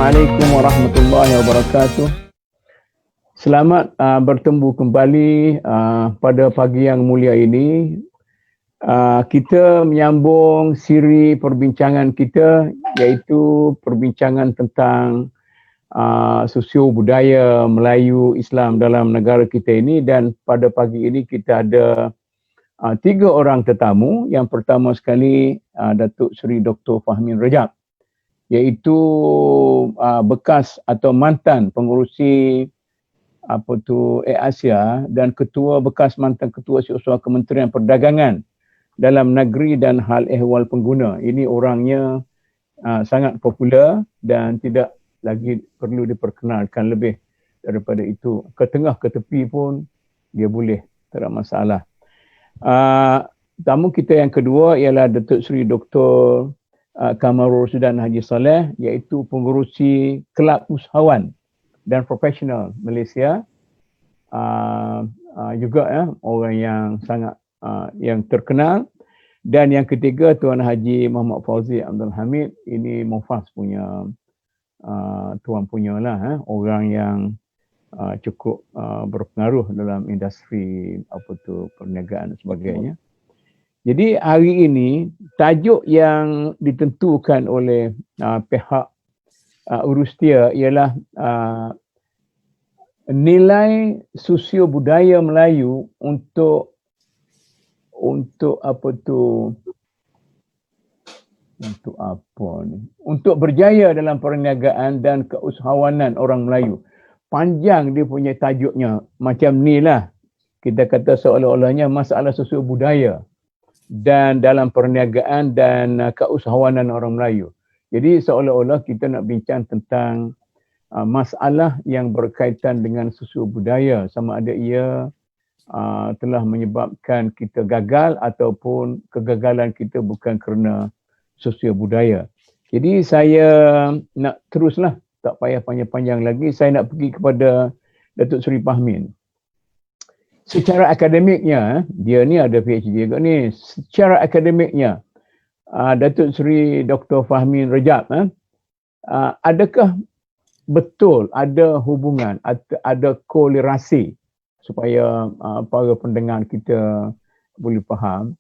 Assalamualaikum warahmatullahi wabarakatuh. Selamat bertemu kembali pada pagi yang mulia ini. Kita menyambung siri perbincangan kita, iaitu perbincangan tentang sosio budaya Melayu Islam dalam negara kita ini, dan pada pagi ini kita ada 3 orang tetamu. Yang pertama sekali Datuk Seri Dr. Fahmin Rajab, iaitu bekas atau mantan pengerusi Asia dan bekas mantan ketua Siusuah Kementerian Perdagangan dalam negeri dan hal ehwal pengguna. Ini orangnya sangat popular dan tidak lagi perlu diperkenalkan lebih daripada itu. Ke tengah ke tepi pun dia boleh, tak ada masalah. Tamu kita yang kedua ialah Datuk Seri Dr. Kamarul Roshidan Haji Saleh, iaitu pengerusi Kelab Usahawan dan Profesional Malaysia. Juga orang yang sangat yang terkenal. Dan yang ketiga Tuan Haji Muhammad Fauzi Abdul Hamid. Ini Mufas punya tuan punya lah, orang yang cukup berpengaruh dalam industri perniagaan dan sebagainya. Jadi hari ini tajuk yang ditentukan oleh pihak Urustia ialah nilai sosio budaya Melayu untuk berjaya dalam perniagaan dan keusahawanan orang Melayu. Panjang dia punya tajuknya, macam ni lah. Kita kata seolah-olahnya masalah sosio budaya dan dalam perniagaan dan keusahawanan orang Melayu. Jadi seolah-olah kita nak bincang tentang masalah yang berkaitan dengan sosio budaya, sama ada ia telah menyebabkan kita gagal ataupun kegagalan kita bukan kerana sosio budaya. Jadi saya nak teruslah, tak payah panjang-panjang lagi, saya nak pergi kepada Datuk Seri Fahmin. Secara akademiknya, dia ni ada PhD juga ni. Secara akademiknya, Datuk Seri Dr. Fahmin Rajab, adakah betul ada hubungan, ada kolerasi supaya para pendengar kita boleh faham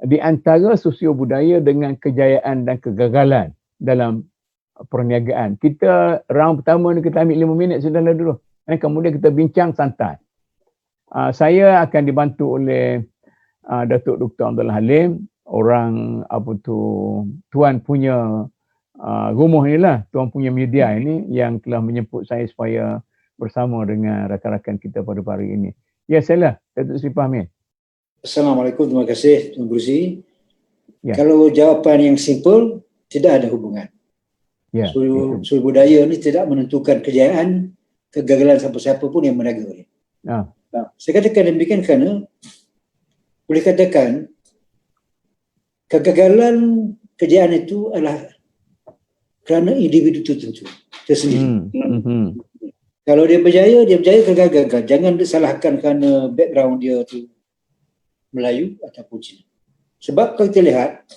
di antara sosio budaya dengan kejayaan dan kegagalan dalam perniagaan? Kita round pertama ni kita ambil 5 minit saudara dulu. Kemudian kita bincang santai. Saya akan dibantu oleh Datuk Dr. Abdul Halim, orang tuan punya rumah ni lah, tuan punya media ini yang telah menjemput saya supaya bersama dengan rakan-rakan kita pada hari ini. Ya, saya Datuk Seri Fahmin. Assalamualaikum, terima kasih Tuan Brusi. Ya. Kalau jawapan yang simple, tidak ada hubungan. Ya. Sosio budaya ni tidak menentukan kejayaan, kegagalan siapa-siapa pun yang meniaga ni. Saya katakan demikian kerana boleh katakan kegagalan kejayaan itu adalah kerana individu tertentu tersendiri. Kalau dia berjaya gagal. Jangan disalahkan kerana background dia tu Melayu ataupun Cina. Sebab kalau kita lihat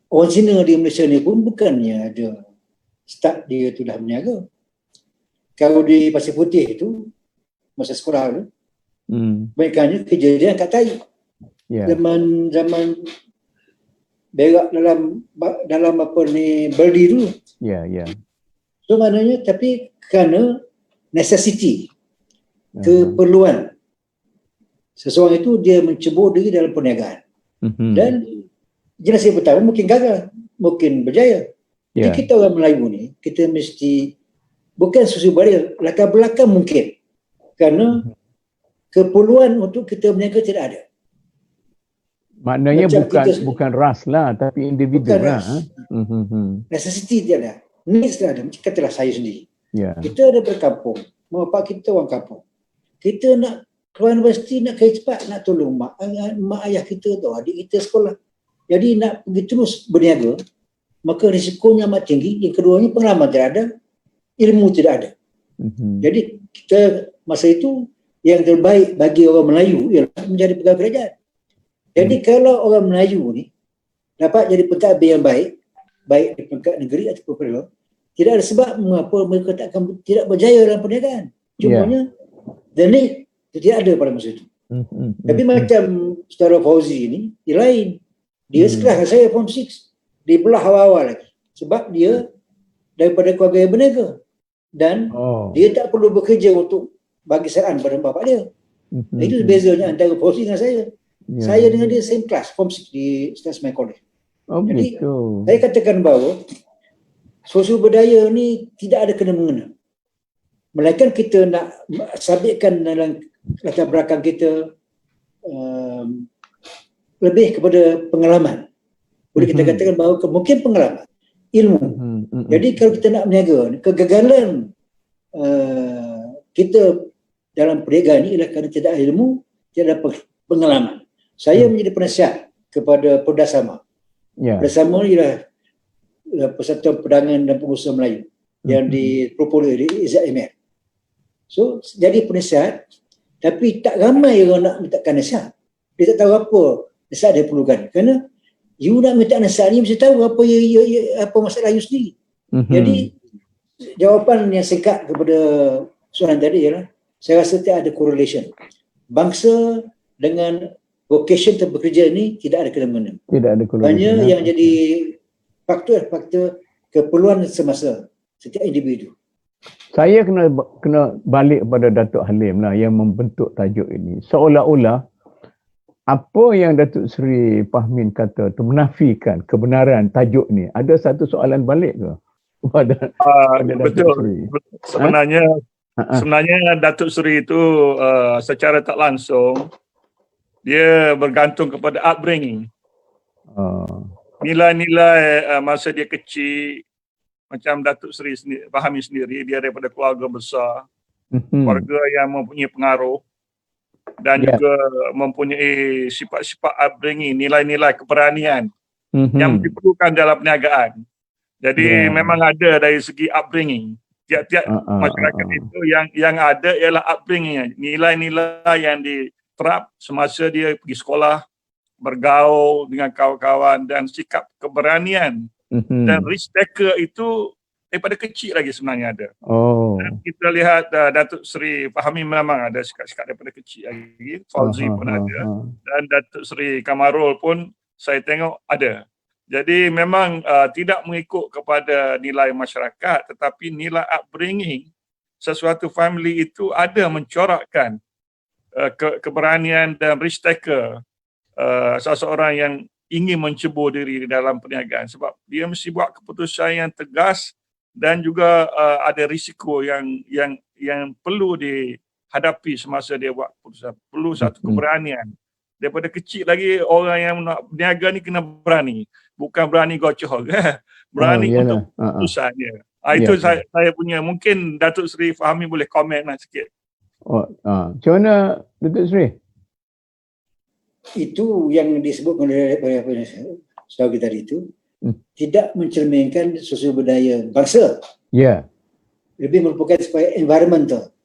orang Cina di Malaysia ni pun bukannya ada start dia tu dah berniaga. Kalau di Pasir Putih tu masa sekolah tu, kebanyakannya kerja dia angkat tahi. Zaman berak dalam berdi dulu. So maknanya, tapi kerana necessity, keperluan seseorang itu, dia mencebur diri dalam perniagaan. Dan jenis yang pertama mungkin gagal, mungkin berjaya. Jadi kita orang Melayu ni, kita mesti bukan sosio budaya, latar belakang mungkin kerana keperluan untuk kita berniaga tidak ada. Maknanya bukan ras lah, tapi individu lah. Necessity tidak ada, needs tidak ada. Macam katalah saya sendiri. Kita ada berkampung, mak bapak kita orang kampung. Kita nak keluar universiti, nak kerja cepat, nak tolong mak ayah kita atau adik kita sekolah. Jadi nak pergi terus berniaga, maka risikonya amat tinggi. Yang keduanya, pengalaman tidak ada, ilmu tidak ada. Jadi kita masa itu, yang terbaik bagi orang Melayu ialah menjadi pegawai kerajaan. Jadi kalau orang Melayu ni dapat jadi pentadbir yang baik di peringkat negeri ataupun federal, tidak ada sebab mengapa mereka tidak berjaya dalam perniagaan. Cumanya the need itu tidak ada pada masa itu. Tapi macam Saudara Fauzi ini, dia lain. Dia sekelas dengan saya form 6. Dia belah awal-awal lagi. Sebab dia daripada keluarga yang berniaga. Dan dia tak perlu bekerja untuk bagi saran pada bapak dia. Itu bezanya antara Fauzi dengan saya. Saya dengan dia same class, form 6 di Statsman College. Jadi saya katakan bahawa sosiobudaya ni tidak ada kena-mengena. Melainkan kita nak sabitkan dalam latar belakang kita lebih kepada pengalaman. Boleh kita katakan bahawa mungkin pengalaman, ilmu. Jadi kalau kita nak berniaga, kegagalan kita dalam perniagaan ini ialah kerana tidak ada ilmu, tidak ada pengalaman. Saya menjadi penasihat kepada Perdasama. Perdasama ialah Persatuan Perdagangan dan Pengusaha Melayu yang dipropoli di IZMR. So, jadi penasihat, tapi tak ramai orang nak mintakan nasihat. Dia tak tahu apa nasihat dia perlukan. Kerana you nak minta nasihat ni mesti tahu apa masalah you sendiri. Jadi, jawapan yang singkat kepada soalan tadi ialah, saya rasa tidak ada correlation. Bangsa dengan vocation bekerja ini tidak ada kena-mengena. Tidak ada correlation. Hanya yang jadi faktor keperluan semasa setiap individu. Saya kena balik kepada Datuk Halim lah yang membentuk tajuk ini. Seolah-olah apa yang Datuk Seri Fahmin kata tu menafikan kebenaran tajuk ni. Ada satu soalan balik ke kepada Datuk Seri? Sebenarnya Datuk Seri itu secara tak langsung dia bergantung kepada upbringing. Nilai-nilai masa dia kecil, macam Datuk Seri Fahmi sendiri, dia daripada keluarga besar, keluarga yang mempunyai pengaruh dan juga mempunyai sifat-sifat upbringing, nilai-nilai keberanian yang diperlukan dalam perniagaan. Jadi memang ada dari segi upbringing. Tiap-tiap masyarakat itu yang ada ialah upbringing, nilai-nilai yang diterap semasa dia pergi sekolah, bergaul dengan kawan-kawan dan sikap keberanian. Dan risk taker itu daripada kecil lagi sebenarnya ada. Dan kita lihat Datuk Seri Fahmi memang ada sikap-sikap daripada kecil lagi. Fauzi pun ada. Dan Datuk Seri Kamarul pun saya tengok ada. Jadi memang tidak mengikut kepada nilai masyarakat, tetapi nilai upbringing sesuatu family itu ada mencorakkan keberanian dan risk taker seseorang yang ingin mencebur diri di dalam perniagaan, sebab dia mesti buat keputusan yang tegas dan juga ada risiko yang perlu dihadapi semasa dia buat keputusan. Perlu satu keberanian. Daripada kecil lagi orang yang nak berniaga ni kena berani, bukan berani gocoh, berani untuk keputusannya. Itu saya punya. Mungkin Datuk Seri Fahmi boleh komen lah sikit. Macam mana Datuk Seri? Itu yang disebutkan oleh saudara kita tadi itu tidak mencerminkan sosial budaya bangsa. Lebih merupakan supaya environmental.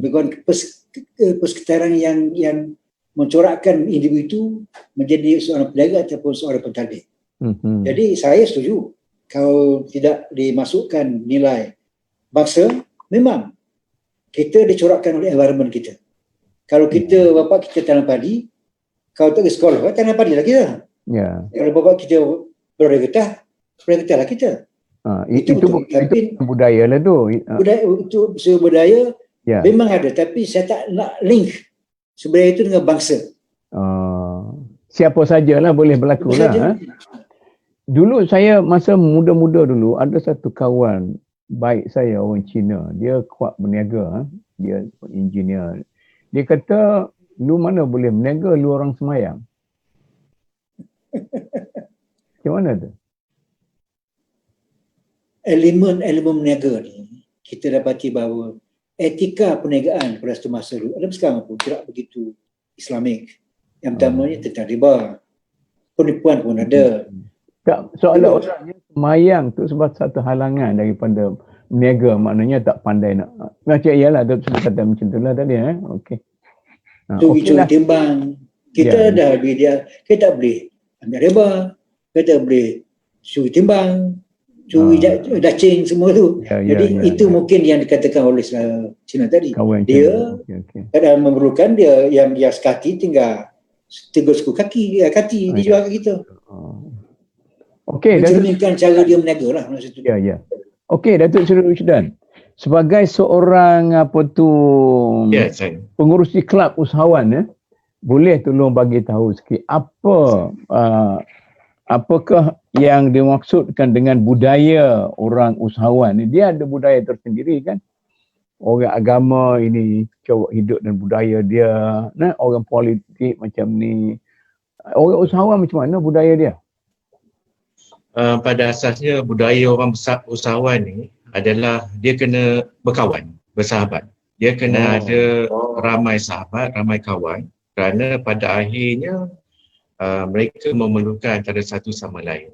Bukan persekitaran yang mencorakkan individu menjadi seorang peniaga ataupun seorang pentadbir. Jadi saya setuju kalau tidak dimasukkan nilai bangsa, memang kita dicorakkan oleh environment kita. Kalau kita bapa kita tanam padi, kalau tak ke sekolah, tanam padi lah kita. Kalau bapa kita bergetah lah kita. Itu budaya lah tu. Itu budaya memang ada, tapi saya tak nak link sebenarnya itu dengan bangsa. Siapa sajalah boleh berlaku lah. Dulu saya masa muda-muda dulu ada satu kawan baik saya orang Cina, dia kuat berniaga, dia engineer. Dia kata, lu mana boleh berniaga, lu orang semayang. Macam mana tu? Elemen berniaga ni kita dapati bahawa etika perniagaan pada satu masa dulu, ada sekarang pun tidak begitu Islamik. Yang pertamanya tentang riba, penipuan pun ada. Tak, soalan-soalannya semayang tu sebab satu halangan daripada berniaga, maknanya tak pandai nak. Macam iyalah, dia sudah kata macam tu lah tadi. Okey. Curi timbang. Kita dah dia, kita tak boleh ambil riba, kita tak boleh curi timbang. curi dacing semua tu. Jadi itu ya. mungkin yang dikatakan oleh Cina tadi. Kawan Dia okay. kadang memerlukan dia yang dia sekaki tinggal suku kaki dia jual kat kita. Okey, mencerminkan cara dia berniaga lah masa tu. Ya. Okey, Datuk Seri Rusdan. Sebagai seorang pengurus di kelab usahawan, boleh tolong bagi tahu sikit apakah yang dimaksudkan dengan budaya orang usahawan ni? Dia ada budaya tersendiri kan? Orang agama ini cowok hidup dan budaya dia, orang politik macam ni. Orang usahawan macam mana budaya dia? Pada asasnya budaya orang usahawan ni adalah dia kena berkawan, bersahabat. Dia kena ada ramai sahabat, ramai kawan, kerana pada akhirnya mereka memerlukan antara satu sama lain.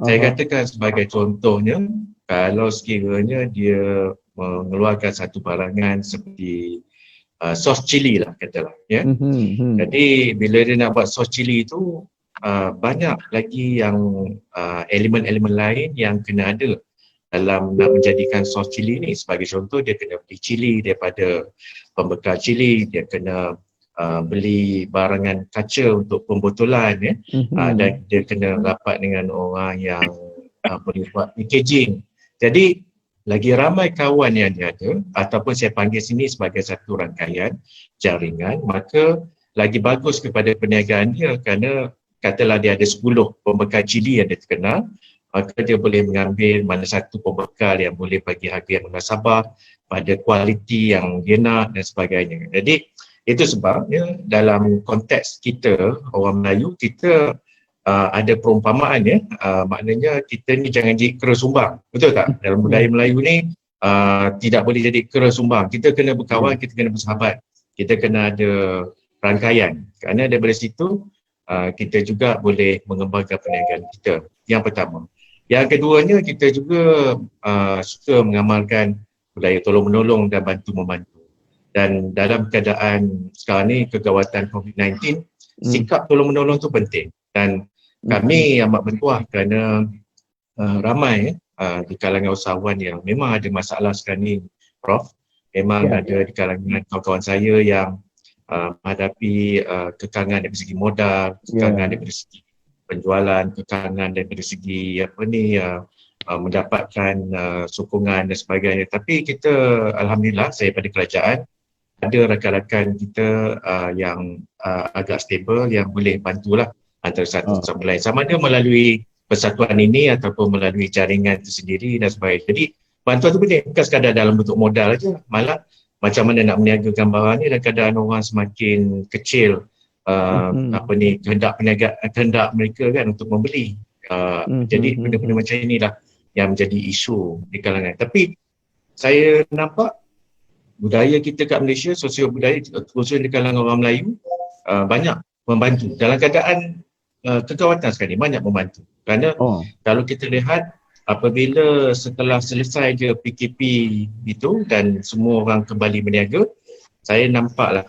Saya katakan sebagai contohnya, kalau sekiranya dia mengeluarkan satu barangan seperti sos cili lah katalah, ya. Jadi bila dia nak buat sos cili itu, banyak lagi yang elemen-elemen lain yang kena ada dalam nak menjadikan sos cili ni. Sebagai contoh, dia kena beli cili daripada pembekal cili, dia kena beli barangan kaca untuk pembotolan, ya. Dan dia kena rapat dengan orang yang boleh buat packaging. Jadi lagi ramai kawan yang dia ada, ataupun saya panggil sini sebagai satu rangkaian jaringan, maka lagi bagus kepada perniagaan dia, kerana katalah dia ada 10 pembekal cili yang dia terkenal, maka dia boleh mengambil mana satu pembekal yang boleh bagi harga yang munasabah pada kualiti yang dia nak dan sebagainya. Jadi itu sebabnya dalam konteks kita orang Melayu, kita ada perumpamaan, ya, maknanya kita ni jangan jadi kera sumbang, betul tak? Dalam budaya Melayu ni tidak boleh jadi kera sumbang. Kita kena berkawan, kita kena bersahabat, kita kena ada rangkaian, kerana daripada situ kita juga boleh mengembangkan perniagaan kita. Yang pertama. Yang keduanya, kita juga suka mengamalkan budaya tolong-menolong dan bantu-membantu. Dan dalam keadaan sekarang ni, kegawatan COVID-19, sikap tolong-menolong tu penting. Dan kami amat bertuah kerana ramai di kalangan usahawan yang memang ada masalah sekarang ni, Prof. Memang ada di kalangan kawan-kawan saya yang menghadapi kekangan dari segi modal, kekangan dari segi penjualan, kekangan dari segi mendapatkan sokongan dan sebagainya. Tapi kita, alhamdulillah, saya pada kerajaan ada rakan-rakan kita yang agak stable, yang boleh bantulah antara satu sama lain. Sama ada melalui persatuan ini ataupun melalui jaringan tersendiri dan sebagainya. Jadi bantuan itu penting, bukan sekadar dalam bentuk modal saja, malah macam mana nak meniagakan barang ni dan keadaan orang semakin kecil kehendak mereka kan untuk membeli. Jadi benda-benda macam inilah yang menjadi isu di kalangan. Tapi saya nampak budaya kita kat Malaysia, sosial budaya khususnya di kalangan orang Melayu banyak membantu. Dalam keadaan kegawatan sekarang ni banyak membantu. Kerana kalau kita lihat, apabila setelah selesai je PKP itu dan semua orang kembali berniaga, saya nampaklah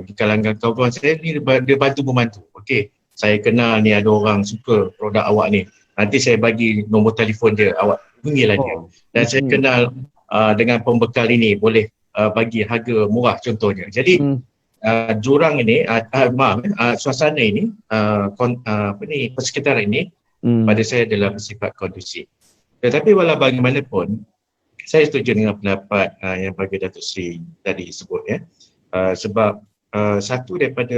di kalangan kawan-kawan saya ni dia bantu-membantu. Okey, saya kenal ni ada orang suka produk awak ni, nanti saya bagi nombor telefon dia, awak hubungilah dia. Dan saya kenal dengan pembekal ini, boleh bagi harga murah contohnya. Jadi jurang ini, suasana ini, persekitaran ini pada saya adalah bersifat kondusif. Tetapi walau bagaimanapun, saya setuju dengan pendapat yang bagi Datuk Seri tadi sebut, ya. Sebab satu daripada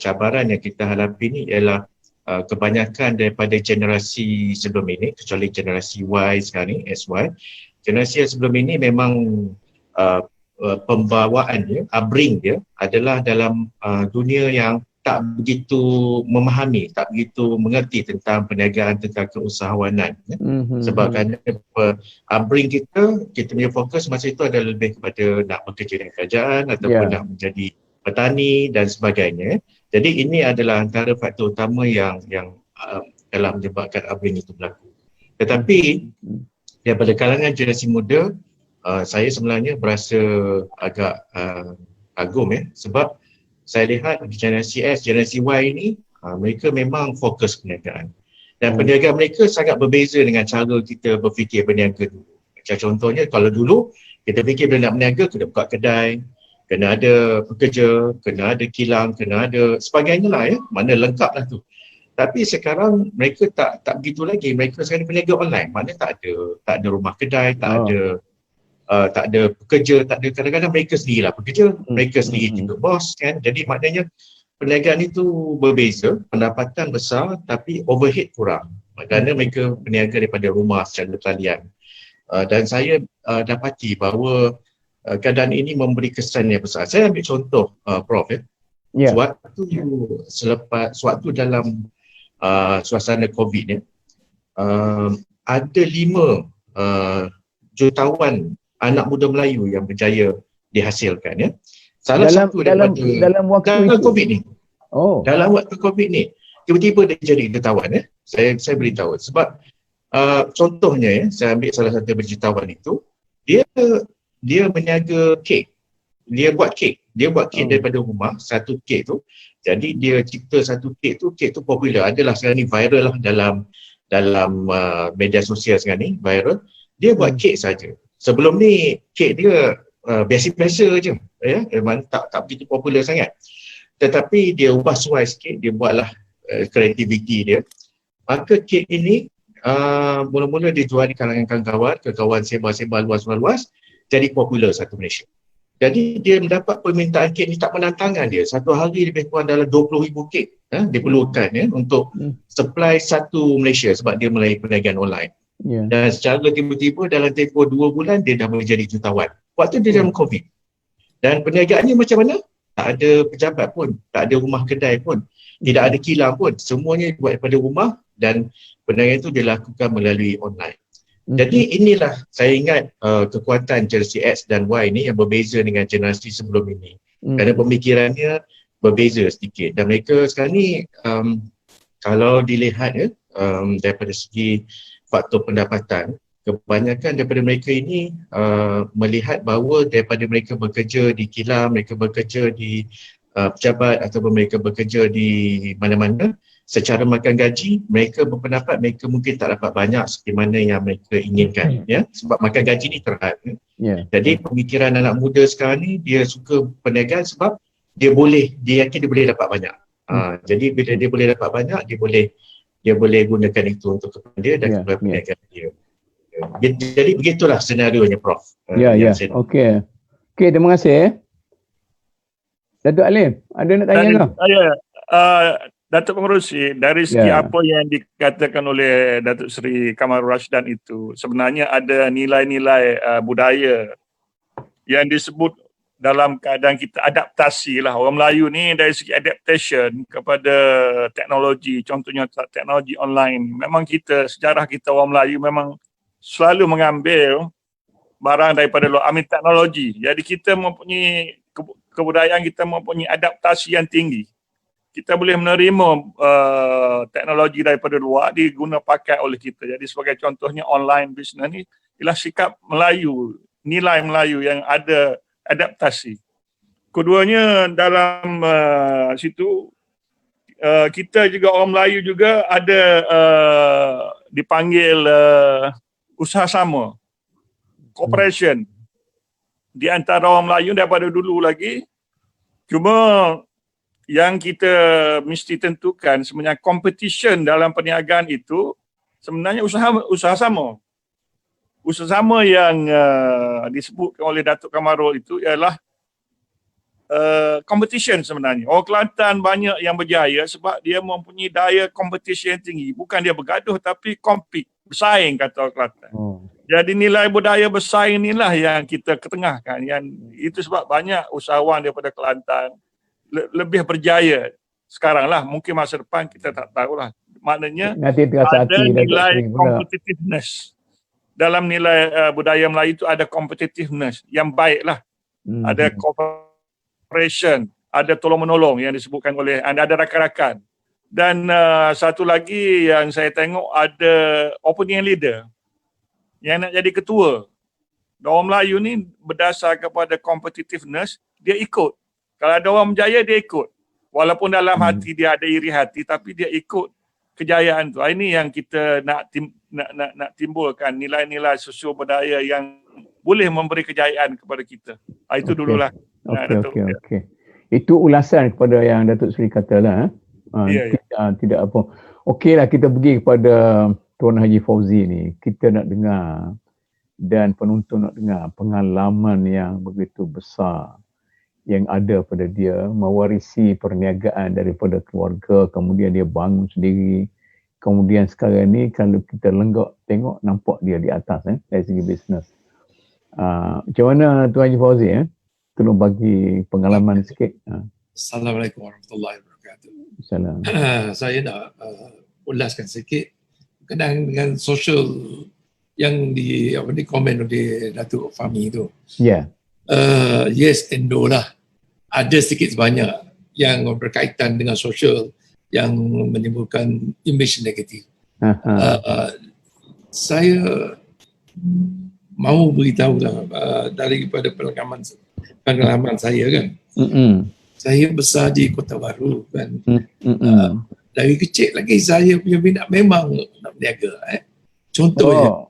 cabaran yang kita hadapi ni ialah kebanyakan daripada generasi sebelum ini, kecuali generasi Y sekarang ni, SY, generasi yang sebelum ini memang pembawaan dia, upbringing dia adalah dalam dunia yang tak begitu memahami, tak begitu mengerti tentang perniagaan, tentang keusahawanan. Sebab kerana upbringing kita punya fokus masa itu adalah lebih kepada nak bekerja dengan kerajaan ataupun nak menjadi petani dan sebagainya. Jadi ini adalah antara faktor utama yang telah menyebabkan upbringing itu berlaku. Tetapi daripada kalangan generasi muda, saya sebenarnya berasa agak kagum, ya, sebab saya lihat generasi S, generasi Y ini, mereka memang fokus perniagaan. Dan perniagaan mereka sangat berbeza dengan cara kita berfikir berniaga dulu. Macam contohnya kalau dulu kita fikir bila nak berniaga kena buka kedai, kena ada pekerja, kena ada kilang, kena ada sebagainya lah ya. Mana lengkap lah tu. Tapi sekarang mereka tak begitu lagi. Mereka sekarang berniaga online. Mana tak ada rumah kedai, tak ada pekerja, tak ada, kadang-kadang mereka sendirilah pekerja, mereka sendiri juga bos kan. Jadi maknanya perniagaan itu berbeza, pendapatan besar tapi overhead kurang. Kerana mereka berniaga daripada rumah secara talian. Dan saya dapati bahawa keadaan ini memberi kesan yang besar. Saya ambil contoh Prof. Sewaktu dalam suasana COVID ni, ada 5 jutawan anak muda Melayu yang berjaya dihasilkan ya. Salah satu daripada dalam COVID ni. Dalam waktu COVID ni, tiba-tiba dia jadi jutawan ya. Saya beritahu sebab contohnya ya, saya ambil salah satu jutawan itu, dia berniaga kek. Dia buat kek daripada rumah, satu kek tu. Jadi dia cipta satu kek tu popular. Adalah sekarang ni viral lah dalam media sosial sekarang ni, viral. Dia buat kek saja. Sebelum ni kek dia biasa-biasa je, ya, memang tak begitu popular sangat. Tetapi dia ubah suai sikit, dia buatlah kreativiti dia. Maka kek ini mula-mula dijual di kalangan kawan-kawan sebar-sebar luas-luas, jadi popular satu Malaysia. Jadi dia mendapat permintaan kek ni tak menantangkan dia. Satu hari lebih kurang dalam 20,000 kek diperlukan ya, untuk supply satu Malaysia sebab dia mulai perniagaan online. Dan secara tiba-tiba dalam tempoh 2 bulan dia dah menjadi jutawan. Waktu dia dalam COVID. Dan perniagaannya macam mana? Tak ada pejabat pun, tak ada rumah kedai pun, tidak ada kilang pun. Semuanya buat daripada rumah dan perniagaan itu dilakukan melalui online. Jadi inilah saya ingat kekuatan generasi X dan Y ni yang berbeza dengan generasi sebelum ini. Kerana pemikirannya berbeza sedikit. Dan mereka sekarang ni kalau dilihat daripada segi faktor pendapatan, kebanyakan daripada mereka ini melihat bahawa daripada mereka bekerja di kilang, mereka bekerja di pejabat ataupun mereka bekerja di mana-mana, secara makan gaji, mereka berpendapat mereka mungkin tak dapat banyak seperti mana yang mereka inginkan, ya, sebab makan gaji ni terhad. Jadi pemikiran anak muda sekarang ni, dia suka perniagaan sebab dia yakin dia boleh dapat banyak. Jadi bila dia boleh dapat banyak, dia boleh gunakan itu untuk kepentingan dia dan kepentingan perniagaan dia. Jadi begitulah senarionya, Prof. Okey, terima kasih. Datuk Alim, ada nak tanya ke? Datuk Pengerusi, dari segi apa yang dikatakan oleh Datuk Seri Kamarul Rashdan itu, sebenarnya ada nilai-nilai budaya yang disebut dalam keadaan kita adaptasi lah. Orang Melayu ni dari segi adaptation kepada teknologi, contohnya teknologi online. Memang sejarah kita orang Melayu memang selalu mengambil barang daripada luar, teknologi. Jadi kita mempunyai kebudayaan, kita mempunyai adaptasi yang tinggi. Kita boleh menerima teknologi daripada luar diguna pakai oleh kita. Jadi sebagai contohnya online business ni ialah sikap Melayu, nilai Melayu yang ada adaptasi. Keduanya dalam situ kita juga orang Melayu juga ada dipanggil usaha sama, cooperation di antara orang Melayu daripada dulu lagi. Cuma yang kita mesti tentukan sebenarnya competition dalam perniagaan itu sebenarnya usaha sama. Usaha sama yang disebutkan oleh Datuk Kamarul itu ialah competition sebenarnya. Orang Kelantan banyak yang berjaya sebab dia mempunyai daya competition yang tinggi. Bukan dia bergaduh tapi compete, bersaing kata orang Kelantan. Jadi nilai budaya bersaing inilah yang kita ketengahkan. Yang itu sebab banyak usahawan daripada Kelantan lebih berjaya sekarang lah. Mungkin masa depan kita tak tahulah. Maknanya ada nilai competitiveness. Dalam nilai budaya Melayu itu ada competitiveness yang baik lah. Ada cooperation, ada tolong-menolong yang disebutkan oleh anda, ada rakan-rakan. Dan satu lagi yang saya tengok ada opinion leader yang nak jadi ketua. Orang Melayu ni berdasar kepada competitiveness, dia ikut. Kalau ada orang berjaya, dia ikut. Walaupun dalam hati dia ada iri hati, tapi dia ikut kejayaan tu. Ini yang kita nak timbulkan nilai-nilai sosio budaya yang boleh memberi kejayaan kepada kita. Itu dululah. Okey. Itu ulasan kepada yang Datuk Seri katalah. Tidak apa. Okeylah, kita pergi kepada Tuan Haji Fauzi ni. Kita nak dengar dan penonton nak dengar pengalaman yang begitu besar yang ada pada dia, mewarisi perniagaan daripada keluarga, kemudian dia bangun sendiri. Kemudian sekarang ni kalau kita lenggak tengok, nampak dia di atas dari segi bisnes. Macam mana Tuan Haji Fauzi? Tolong bagi pengalaman sikit. Assalamualaikum warahmatullahi wabarakatuh. Salam. Saya nak ulaskan sikit berkenaan dengan social yang di komen oleh Datuk Fahmi tu. Ya. Yes and no lah. Ada sedikit sebanyak yang berkaitan dengan sosial yang menimbulkan image negatif. Saya mahu beritahu lah daripada pengalaman saya kan. Saya besar di Kota Baru kan. Dari kecil lagi saya punya minat memang nak berniaga. Contohnya,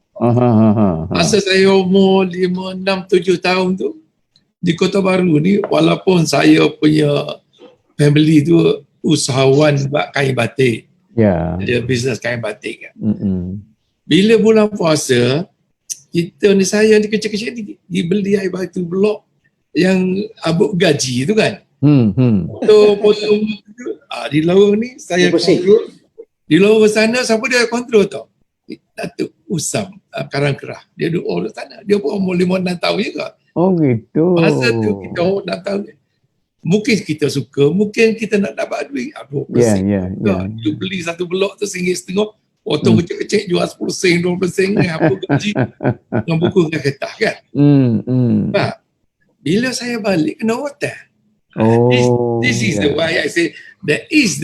masa saya umur 5, 6, 7 tahun tu, di Kota Baru ni, walaupun saya punya family tu usahawan buat kain batik. Dia bisnes kain batik kan. Bila bulan puasa, kita ni, saya ni kecil-kecil ni dibeli air batu blok yang abuk gaji tu kan. Potong di lorong ni saya kontrol. Di lorong sana siapa dia kontrol tau? Datuk Usam Karangkerah. Dia duduk di sana. Dia pun umur 5-6 tahun juga. Oh gitu. Masa tu kita umur 6 tahun. Mungkin kita suka, mungkin kita nak dapat duit. You beli satu blok tu RM1.50, potong kecil-kecil jual 10 sen, 20 sen, apa gaji dengan buku dengan kertas kan. Bila saya balik kena hotel. This is the why I say there is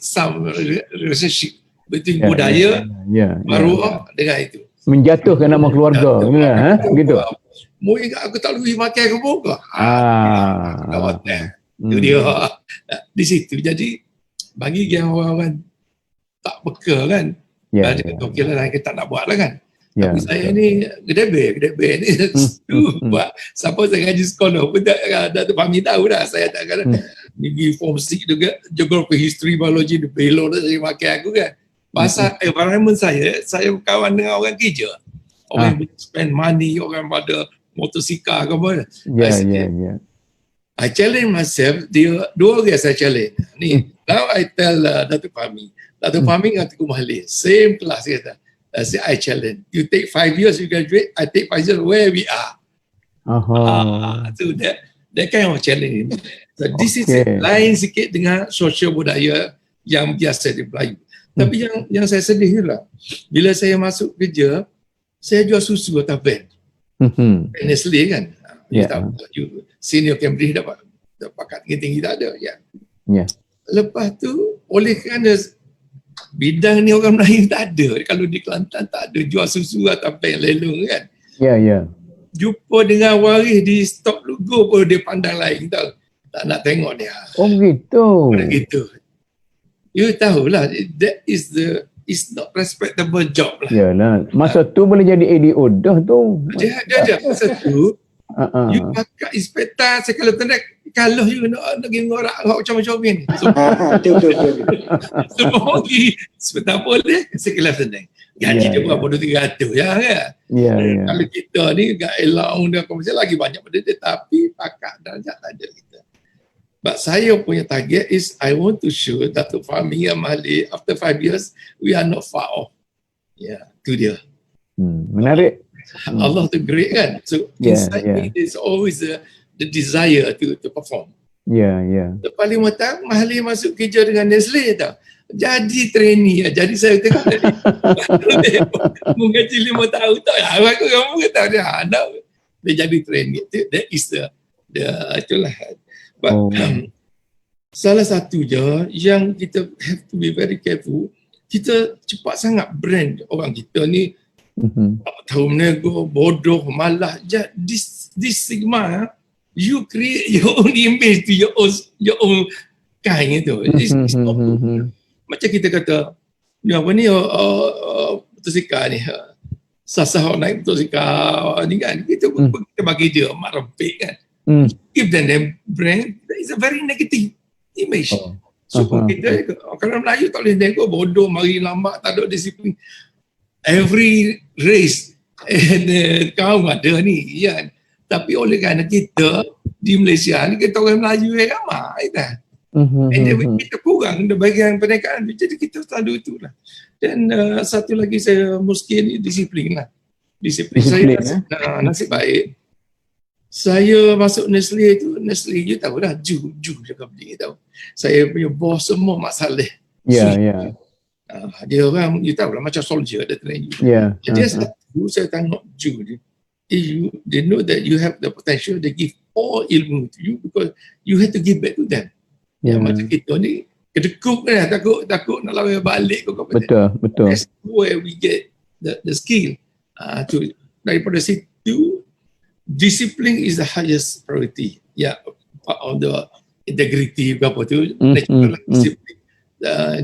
some relationship between budaya maruah dengan itu. Menjatuhkan nama keluarga. Begitu. Mu ingat aku tak boleh makan ke buka. Itu dia. Di situ. Jadi bagi yang orang-orang tak peka kan. Dia kata okeylah kita tak nak buat lah kan. Tapi saya ni gedebe ni buat. Siapa saya ngaji sekolah pun Datuk Fahmi tahu dah. Saya tak kata pergi form 6 juga, geography, history, biology, dia belok dah saya makan aku kan. Pasal environment saya berkawan dengan orang kerja. Orang yang spend money, orang pada motosikal ke apa. I challenge myself, dua orang saya challenge. Ni, now I tell Datuk Fahmi. Datuk Fahmi dengan Tuku Mahalir, same class kata. I challenge. You take 5 years, you graduate. I take 5 years, where we are. So that kind of challenge. So this is lain sikit dengan sosial budaya yang biasa di Melayu. Tapi yang saya sedih lah, bila saya masuk kerja, saya jual susu atas van. Nestle kan. Senior Cambridge dapat pakat tinggi tak ada. Lepas tu, oleh kerana bidang ni orang Melayu tak ada. Kalau di Kelantan tak ada jual susu atas van lelong kan. Jumpa dengan waris di stok logo pun dia pandang lain tau. Tak nak tengok dia. Oh gitu. Begitu. You tahulah, that is it's not respectable job lah. Yalah, masa tu boleh jadi ADO dah tu. Dia masa tu, you pakai inspektor sekali tanda kalau you nak pergi ngorak macam-macam ni. Betul. Semua pergi inspektor boleh, sekali tanda. Gaji dia berapa 200-300 ya kan? Kalau kita ni gak allowance dia komersial lagi banyak pada dia, tapi pakat darjat tak ada kita. But saya punya target is I want to show Datuk Fahmi and Mahalir after 5 years we are not far off. Itu dia. Menarik. Allah tu great kan. So inside me there's always the desire to perform. Lepas 5 tahun Mahalir masuk kerja dengan Nestle tau. Jadi trainee lah. Jadi saya tengok tadi. Mengaji 5 tahun tak. Aku kamu kata dia jadi trainee. That is the itulah. But salah satu je yang kita have to be very careful, kita cepat sangat brand orang kita ni tak tahu menego, bodoh, malah. This stigma, you create your own image to your own kind itu. macam kita kata apa ni motosikal ni sasah naik motosikal ni kan, kita bagi dia mak rempik kan. Give them brand, that is a very negative image. So kita kalau Melayu tak boleh tengok bodoh, mari lambat, tak ada disiplin. Every race kau ada ni kan. Tapi oleh kerana kita di Malaysia ni, kita orang Melayu yang ramai kan. Kita kurang bahagian perniagaan, jadi kita selalu itulah. Dan satu lagi saya mesti disiplin lah. Disiplin saya nasib baik. Saya masuk Nestle tu, Nestle you tahu dah, Ju cakap dia tahu. Saya punya bos semua Mak Saleh. Ya. Dia orang, you tahu lah, macam soldier, dia train you. Jadi saya tengok Ju dia. They know that you have the potential, they give all ilmu to you because you have to give back to them. Macam kita ni, kedekut kan, takut nak lawan balik. Betul. That's where we get the skill. Daripada situ, discipline is the highest priority. On the integrity apa tu, natural discipline.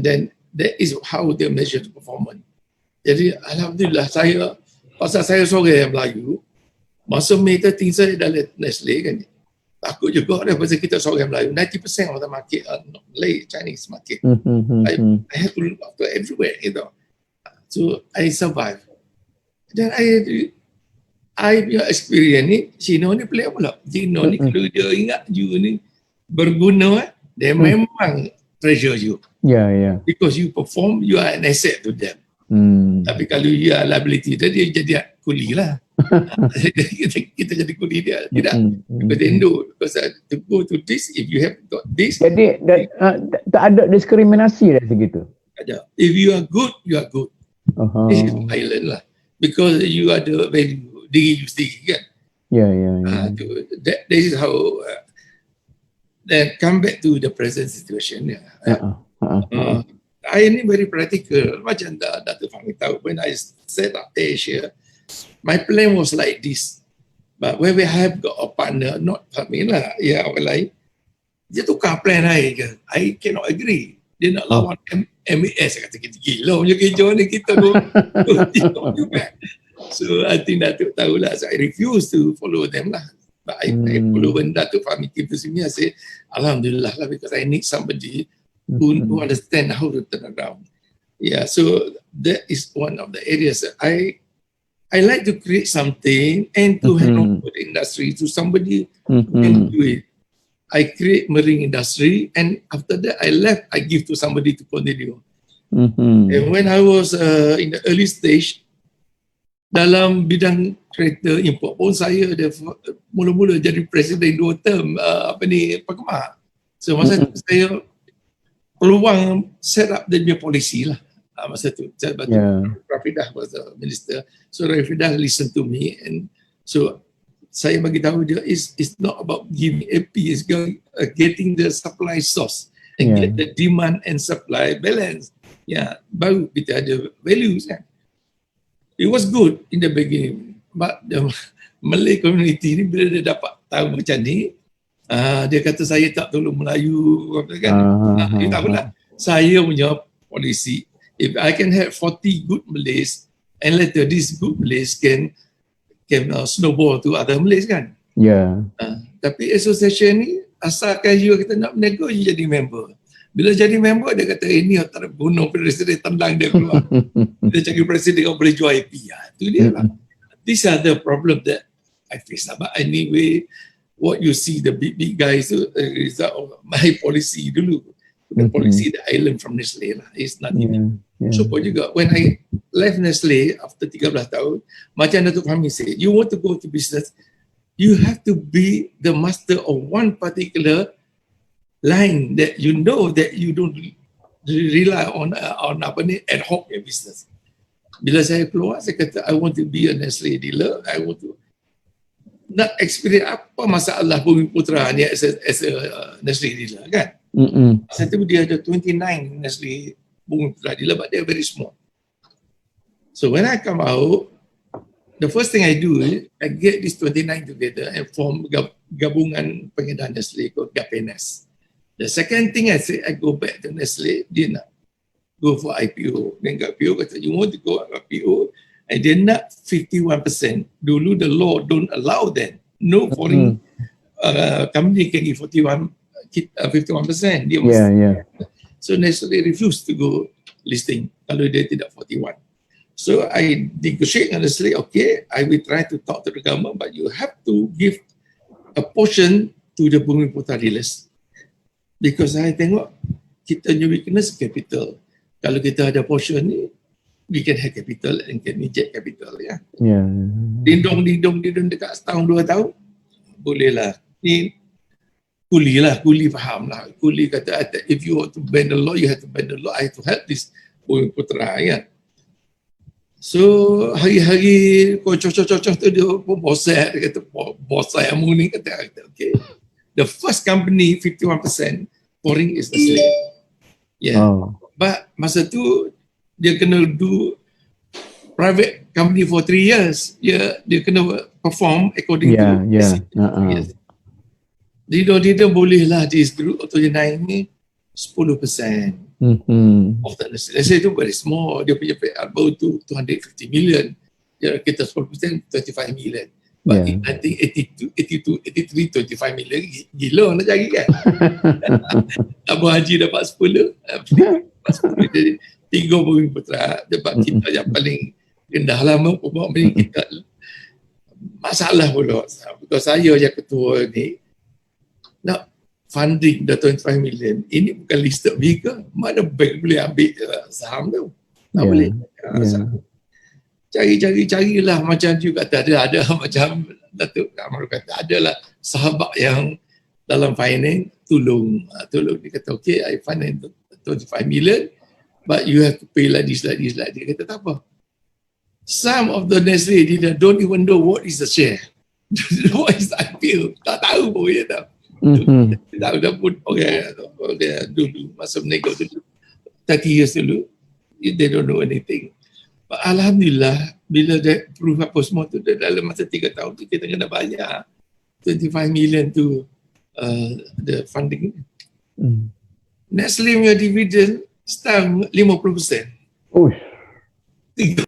Then that is how they measure the performance. Jadi alhamdulillah pasal saya seorang Melayu, masa Mei 13 saya dalam Nestle kan, takut juga dah pasal kita seorang Melayu. 90% of the market are Malay, Chinese market. I have to look after everywhere gitu. So I survive. Dan I punya experience ni, Cino ni pelik pula. Cino ni kalau dia ingat you ni berguna, dia memang treasure you. Because you perform, you are an asset to them. Tapi kalau you are liability, dia jadi kuli lah. kita jadi kuli dia. Tidak. Because they know, because to go to this, if you have got this. Jadi tak ada diskriminasi dari segitu? Ada. If you are good, you are good. This is island lah. Because you are the value. Diri you sendiri kan. That is how then come back to the present situation. I ni very practical. Macam Dato' Fahmi tahu, when I set up Asia, my plan was like this. But when we have got a partner, not Fahmi lah, orang lain, dia tukar plan I ke. I cannot agree. Dia nak lawan MAS, kata kita gila punya kerja ni, kita juga. So I think Datuk tahulah, so I refuse to follow them lah. But I follow when Datuk Fahmi came to me, I say, alhamdulillah lah, because I need somebody who understand how to turn around. So that is one of the areas that I like to create something and to hand over the industry to somebody who can do it. I create marine industry, and after that I left, I give to somebody to continue. And when I was in the early stage, dalam bidang kereta import pun saya ada mula-mula jadi presiden 2 term Perkemak. So masa tu saya peluang set up dia punya polisi lah. Masa tu saya bantu Rafidah was the minister. So Rafidah listen to me, and so saya bagi tahu dia it's not about giving AP, it's getting the supply source and get the demand and supply balance. Baru kita ada values kan. It was good in the beginning, but the Malay community ni bila dia dapat tahu macam ni, dia kata saya tak tolong Melayu kan. Dia tahu lah, saya punya polisi, if I can have 40 good Malays and later these good Malays can snowball to other Malays kan. Tapi association ni, asalkan you kita nak menego, you jadi member. Bila jadi member, dia kata ini tak bunuh presiden, tendang dia keluar. Dia cakap presiden kau boleh jual IP. Itu dia lah. These are the problem that I face. But anyway, what you see the big guys is result of my policy dulu. The policy that I learned from Nestle lah. It's not even. So juga when I left Nestle after 13 tahun, macam Datuk Fahmi said, you want to go to business, you have to be the master of one particular line that you know that you don't rely on apa ni ad hoc business. Bila saya keluar, saya kata I want to be a Nestle dealer. I want to nak experience apa masalah Bumi Putra ni as a Nestle dealer kan. Saya tu dia ada 29 Nestle Bumi Putra dealer, but they are very small. So when I come out, the first thing I do is I get these 29 together and form gabungan pengedar Nestle called Gapenes. The second thing I say, I go back to Nestle, dia nak go for IPO. Then kat IPO kata you want to go IPO and they're not 51%. Dulu the law don't allow that. No foreign company can give 51%. Dia mesti. So Nestle refused to go listing kalau dia tidak 41. So I negotiate dengan Nestle, okay, I will try to talk to the government, but you have to give a portion to the Bumiputra dealers. Because I tengok kita punya weakness capital. Kalau kita ada portion ni, we can have capital and can inject capital, ya. Dindong dekat setahun 2 tahun, bolehlah. Ni kuli faham lah. Kuli kata, if you want to bend the law, you have to bend the law. I have to help this Bumiputra, ya. So hari-hari cocoh tu dia pun bosan, dia kata bosan yang ni kata okay. The first company 51% pouring is Nestle. But masa tu dia kena do private company for 3 years. Dia kena perform according to yes. Dia bolehlah this group atau dia naik ni 10%. Of the Nestle. Nestle itu very small. Dia punya payout tu 250 million. Dia kita 10% 25 million. But I think 82, 83, 25 million gila nak cari kan. Abu Haji dapat 10. Jadi 3 Bumiputra dapat kita yang paling rendah lama pun kita masalah pula. Because saya yang ketua ni nak funding dah 25 million. Ini bukan listed vehicle. Mana bank boleh ambil saham tu? Tak boleh. Carilah macam juga ada macam Datuk Kamal kata, adalah sahabat yang dalam finance tolong. Dia kata, okay, I finance 25 million, but you have to pay like this. Dia kata, tak apa. Some of the Nestle dealer don't even know what is the share. What is the IPO. Tak tahu pun dia tahu. Dah pun okay, dulu masa menego dulu 30 years dulu they don't know anything. But Alhamdulillah bila dia proof apa semua tu dalam masa 3 tahun tu kita kena bayar 25 million tu the funding. Nestle punya dividend setahun 50%. Uish.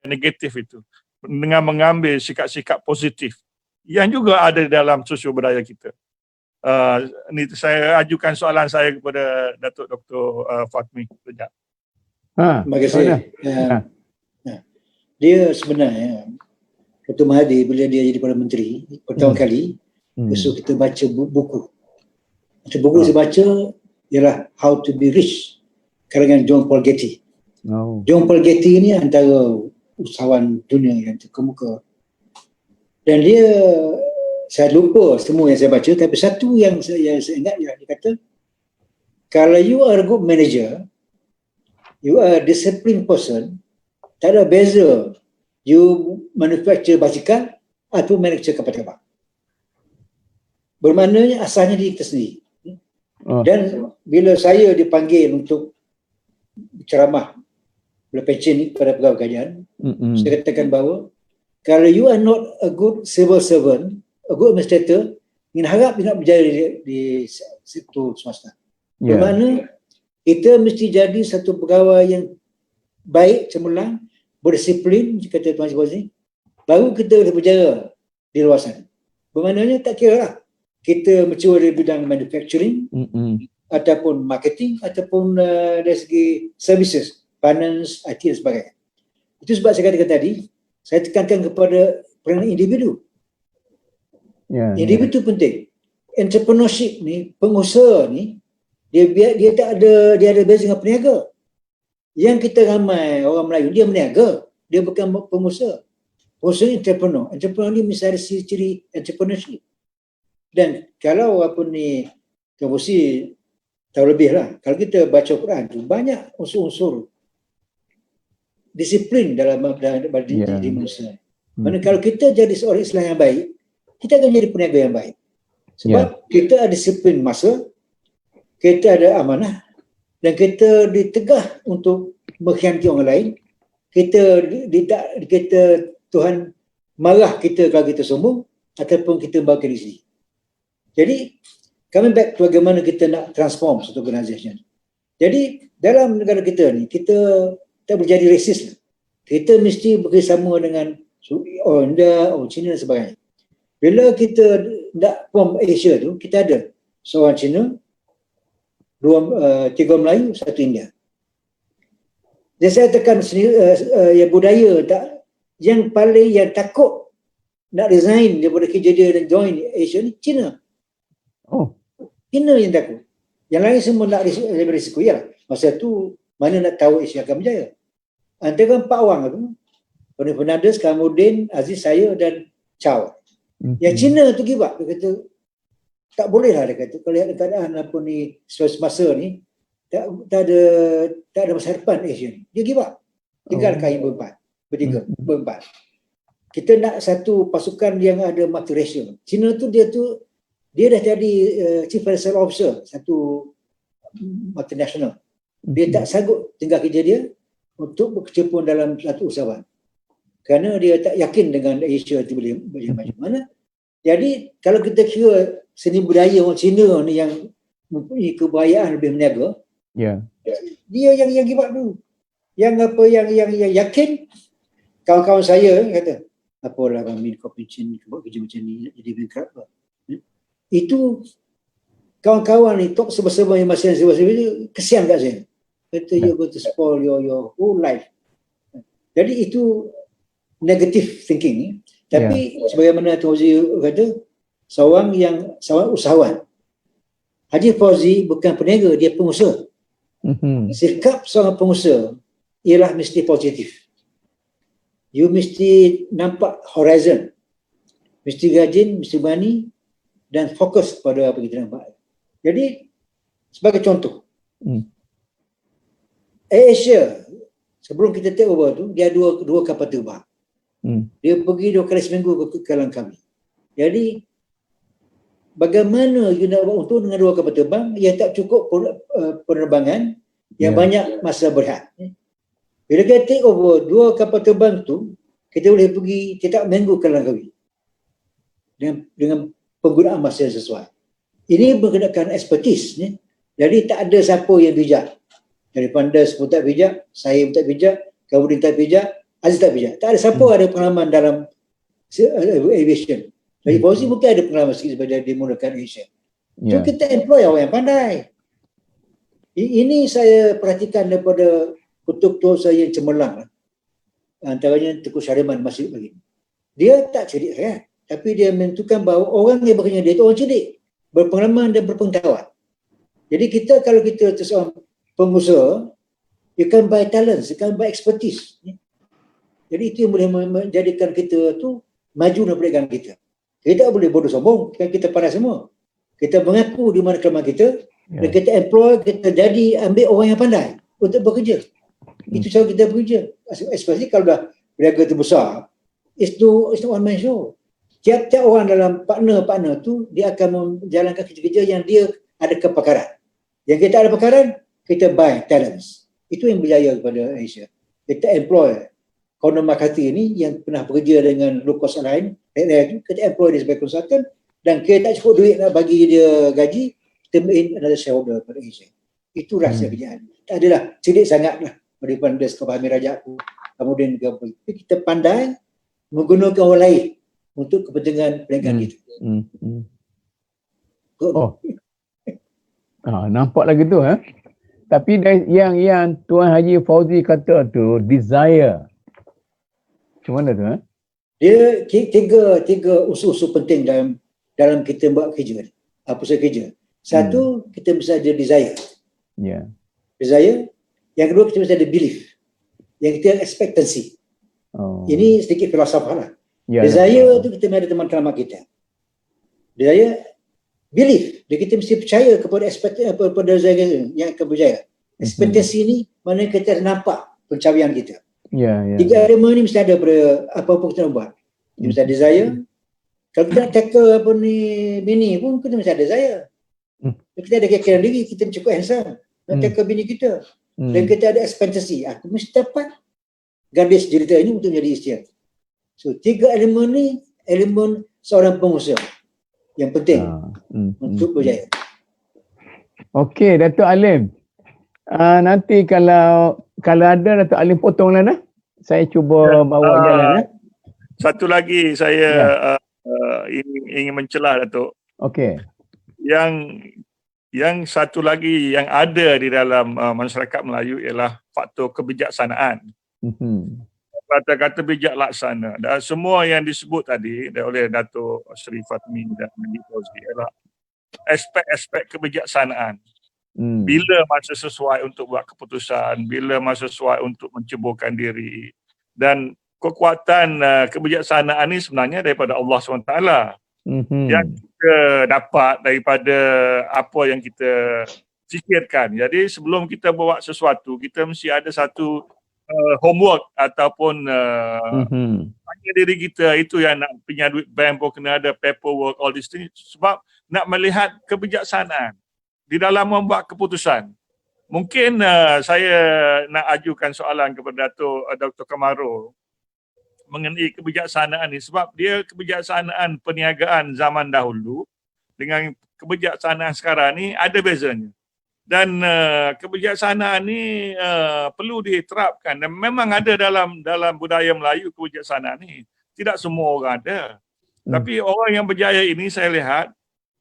Negatif itu dengan mengambil sikap-sikap positif yang juga ada dalam sosio budaya kita. Ini saya ajukan soalan saya kepada Datuk Dr. Fatmi sekejap. Terima kasih. Dia sebenarnya Dr. Mahathir bila dia jadi Perdana Menteri pertama kali besok kita baca buku. Buku saya baca ialah How to be Rich karangan John Paul Getty. John Paul Getty ni antara usahawan dunia yang terkemuka. Dan dia, saya lupa semua yang saya baca, tapi satu yang saya ingat dia kata, kalau you are a good manager, you are a disciplined person, tak ada beza you manufacture basikal atau manufacture kapal terbang. Bermaknanya asalnya diri kita sendiri. Dan bila saya dipanggil untuk ceramah bila pension ni kepada pegawai kerajaan, saya katakan bahawa kalau you are not a good civil servant, a good administrator, ingin harap you nak berjaya di sektor swasta. Bermakna kita mesti jadi satu pegawai yang baik, cemerlang, berdisiplin, kata Tuan Syibazli, baru kita boleh berjaya di luar sana. Bermaknanya tak kira lah kita mature di bidang manufacturing, ataupun marketing, ataupun dari segi services, finance, IT dan sebagainya. Itu sebab saya katakan tadi, saya tekankan kepada peranan individu. Individu penting. Entrepreneurship ni, pengusaha ni, dia ada beza dengan peniaga. Yang kita ramai orang Melayu, dia meniaga, dia bukan pengusaha. Pengusaha ni entrepreneur. Entrepreneur ni mesti ada ciri entrepreneurship. Dan kalau apa ni, Tuan Busi tahu lebih lah, kalau kita baca Quran tu banyak unsur-unsur disiplin dalam diri manusia. Kerana kalau kita jadi seorang Islam yang baik, kita akan jadi peniaga yang baik. Sebab kita ada disiplin masa, kita ada amanah, dan kita ditegah untuk mengkhianati orang lain. Kita Tuhan marah kita kalau kita sombong ataupun kita membawa diri sendiri. Jadi coming back to bagaimana kita nak transform satu organisasi. Jadi dalam negara kita ni, kita tak boleh jadi rasis. Kita mesti bekerjasama dengan orang India, orang Cina dan sebagainya. Bila kita nak form Asia tu, kita ada seorang Cina, tiga Melayu, satu India. Dan saya tekan yang budaya tak, yang takut nak resign daripada kerja dia dan join Asia ni Cina. Cina yang takut. Yang lain semua nak risiko. Ya, masa tu mana nak tahu Asia akan berjaya. Antara 4 orang tu, Tony Fernandez, Kamuddin, Aziz, saya dan Chow. Yang Cina tu give up. Dia kata, tak boleh lah, dia kata. Kalau lihat keadaan apa ni, semasa ni, tak ada masa depan Asia ni. Dia give up. Tinggalkan yang berempat. Kita nak satu pasukan yang ada multiracial. Cina tu dia dah jadi Chief Financial Officer satu multinational. Dia tak sanggup tinggal kerja dia untuk berkecimpung dalam satu usahawan. Kerana dia tak yakin dengan Asia itu boleh maju mana. Jadi kalau kita kira seni budaya orang Cina ni yang mempunyai kebayaan lebih meniaga, dia yang give up dulu. Yang yakin, kawan-kawan saya kata, apalah kami kau pencen buat kerja macam ni, jadi bankrupt lah. Itu kawan-kawan ni tok sebab-sebab yang masih kesian kat saya. Kata you're going to spoil your whole life. Jadi itu negative thinking ni. Tapi sebagaimana Tuan Fauzi kata, seorang usahawan. Haji Fauzi bukan peniaga, dia pengusaha. Sikap seorang pengusaha ialah mesti positif. You mesti nampak horizon. Mesti rajin, mesti berani dan fokus pada apa kita nampak. Jadi sebagai contoh, Asia sebelum kita take over tu, dia dua kapal terbang. Dia pergi 2 kali seminggu ke Langkawi. Jadi bagaimana you nak buat untung dengan 2 kapal terbang yang tak cukup penerbangan yang banyak masa berehat. Bila kita take over 2 kapal terbang tu, kita boleh pergi tiap minggu ke Langkawi dengan penggunaan masa yang sesuai. Ini menggunakan expertise ni. Jadi tak ada siapa yang bijak. Dari Pandas pun tak bijak, saya pun tak bijak, Kamuddin tak bijak, Aziz tak bijak. Tak ada siapa ada pengalaman dalam aviation. Jadi Fauzi mungkin ada pengalaman sikit sebab dia menggunakan aviation. So kita employ orang yang pandai. Ini saya perhatikan daripada ketua saya yang cemerlang. Antaranya Tengku Syariman masih lagi. Dia tak cerdik sangat, tapi dia menentukan bahawa orang yang bekerja dia itu orang cerdik, berpengalaman dan berpengetahuan. Jadi kita kalau kita seorang pengusaha, you can buy talent, you can buy expertise. Jadi itu yang boleh menjadikan kita tu maju dalam perniagaan kita. Kita tak boleh bodoh sombong, kita pandai semua. Kita mengaku di mana kelemahan kita, dan kita employ, kita jadi ambil orang yang pandai untuk bekerja. Itu cara kita bekerja. Especially kalau dah berniaga tu besar, it's not one man show. Tiap-tiap orang dalam partner tu, dia akan menjalankan kerja-kerja yang dia ada kepakaran. Yang kita ada kepakaran, kita buy talents. Itu yang berjaya kepada Asia. Kita employ Conor McCarthy ini yang pernah bekerja dengan low cost lain, kita employ dia sebagai konsultan, dan kita tak cukup duit nak bagi dia gaji, kita in another shareholder pada Asia. Itu rahsia kerjaan. Tak adalah cerdik sangat lah daripada Sekopahami Raja aku. Kemudian kita pandai menggunakan orang lain untuk kepentingan perniagaan kita. Nampak lagi tu Tapi yang Tuan Haji Fauzi kata tu desire. Macam mana tu Dia tiga unsur-unsur penting dalam kita buat kerja. Apa sahaja kerja. Satu, kita mesti ada desire. Desire. Yang kedua, kita mesti ada belief. Yang ketiga, expectancy. Ini sedikit filsafah lah. Desire tu kita mesti ada teman kelamat kita. Desire, belief. Dia kita mesti percaya kepada desire yang akan berjaya. Expectancy ni mana kita nampak pencapaian kita. Tiga elemen ni mesti ada pada apa-apa kita nak buat. Kita mesti ada desire. Kalau kita nak tackle bini pun kita mesti ada desire. Kita ada keyakinan diri, kita cukup handsome nak tackle bini kita. Dan kita ada expectancy. Aku mesti dapat gadis cerita ini untuk menjadi isteri. So, tiga elemen ni, elemen seorang pengusaha yang penting untuk berjaya. Okey, Datuk Alim. Nanti kalau ada Datuk Alim potonglah dah. Saya cuba bawa jalan. Satu lagi saya ingin mencelah, Datuk. Okey. Yang satu lagi yang ada di dalam masyarakat Melayu ialah faktor kebijaksanaan. Kata-kata bijak laksana. Dan semua yang disebut tadi oleh Datuk Seri Fatmi dan Haji Fauzi ialah aspek-aspek kebijaksanaan. Bila masa sesuai untuk buat keputusan, bila masa sesuai untuk menceburkan diri. Dan kekuatan kebijaksanaan ini sebenarnya daripada Allah SWT. Yang kita dapat daripada apa yang kita fikirkan. Jadi sebelum kita buat sesuatu, kita mesti ada satu homework ataupun tanya diri kita, itu yang nak pinjam duit bank pun kena ada paperwork, all these things, sebab nak melihat kebijaksanaan di dalam membuat keputusan. Mungkin saya nak ajukan soalan kepada Dr. Kamaro mengenai kebijaksanaan ini, sebab dia kebijaksanaan perniagaan zaman dahulu dengan kebijaksanaan sekarang ni ada bezanya. Dan kebijaksanaan ni perlu diterapkan, dan memang ada dalam budaya Melayu kebijaksanaan ni. Tidak semua orang ada. Tapi orang yang berjaya ini saya lihat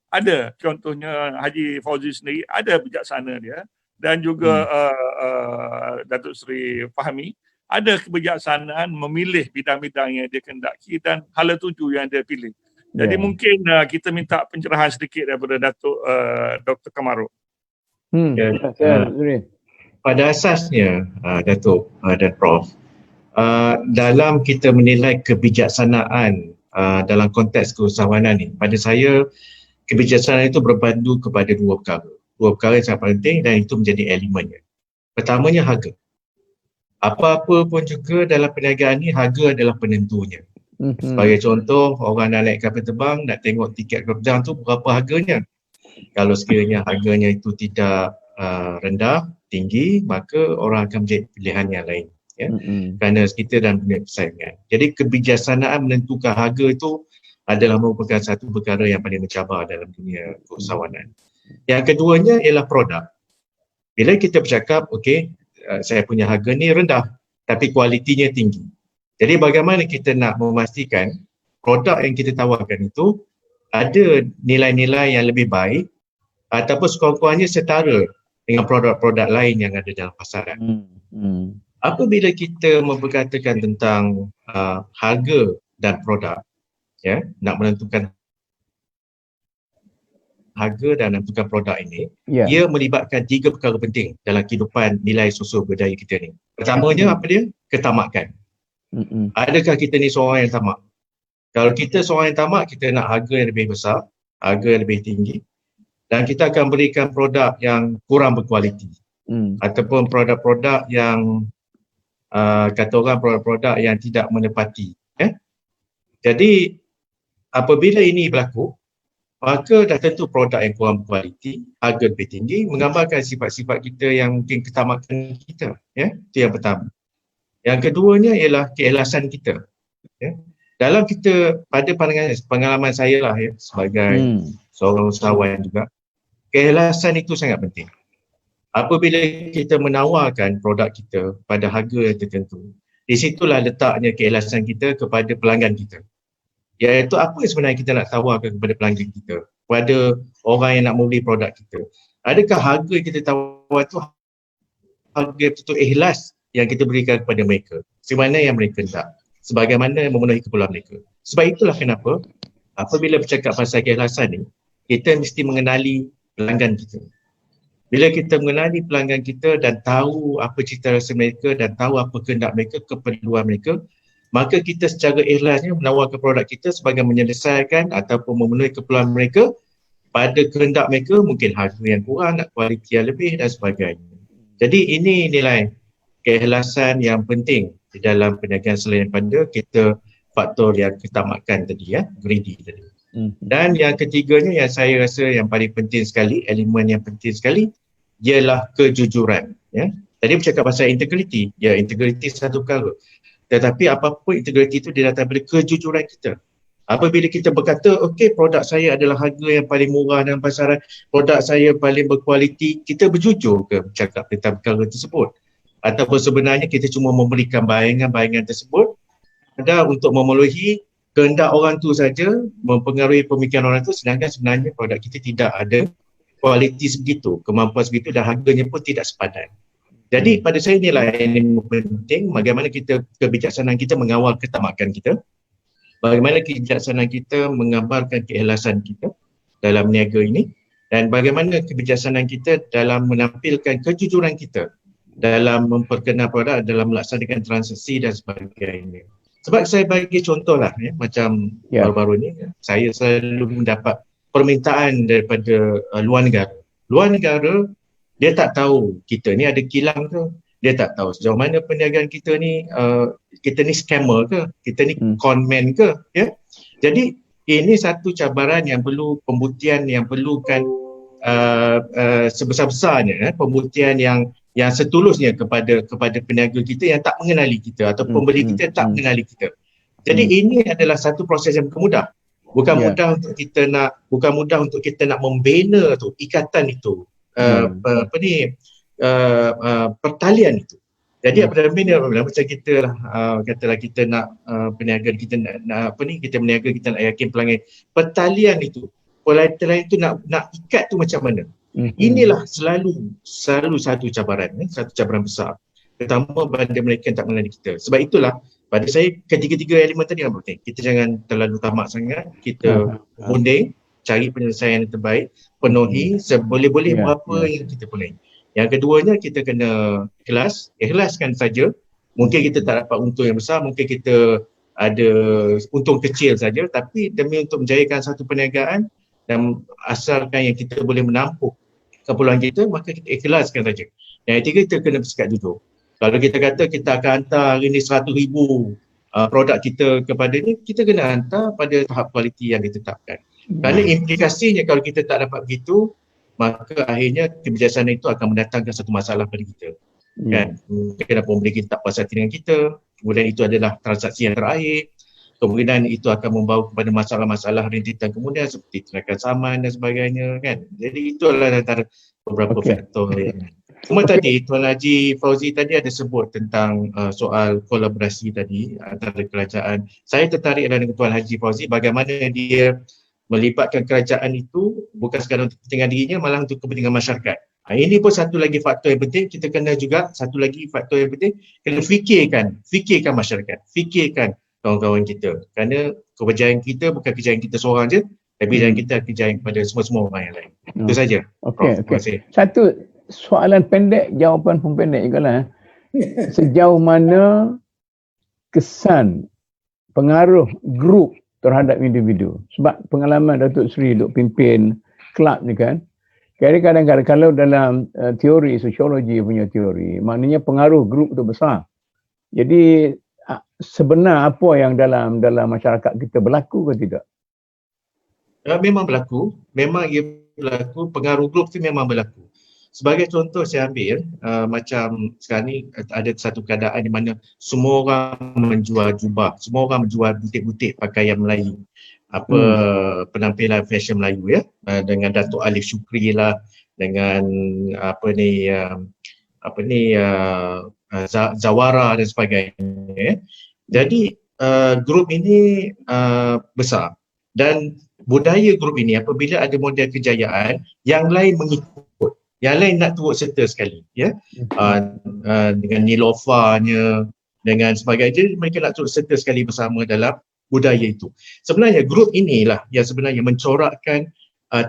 ada. Contohnya Haji Fauzi sendiri ada bijaksana dia, dan juga Datuk Seri Fahmi ada kebijaksanaan memilih bidang-bidang yang dia kendaki dan hala tuju yang dia pilih. Jadi mungkin kita minta pencerahan sedikit daripada Datuk Dr. Kamaro. Pada asasnya Datuk dan Prof, dalam kita menilai kebijaksanaan dalam konteks keusahawanan ni, pada saya kebijaksanaan itu berpandu kepada dua perkara yang sangat penting, dan itu menjadi elemennya. Pertamanya harga. Apa-apa pun juga dalam perniagaan ni, harga adalah penentunya. Sebagai contoh, orang nak naik kapal terbang, nak tengok tiket kapal terbang tu berapa harganya. Kalau sekiranya harganya itu tidak rendah, tinggi, maka orang akan menjadi pilihan yang lain. Kerana kita dalam dunia persaingan. Jadi kebijaksanaan menentukan harga itu adalah merupakan satu perkara yang paling mencabar dalam dunia keusahawanan. Yang keduanya ialah produk. Bila kita bercakap, okey, saya punya harga ni rendah tapi kualitinya tinggi. Jadi bagaimana kita nak memastikan produk yang kita tawarkan itu ada nilai-nilai yang lebih baik ataupun sekurang-kurangnya setara dengan produk-produk lain yang ada dalam pasaran. Apabila kita memperkatakan tentang harga dan produk, ya, nak menentukan harga dan menentukan produk ini, ia melibatkan 3 perkara penting dalam kehidupan nilai sosial budaya kita ni. Pertamanya apa dia? Ketamakan. Adakah kita ni seorang yang tamak? Kalau kita seorang yang tamak, kita nak harga yang lebih besar, harga yang lebih tinggi, dan kita akan berikan produk yang kurang berkualiti. Ataupun produk-produk yang kata orang produk-produk yang tidak menepati. Jadi apabila ini berlaku, maka dah tentu produk yang kurang berkualiti, harga lebih tinggi, menggambarkan sifat-sifat kita yang mungkin ketamakan kita. Itu yang pertama. Yang keduanya ialah keikhlasan kita. Dalam kita, pada pengalaman saya lah sebagai seorang usahawan juga, keikhlasan itu sangat penting. Apabila kita menawarkan produk kita pada harga yang tertentu, di situlah letaknya keikhlasan kita kepada pelanggan kita. Iaitu apa yang sebenarnya kita nak tawarkan kepada pelanggan kita, kepada orang yang nak membeli produk kita. Adakah harga yang kita tawar itu harga betul ikhlas yang kita berikan kepada mereka, sebagaimana yang mereka tak, sebagaimana memenuhi keperluan mereka. Sebab itulah kenapa apabila bercakap pasal keikhlasan ni, kita mesti mengenali pelanggan kita. Bila kita mengenali pelanggan kita dan tahu apa cita rasa mereka dan tahu apa kehendak mereka, keperluan mereka, maka kita secara ikhlasnya menawarkan produk kita sebagai menyelesaikan ataupun memenuhi keperluan mereka pada kehendak mereka, mungkin harga yang kurang, kualiti yang lebih dan sebagainya. Jadi ini nilai keikhlasan yang penting di dalam perniagaan selain pada kita faktor yang ketamakan tadi, greedy tadi. Dan yang ketiganya yang saya rasa yang paling penting sekali, elemen yang penting sekali, ialah kejujuran. Tadi bercakap pasal integriti. Ya, integriti satu perkara. Tetapi apapun integriti itu dia datang daripada kejujuran kita. Apabila kita berkata, okey, produk saya adalah harga yang paling murah dalam pasaran, produk saya paling berkualiti, kita berjujur ke bercakap tentang perkara tersebut? Ataupun sebenarnya kita cuma memberikan bayangan-bayangan tersebut ada untuk memenuhi kehendak orang tu saja, mempengaruhi pemikiran orang tu, sedangkan sebenarnya produk kita tidak ada kualiti sebegitu, kemampuan sebegitu dan harganya pun tidak sepadan. Jadi pada saya inilah yang penting, bagaimana kita kebijaksanaan kita mengawal ketamakan kita, bagaimana kebijaksanaan kita menggambarkan keikhlasan kita dalam niaga ini, dan bagaimana kebijaksanaan kita dalam menampilkan kejujuran kita dalam memperkenal produk, dalam melaksanakan transaksi dan sebagainya. Sebab saya bagi contoh lah, macam baru-baru ni, saya selalu mendapat permintaan daripada luar negara. Luar negara, dia tak tahu kita ni ada kilang ke, dia tak tahu sejauh mana perniagaan kita ni scammer ke, kita ni conman ke. Jadi ini satu cabaran yang perlu pembuktian, yang perlukan sebesar-besarnya pembuktian yang setulusnya kepada peniaga kita yang tak mengenali kita atau pembeli kita tak mengenali kita. Jadi ini adalah satu proses yang mudah. Bukan mudah untuk kita nak membina tu ikatan itu, pertalian itu. Jadi apabila macam kita katalah kita nak perniagaan kita nak kita berniaga, kita nak yakin pelanggan, pertalian itu nak ikat tu macam mana? Inilah selalu satu cabaran besar, terutama pada mereka yang tak mengenali kita. Sebab itulah pada saya ketiga-tiga elemen tadi yang penting. Kita jangan terlalu tamak sangat, kita unding, cari penyelesaian yang terbaik, penuhi seboleh-boleh berapa yang kita penuhi. Yang keduanya kita kena ikhlaskan saja. Mungkin kita tak dapat untung yang besar, mungkin kita ada untung kecil saja, tapi demi untuk menjayakan satu perniagaan dan asalkan yang kita boleh menampung keperluan kita, maka kita ikhlaskan saja. Yang ketiga, kita kena bersikap jujur. Kalau kita kata kita akan hantar hari ni 100,000 produk kita kepada ni, kita kena hantar pada tahap kualiti yang ditetapkan. Kerana implikasinya kalau kita tak dapat begitu, maka akhirnya kebijaksanaan itu akan mendatangkan satu masalah pada kita. Kan? Mungkin pembeli kita tak puas hati dengan kita, kemudian itu adalah transaksi yang terakhir, kemungkinan itu akan membawa kepada masalah-masalah rintitan kemudian seperti tindakan saman dan sebagainya. Kan? Jadi itu adalah antara beberapa faktor yang cuma tadi Tuan Haji Fauzi tadi ada sebut tentang soal kolaborasi tadi antara kerajaan. Saya tertarik dengan Tuan Haji Fauzi bagaimana dia melibatkan kerajaan itu bukan sekadar untuk kepentingan dirinya, malah untuk kepentingan masyarakat. Ini pun satu lagi faktor yang penting. Kita kena juga satu lagi faktor yang penting, kena fikirkan masyarakat, fikirkan kawan-kawan kita. Kerana kerjaan kita bukan kerjaan kita seorang je, tapi kerjaan kita kerjaan kepada semua orang yang lain. Itu saja. Okey, Terima kasih. Satu soalan pendek, jawapan pun pendek juga lah. Sejauh mana kesan pengaruh grup terhadap individu? Sebab pengalaman Datuk Seri duk pimpin kelab ni kan, kadang-kadang kalau dalam teori sosiologi punya teori, maknanya pengaruh grup tu besar. Jadi sebenar apa yang dalam masyarakat kita berlaku ke tidak? Memang berlaku, pengaruh grup tu memang berlaku. Sebagai contoh saya ambil, macam sekarang ni ada satu keadaan di mana semua orang menjual jubah, semua orang menjual butik-butik pakaian Melayu. Penampilan fashion Melayu ya, dengan Datuk Alif Shukri lah, dengan Zawara dan sebagainya. Jadi grup ini besar, dan budaya grup ini apabila ada model kejayaan, yang lain mengikut, yang lain nak turut serta sekali ya. Dengan Nilofarnya, dengan sebagainya, mereka nak turut serta sekali bersama dalam budaya itu. Sebenarnya grup inilah yang sebenarnya mencorakkan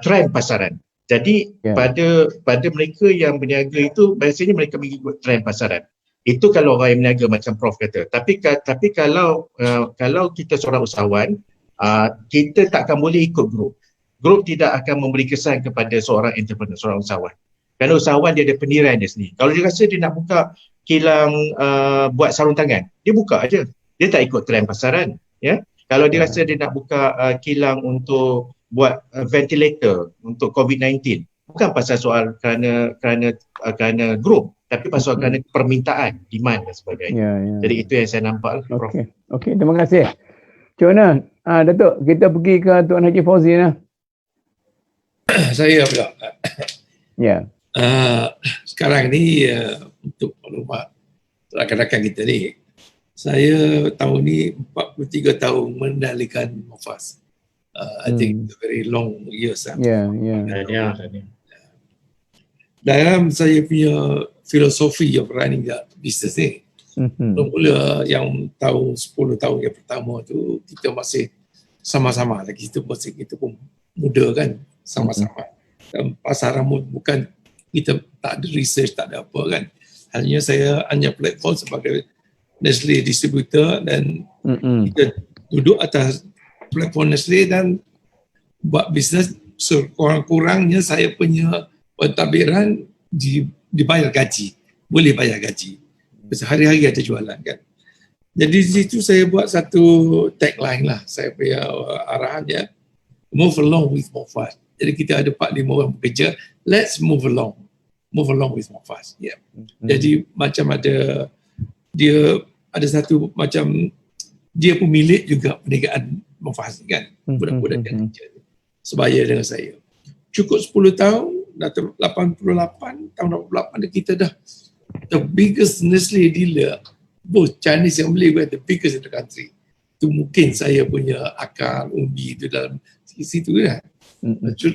trend pasaran. Jadi pada mereka yang berniaga itu, biasanya mereka mengikut trend pasaran. Itu kalau orang yang berniaga macam Prof kata. Tapi kalau kita seorang usahawan, kita takkan boleh ikut grup. Grup tidak akan memberi kesan kepada seorang entrepreneur, seorang usahawan. Kerana usahawan dia ada pendirian dia sendiri. Kalau dia rasa dia nak buka kilang buat sarung tangan, dia buka aja. Dia tak ikut trend pasaran. Ya. Kalau dia rasa dia nak buka kilang untuk buat ventilator untuk COVID-19, bukan pasal soal kerana grup, tapi pasal kerana permintaan, demand dan sebagainya. Jadi itu yang saya nampak. Okey, terima kasih. Macam mana? Datuk, kita pergi ke Tuan Haji Fauzi lah. Saya pula. Ya. Sekarang ni untuk maklumat rakan-rakan kita ni, saya tahun ni 43 tahun mengendalikan Mufas. I think it's a very long years. Dalam saya punya filosofi of running the business ni, mula yang tahun 10 tahun yang pertama tu, kita masih sama-sama lagi. Kita pun muda kan, sama-sama. Dan pasaran bukan, kita tak ada research, tak ada apa kan. Hanya platform sebagai Nestle distributor, dan kita duduk atas platform Nestle dan buat bisnes. Kurang-kurangnya saya punya pentadbiran dibayar gaji, boleh bayar gaji. Sehari-hari ada jualan kan. Jadi di situ saya buat satu tagline lah, saya punya arahannya, move along with Mufas. Jadi kita ada 4-5 orang bekerja, let's move along with Mufas. Jadi macam dia ada satu macam, dia pemilik juga perniagaan Mufas kan, budak-budak yang kerja sebaya dengan saya. Cukup 10 tahun, dah 88, tahun 88 kita dah the biggest Nestle dealer, both Chinese yang beli, the biggest in the country. Itu mungkin saya punya akal umbi itu dalam situ kan.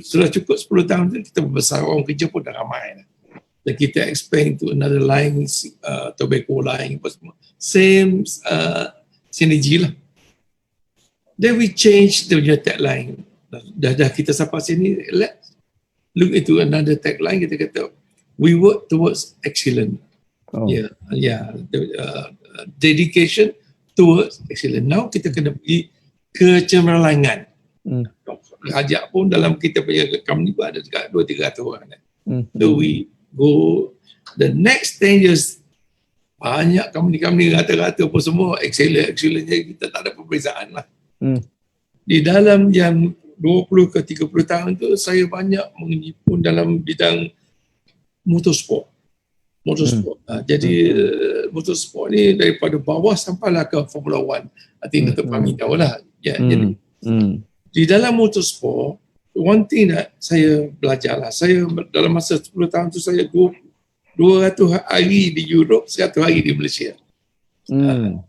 Sudah cukup 10 tahun tu, kita membesar, orang kerja pun dah ramai lah. Dan kita expand to another line, tobacco line, apa semua. Same synergy lah. Then we change the tagline. Dah kita sampai sini, let's look into another tagline. Kita kata, we work towards excellence. Dedication towards excellence. Now kita kena pergi kecemerlangan. Ajak pun dalam kita punya company pun ada dekat 200-300 orang. So we go the next 10 years, banyak company rata-rata pun semua excellent kita tak ada perbezaan lah. Di dalam yang 20 ke 30 tahun tu, saya banyak menyimpun dalam bidang motorsport. Jadi motorsport ni daripada bawah sampailah ke Formula 1. I think Datuk Fahmi tahu lah. Jadi di dalam motorsport, one thing that saya belajar lah, saya dalam masa 10 tahun tu saya 200 hari di Europe, 100 hari di Malaysia.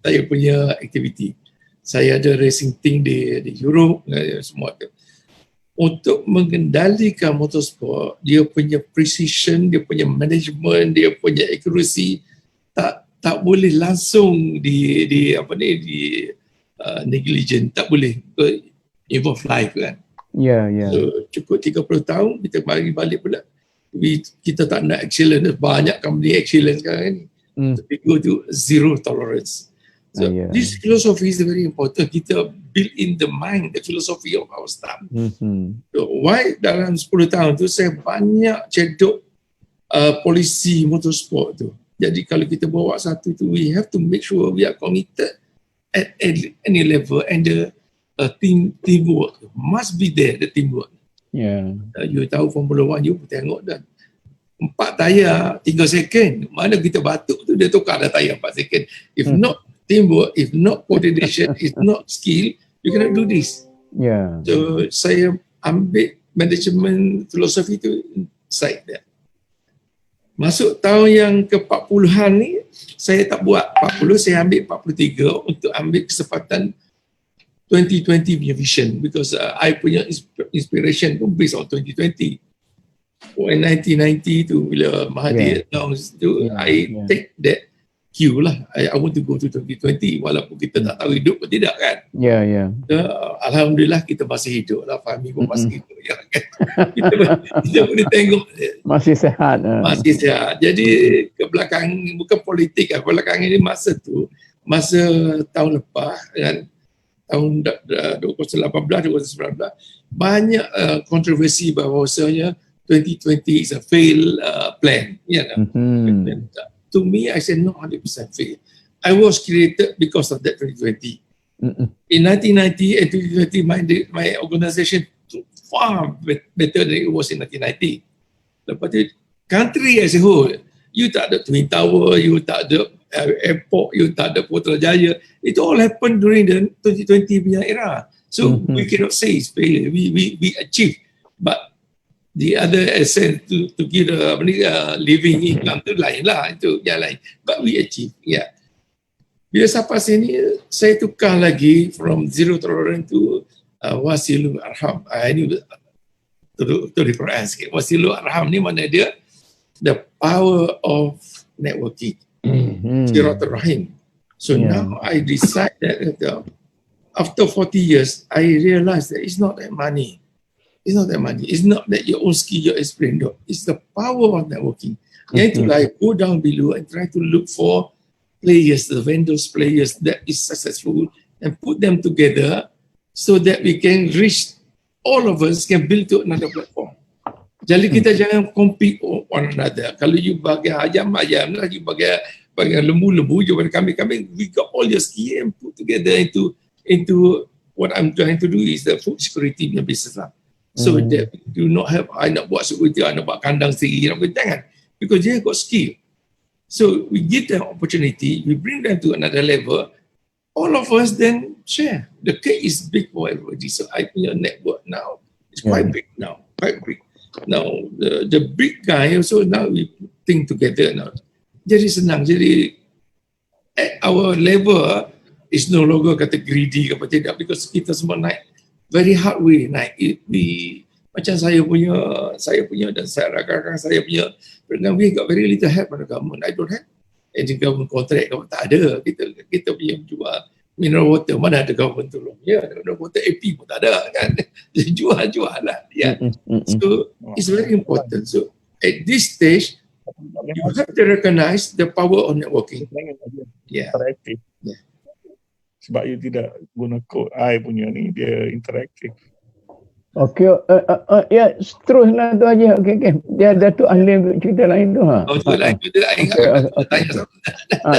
Saya punya aktiviti. Saya ada racing team di Europe, semua tu. untuk mengendalikan motorsport, dia punya precision, dia punya management, dia punya accuracy tak boleh langsung di negligent, tak boleh involve life kan. Ya, ya. So, cukup 30 tahun kita balik pula. Kita tak nak excellence, banyak company excellence sekarang ni. Tapi go to zero tolerance. So this philosophy is very important. Kita build in the mind, the philosophy of our staff. So why dalam 10 tahun tu saya banyak cedok polisi motorsport tu. Jadi kalau kita bawa satu tu, we have to make sure we are committed at any level, and the teamwork must be there, the teamwork. Yeah. You tahu Formula 1, you tengok dah 4 tayar 3 second. Mana kita batuk tu dia tukar dah tayar 4 second. If not teamwork, if not coordination, if not skill, you cannot do this. Yeah. So saya ambil management filosofi tu inside that. Masuk tahun yang ke-40-an ni, saya tak buat 40, saya ambil 43 untuk ambil kesempatan 2020 punya vision, because I punya inspiration pun based on 2020. When 1990 tu bila Mahathir announced tu, I take that cue lah. I want to go to 2020 walaupun kita tak tahu hidup atau tidak kan. Ya, ya. Alhamdulillah kita masih hidup lah, Fahmi pun masih hidup ya, kan? kita boleh tengok masih sehat. Masih sehat. Jadi ke belakang, bukan politik lah, belakang ini masa tahun lepas kan, tahun 2018, 2019 banyak kontroversi bahawasanya 2020 is a fail plan. Ya kan? To me, I said no, 100% fail. I was created because of that 2020. In 1990 and 2020, my organization far better than it was in 1990. Lepas tu, country as a whole, you tak ada Twin Tower, you tak ada airport, you tak ada Putrajaya. It all happened during the 2020 punya era. So we cannot say it's failure. We achieved, but the other essence to give living income tu lain lah, itu yang lain. But we achieve, yeah. Bila sampai sini, saya tukar lagi from zero tolerance to wasilu arham. Ini tu di Quran sikit. Wasilu arham ni mana dia? The power of networking. Siratul Rahim. So now I decide that after 40 years, I realize that it's not that money. It's not that money. It's not that your own skill, your experience. No. It's the power of networking. Yang itulah I go down below and try to look for players, the vendors players that is successful, and put them together so that we can reach, all of us can build to another platform. Jadi kita jangan compete one another. Kalau you bagi ayam lah, you bagi lembu, you bagi kambing, we got all your skill and put together into what I'm trying to do is the food security business lah. So that do not have, I nak buat security, I nak buat kandang sendiri, jangan. Because they got skill. So we give them opportunity, we bring them to another level, all of us then share. The cake is big for everybody. So I punya network now is quite big now, quite big. Now the big guy also now we think together now. Jadi senang. Jadi at our level is no longer kata greedy ke apa tidak, because kita semua naik very hard way naik. Macam saya punya dan saya rakan-rakan saya punya, we got very little help from the government. I don't have any government contract, tak ada. Kita punya jual mineral water, mana ada government tolong. Ya, mineral water AP pun tak ada kan. Jual lah. Yeah. So it's very important. So at this stage, you have to recognize the power of networking. Yeah. Interaktif. Yeah. Sebab you tidak guna code I punya ni, dia interaktif. Okey, ya teruslah tu aja. Okey. Dia Datuk ahli cerita lain tu ha. Oh, cerita lain.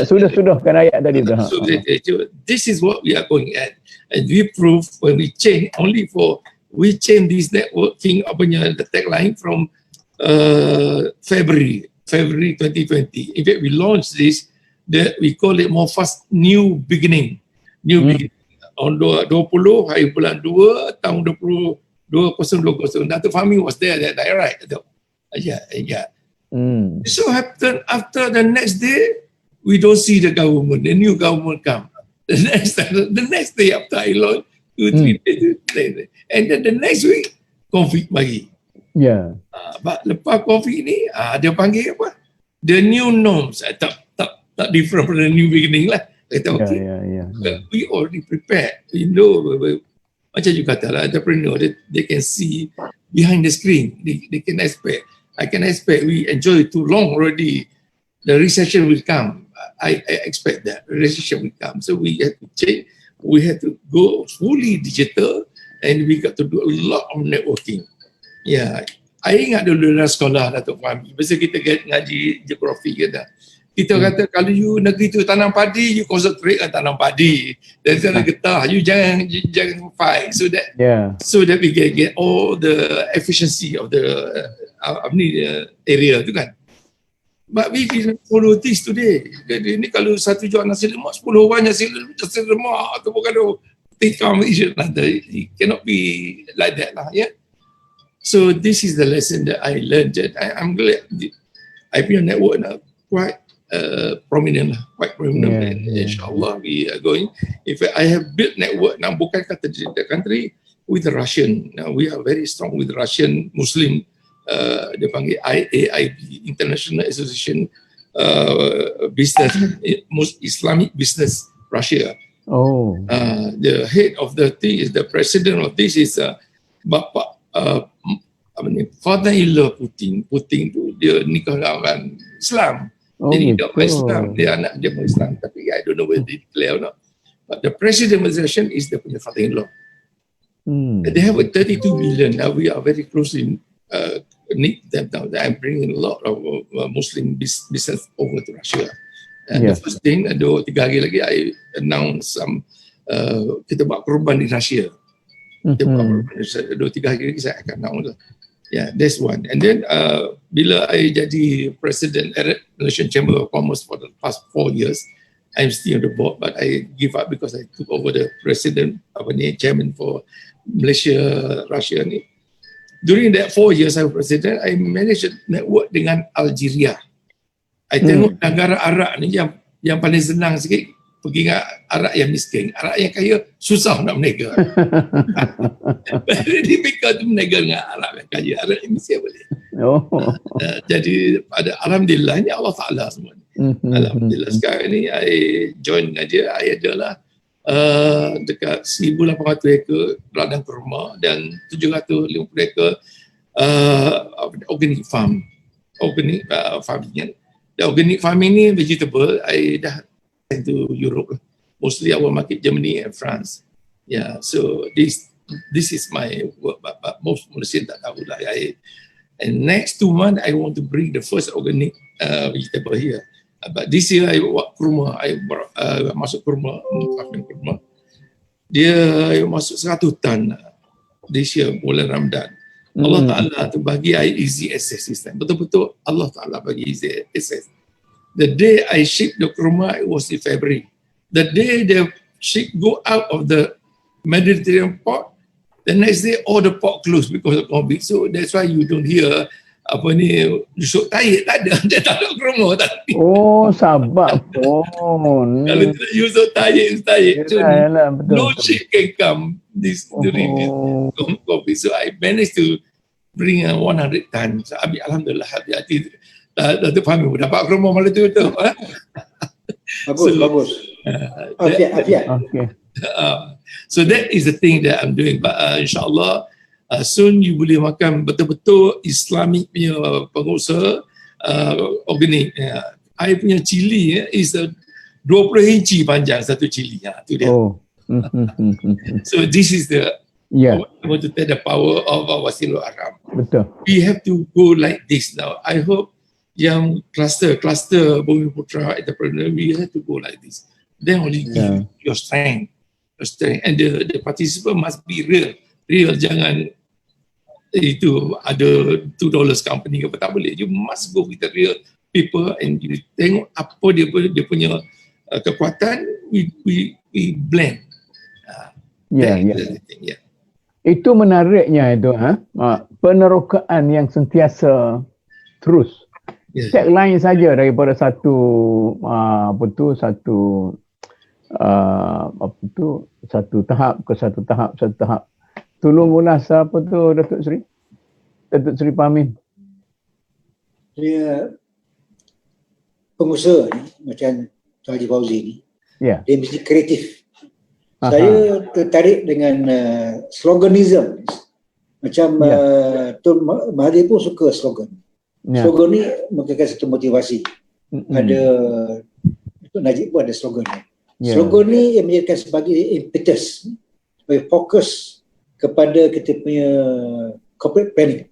Sudah kan ayat tadi tu ha. So this is what we are going at, and we prove when we change we change this networking the tagline from February 2020. In fact, we launched this. We call it more fast new beginning. On 20 hari bulan 2 tahun 2020. Datuk Fahmi was there that night, right? Yeah. So happened after the next day, we don't see the government. The new government come. The next day after I launched, 2-3 days later, and then the next week, COVID bagi. Ya. Lepas COVID ni, dia panggil apa? The new norms. Tak different from the new beginning lah. Kata okay, we already prepared. We know, macam you kata lah, entrepreneur, they can see behind the screen. They can expect. I can expect we enjoy too long already. The recession will come. I expect that recession will come. So we have to change. We have to go fully digital, and we got to do a lot of networking. Yeah, I ingat dulu dalam sekolah Datuk Fahmi, masa kita ngaji geografi kita kata kalau you negeri tu tanam padi, you concentrate on tanam padi. Dan sana getah, you jangan fight so that we can get all the efficiency of the area tu kan. But we didn't follow this today. Jadi ni kalau satu jual nasi lemak, 10 orang nasi lemak tu bukan tikam isu nanti. It cannot be like that lah, yeah. So this is the lesson that I learned. I'm glad I punya network now quite prominent lah, quite prominent. Inshallah we are going. If I have built network now, bukan kata the country with the Russian. Now we are very strong with the Russian Muslim. Dia panggil IAIB, International Association Business, Islamic Business Russia. Oh. The head of the thing is the president of this is Bapak father-in-law Putin. Putin tu dia nikah dengan Islam. Jadi dia Islam, dia anak dia Islam. Tapi I don't know whether they declare or not. But the president of the nation is the punya father-in-law. They have a 32 billion. Now we are very close in need them now. I'm bringing a lot of Muslim business over to Russia. And the first thing, 2-3 hari lagi, I announce some kita buat kurban di Russia. Kita buat kurban di Russia. 2-3 hari lagi saya akan announce. Yeah, that's one. And then bila I jadi President Malaysian Chamber of Commerce for the past 4 years, I'm still on the board, but I give up because I took over the President, Chairman for Malaysia, Russia ni. During that 4 years I was President, I managed a network dengan Algeria. I tengok negara Arab ni yang paling senang sikit pergi dengan Arab yang miskin. Arab yang kaya susah nak berniaga. Very difficult to berniaga dengan Arab yang kaya. Arab yang miskin boleh. Jadi alhamdulillah ni Allah Ta'ala semua. Alhamdulillah sekarang ni I join aja, I adalah dekat 1,800 ekar ladang kurma dan 750 ekar organic farm. Organic farming. The organic farming ni vegetable, I dah to Europe, mostly our market Germany and France. Yeah, so this is my work, but most Malaysian tak tahu lah. And next 2 months I want to bring the first organic vegetable here. But this year I buat kurma, I masuk kurma, farming kurma. Dia masuk 100 tan this year bulan Ramadan. Allah Ta'ala tu bagi I easy access system. Betul-betul Allah Ta'ala bagi easy access. The day I ship the kurma, it was in February. The day the ship go out of the Mediterranean port, the next day all the port closed because of COVID. So that's why you don't hear Yusuf Tayyip tak ada. Dia tak ada kurma tadi. Oh, sabar pun. Kalau tidak Yusuf Tayyip. So no ship can come during this COVID. So I managed to bring 100 tons. Alhamdulillah, hati-hati. Datuk Fahmi dapat kurma malam tu. Bagus. Okay. So that is the thing that I'm doing. But insyaAllah, soon you boleh makan betul-betul Islamic punya pengusaha organik. I punya cili is 20 inci panjang satu cili. Tu dia. So this is the I want to tell the power of our Wasilul Aram. Betul. We have to go like this now. I hope yang cluster Bumiputra entrepreneur, we have to go like this. Then only give your strength. And the participant must be real. Jangan itu ada $2 company apa, tak boleh. You must go with the real people and you tengok apa dia punya kekuatan, we blend. Itu menariknya itu, penerokaan yang sentiasa terus. Tagline saja daripada satu tahap ke satu tahap. Tolong ulas apa tu Datuk Seri? Datuk Seri Pahmin. Dia pengusaha ni, macam Tuan Haji Fauzi ni, Ya. dia mesti kreatif. Aha. Saya tertarik dengan sloganism. Macam Tun Mahathir pun suka slogan. Ya. Slogan ni merupakan satu motivasi. Ada Tun Najib pun ada slogan. Ya. Slogan ni yang menjadikan sebagai impetus, sebagai fokus kepada kita punya corporate planning.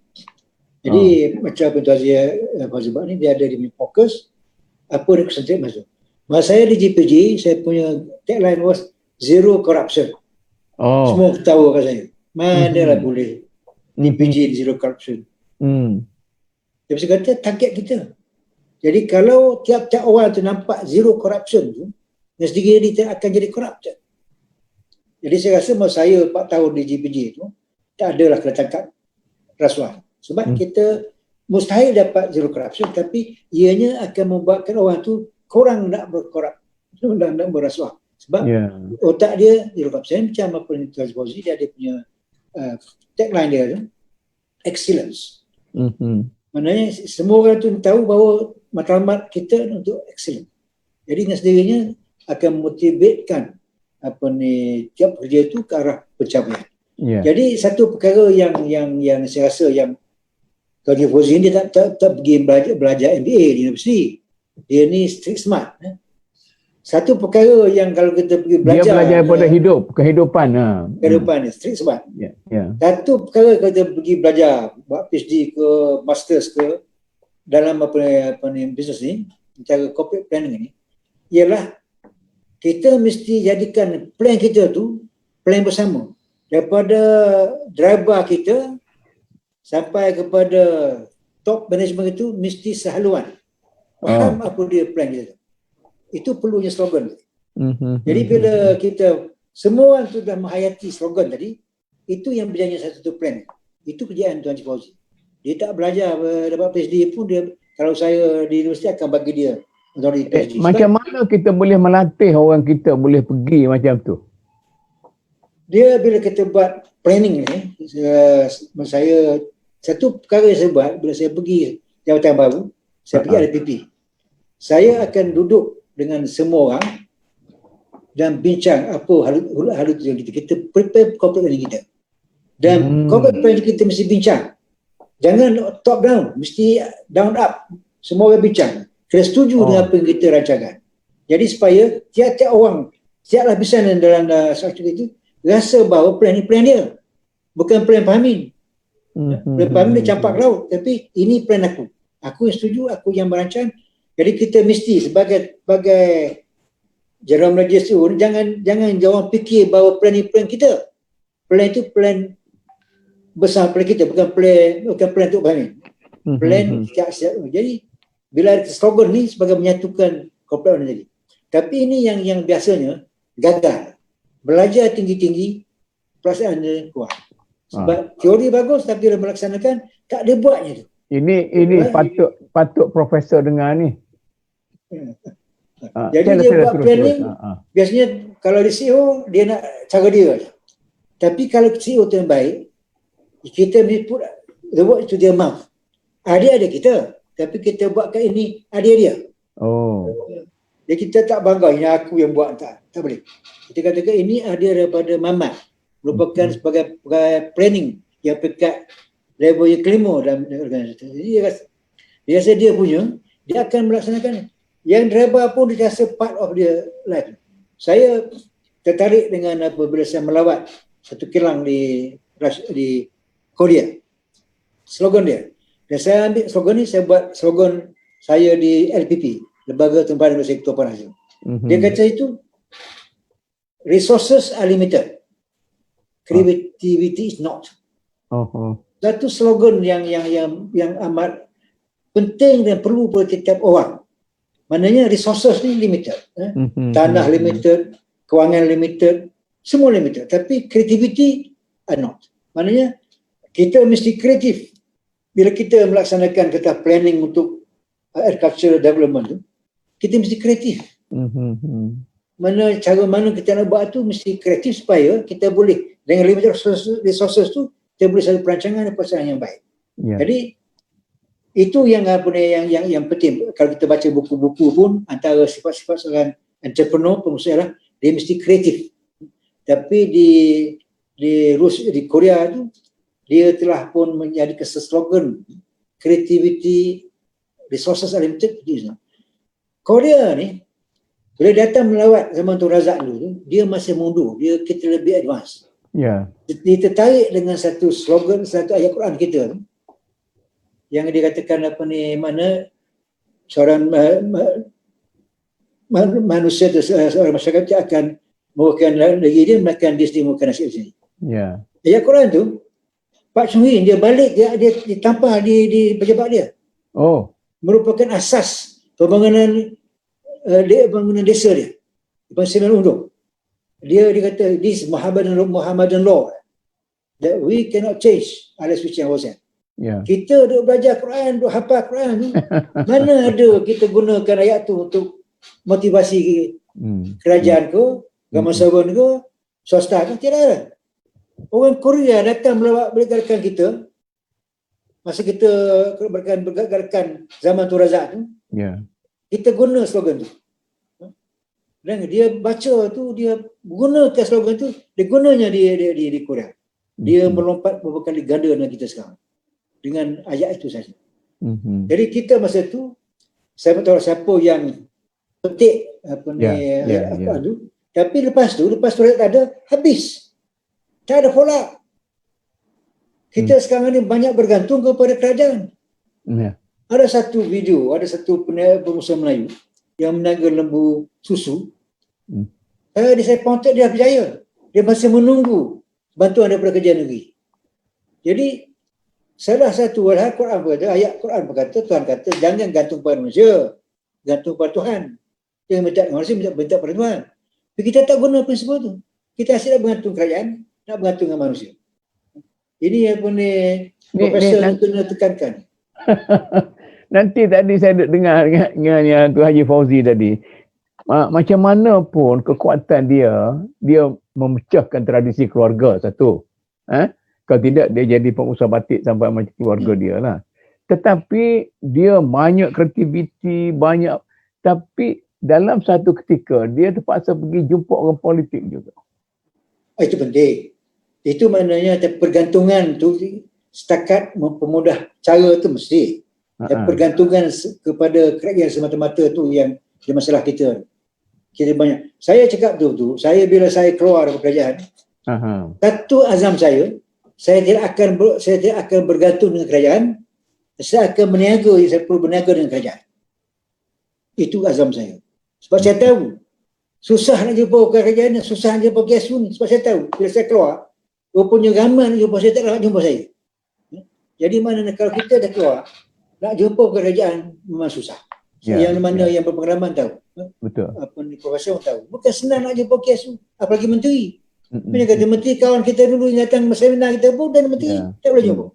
Jadi macam Tuan Haji Fauzi buat ni, dia ada dia punya fokus apa yang konsentrate masuk. Masa saya di GPG, saya punya tagline was zero corruption. Semua ketawa kat saya. Manalah boleh GPG zero corruption. Dia mesti kata target kita. Jadi kalau tiap-tiap orang tu nampak zero corruption tu, dan sedikit dia akan jadi corruption. Jadi saya rasa masa saya 4 tahun di GPG tu, tak adalah kena tangkap rasuah. Sebab kita mustahil dapat zero corruption, tapi ianya akan membuatkan orang tu kurang nak berkorup, nak berasuah. Sebab otak dia zero corruption, macam apa yang Tuan Fauzi, dia ada punya tagline dia tu, excellence. Maknanya semua orang tu tahu bahawa matlamat kita untuk excellence. Jadi dengan sendirinya akan motivatekan tiap kerja itu ke arah pencapaian. Jadi satu perkara yang saya rasa yang Tuan Haji Fauzi ni dia tak pergi belajar MBA di universiti. Dia ni street smart. Satu perkara yang kalau kita pergi belajar, dia belajar daripada kehidupan ni, street smart. Yeah. Satu perkara kalau kita pergi belajar, buat PhD ke, masters ke dalam bisnes ni, cara corporate planning ni, ialah kita mesti jadikan plan kita tu plan bersama. Daripada driver kita sampai kepada top management itu mesti sehaluan. Faham apa dia plan kita. Itu perlunya slogan. Jadi bila kita semua orang tu dah menghayati slogan tadi, itu yang berjaya satu plan. Itu kerjaan Tuan Haji Fauzi. Dia tak belajar dapat PhD pun, dia kalau saya di universiti akan bagi dia PhD. Macam mana kita boleh melatih orang kita boleh pergi macam tu? Dia bila kita buat planning ni, saya satu perkara yang saya buat bila saya pergi Jabatan Baru, saya pergi RPP. Saya akan duduk dengan semua orang dan bincang apa hal tujuan kita. Kita prepare corporate planning kita. Dan corporate planning kita mesti bincang. Jangan top down, mesti down up. Semua orang bincang. Kita setuju dengan apa yang kita rancangkan. Jadi supaya tiap-tiap orang, tiap lapisan dalam struktur itu rasa bahawa plan ni plan dia. Bukan plan Pahmin. Plan Pahmin dia campak laut. Tapi ini plan aku. Aku yang setuju, aku yang merancang. Jadi kita mesti sebagai general manager tu, jangan orang fikir bahawa plan ni plan kita. Plan itu plan besar plan kita, bukan plan untuk Pahmin. Plan siap. Jadi bila slogan ni sebagai menyatukan corporate tadi. Tapi ini yang biasanya gagal. Belajar tinggi-tinggi, perasaan dia kuat. Sebab teori bagus tapi bila melaksanakan tak ada buatnya tu. Ini patut profesor dengar ni. Jadi dia buat planning, biasanya kalau dia CEO, dia nak cara dia. Tapi kalau CEO tu yang baik, kita mesti put the word to their mouth. Idea ada kita, tapi kita buatkan ini idea dia. Jadi kita tak bangga, ini aku yang buat, tak boleh. Kita katakan ini idea daripada Mamat, merupakan sebagai planning yang pekat level yang kelima dalam organisasi. Jadi dia rasa dia punya, dia akan melaksanakan. Yang driver pun dia rasa part of their life. Saya tertarik dengan apabila saya melawat satu kilang di Korea. Slogan dia. Dan saya ambil slogan ni, saya buat slogan saya di LPP, Lembaga Tempatan Sektor Penghasil. Dia kata itu, resources are limited. Creativity is not. Satu slogan yang amat penting dan perlu pada setiap orang. Maknanya resources ni limited. Tanah limited, kewangan limited, semua limited. Tapi creativity are not. Maknanya kita mesti kreatif. Bila kita melaksanakan kata planning untuk agricultural development tu, kita mesti kreatif. Cara mana kita nak buat tu mesti kreatif supaya kita boleh dengan limited resources tu kita boleh satu perancangan dan pelaksanaan yang baik. Ya. Jadi itu yang yang penting. Kalau kita baca buku-buku pun, antara sifat-sifat seorang entrepreneur, pengusaha lah, dia mesti kreatif. Tapi di Korea tu dia telah pun menjadi slogan creativity resources are limited. Korea ni bila datang melawat zaman Tun Razak dulu tu, dia masih mundur, kita lebih advance. Ya. Dia tertarik dengan satu slogan, satu ayat Quran kita tu, yang dia katakan mana seorang manusia tu, seorang masyarakat dia akan mewakilkan negeri dia, melainkan dia sendiri mewakilkan nasib sendiri. Ya. Ayat Quran tu, Pak Chung Hee dia balik, dia ditampar di pejabat dia. Oh. Merupakan asas pembangunan desa dia. Pensiunan undang. Dia kata this Muhammadan law that we cannot change unless we change ourselves. Ya. Kita duk belajar Quran, duk hafal Quran tu, mana ada kita gunakan ayat tu untuk motivasi kerajaan ke, government servant ke, swasta ke, tidak ada. Orang Korea datang melawat belikan kita masa kita bergerakan zaman Tun Razak tu. Ya. Kita guna slogan tu. Dan dia baca tu, dia gunakan slogan tu, dia gunanya di Korea. Dia melompat beberapa kali ganda dengan kita sekarang. Dengan ayat itu saja. Jadi kita masa tu, saya tak tahu siapa yang petik apa tu. Tapi lepas tu tak ada, habis. Tak ada follow. Kita sekarang ni banyak bergantung kepada kerajaan. Ya. Ada satu video, ada satu pengusaha Melayu yang meniaga lembu susu. Saya kontak dia berjaya. Dia masih menunggu bantuan daripada kerajaan negeri. Jadi salah satu ayat Quran berkata, Tuhan kata jangan gantung pada manusia, gantung pada Tuhan. Jangan minta manusia, minta pada Tuhan. Tapi kita tak guna prinsip itu. Kita asyik nak bergantung kerajaan, nak bergantung dengan manusia. Ini yang pun profesor kena tekankan. Nanti tadi saya dengar dengan yang Tu Haji Fauzi tadi, macam mana pun kekuatan dia memecahkan tradisi keluarga satu. Kalau tidak dia jadi pengusaha batik sampai macam keluarga dia lah. Tetapi dia banyak kreativiti, banyak, tapi dalam satu ketika dia terpaksa pergi jumpa orang politik juga. Itu penting. Itu maknanya pergantungan tu setakat mempermudah cara tu mesti. Dan pergantungan kepada kerajaan semata-mata tu yang masalah kita. Kita banyak. Saya cakap tu, bila saya keluar dari kerajaan, satu azam saya tidak akan bergantung dengan kerajaan. Saya akan berniaga, saya perlu berniaga dengan kerajaan. Itu azam saya. Sebab saya tahu susah nak jumpa kerajaan, susah nak jumpa KSU ni. Sebab saya tahu bila saya keluar, rupanya ramai nak jumpa saya, tak nak jumpa saya. Jadi mana kalau kita dah keluar, nak jumpa kerajaan memang susah. Yang mana yang berpengalaman tahu. Betul. Profesor tahu. Bukan senang nak jumpa KSU, apalagi menteri. Punya kata menteri, kawan kita dulu yang datang seminar kita pun dan menteri, tak boleh jumpa.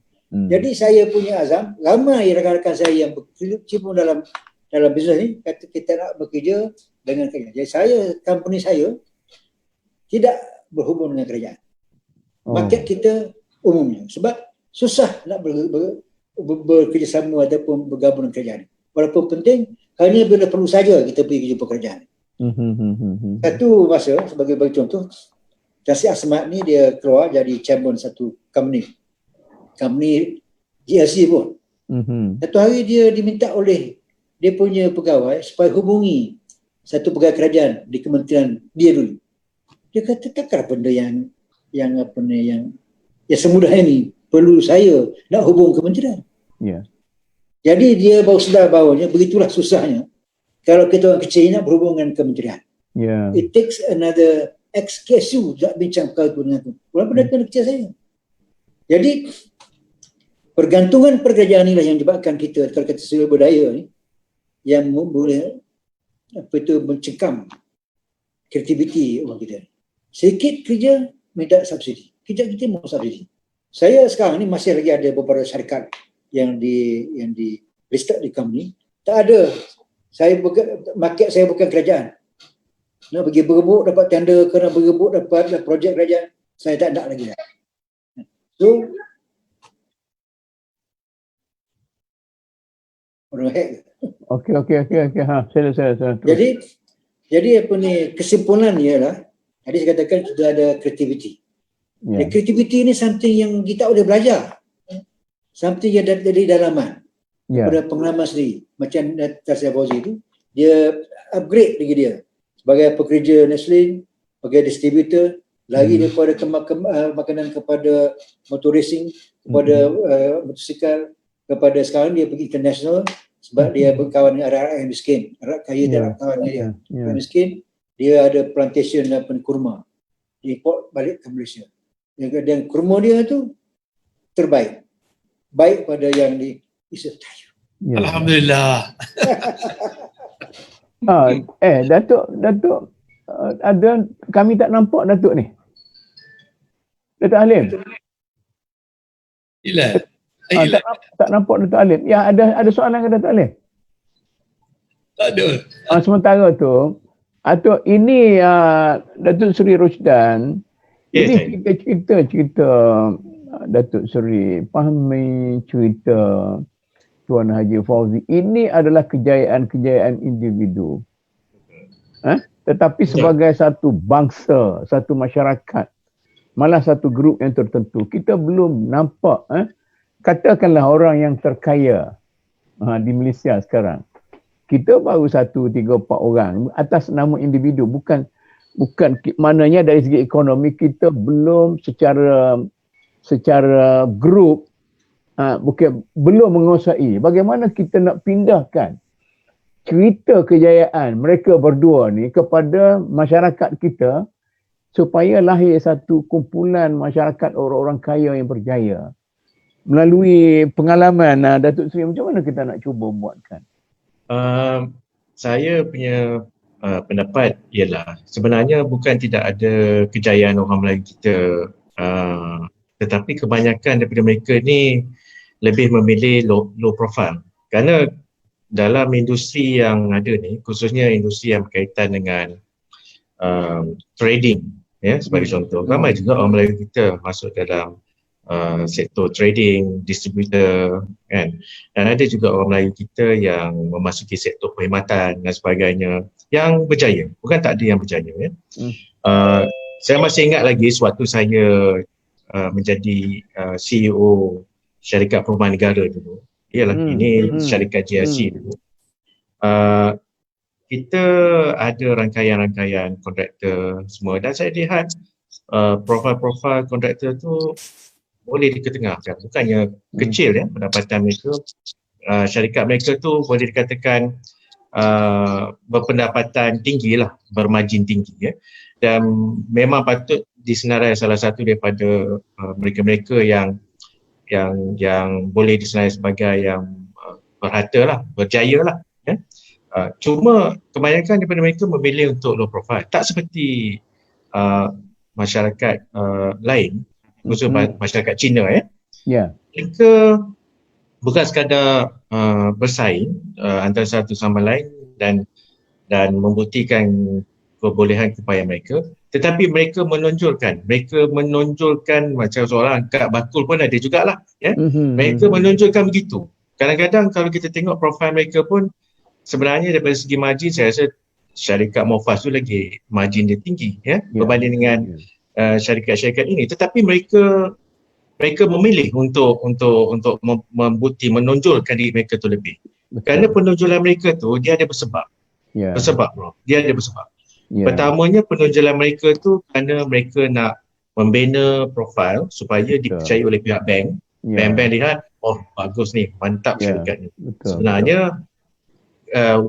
Jadi saya punya azam, ramai rakan-rakan saya yang berkecimpung dalam bisnes ni, kata kita nak bekerja dengan kerajaan. Jadi company saya tidak berhubung dengan kerajaan. Market kita umumnya. Sebab susah nak bekerjasama ataupun bergabung dengan kerajaan. Walaupun penting, hanya bila perlu saja kita pergi jumpa kerajaan. Satu masa, sebagai contoh, Tasik Asmat ni dia keluar jadi chairman satu company GLC pun. Satu hari dia diminta oleh dia punya pegawai supaya hubungi satu pegawai kerajaan di kementerian dia dulu. Dia kata takkan benda yang semudah ini perlu saya nak hubung kementerian. Jadi dia baru sedar bahawanya begitulah susahnya kalau kita orang kecil nak berhubung dengan kementerian. It takes another ex-KSU nak bincang perkara itu dengan tu. Walaupun dia kecil saya. Jadi pergantungan kerajaan inilah yang menyebabkan kita, kalau kata sumber budaya ni, yang boleh mencengkam kreativiti orang kita. Sedikit kerja minta subsidi. Kerja kita mau subsidi. Saya sekarang ni masih lagi ada beberapa syarikat yang di listed di company. Tak ada. Market saya bukan kerajaan. Nak pergi berebut dapat tender, kena berebut dapat projek kerajaan. Saya tak nak lagi dah. So orang hack. Okey. Ha, sila. Jadi apa ni, kesimpulan ialah tadi saya katakan kita ada kreativiti. Ya. Kreativiti ni something yang kita boleh belajar. Something yang dari dalaman. Ya. Daripada pengalaman sendiri. Macam Tasya Fauzi tu, dia upgrade lagi dia. Sebagai pekerja Nestle, sebagai distributor, lari daripada makanan kepada motor racing, kepada motosikal, kepada sekarang dia pergi international sebab dia berkawan dengan arah-arah yang miskin. Arah kaya dan kawan dia. Yang miskin, dia ada plantation kurma. Dia import balik ke Malaysia. Dan kurma dia tu terbaik. Baik pada yang di Islam Melayu. Alhamdulillah. Datuk ada, kami tak nampak Datuk ni. Datuk Halim. Gila. Tak nampak Datuk Halim. Ya, ada soalan ke Datuk Halim? Tak ada. Sementara tu, Datuk ini Datuk Seri Rosdan. Ini kita cerita Datuk Seri Fahmi, cerita Tuan Haji Fauzi. Ini adalah kejayaan-kejayaan individu. Tetapi sebagai satu bangsa, satu masyarakat, malah satu grup yang tertentu, kita belum nampak, katakanlah orang yang terkaya di Malaysia sekarang. Kita baru 1, 3, 4 orang atas nama individu, bukan maknanya dari segi ekonomi kita belum secara grup belum menguasai bagaimana kita nak pindahkan cerita kejayaan mereka berdua ni kepada masyarakat kita supaya lahir satu kumpulan masyarakat orang-orang kaya yang berjaya. Melalui pengalaman Datuk Seri, macam mana kita nak cuba buatkan? Saya punya pendapat ialah sebenarnya bukan tidak ada kejayaan orang Melayu kita, tetapi kebanyakan daripada mereka ni lebih memilih low profile. Kerana dalam industri yang ada ni, khususnya industri yang berkaitan dengan trading, ya, sebagai contoh, ramai juga orang Melayu kita masuk dalam sektor trading, distributor, kan. Dan ada juga orang Melayu kita yang memasuki sektor perkhidmatan dan sebagainya yang berjaya. Bukan tak ada yang berjaya, ya. Saya masih ingat lagi sewaktu saya menjadi CEO syarikat perumahan negara dulu. Ialah ini syarikat GRC dulu. Kita ada rangkaian-rangkaian kontraktor semua dan saya lihat profil-profil kontraktor tu boleh diketengahkan. Bukannya kecil, ya, pendapatan mereka. Syarikat mereka tu boleh dikatakan berpendapatan tinggi lah, bermargin tinggi, ya. Dan memang patut disenarai salah satu daripada mereka-mereka yang boleh disenarai sebagai yang berharta lah, berjaya lah, ya. Cuma kebanyakan daripada mereka memilih untuk low profile. Tak seperti masyarakat lain, khususnya masyarakat Cina, ya. Ya. Mereka bukan sekadar bersaing antara satu sama lain dan membuktikan kebolehan keupayaan mereka, tetapi mereka menonjolkan macam seorang angkat bakul pun ada jugalah, ya. Mereka menonjolkan begitu. Kadang-kadang kalau kita tengok profil mereka pun sebenarnya daripada segi margin, saya rasa syarikat Mofas tu lagi margin dia tinggi, ya, berbanding dengan syarikat-syarikat ini. Tetapi mereka memilih untuk membukti, menonjolkan diri mereka tu lebih. Betul. Kerana penonjolan mereka tu dia ada bersebab. Bersebab, bro. Dia ada bersebab. Pertamanya penonjolan mereka tu kerana mereka nak membina profil supaya dipercayai oleh pihak bank. Bank-bank lihat, oh bagus ni, mantap syarikat ni. Sebenarnya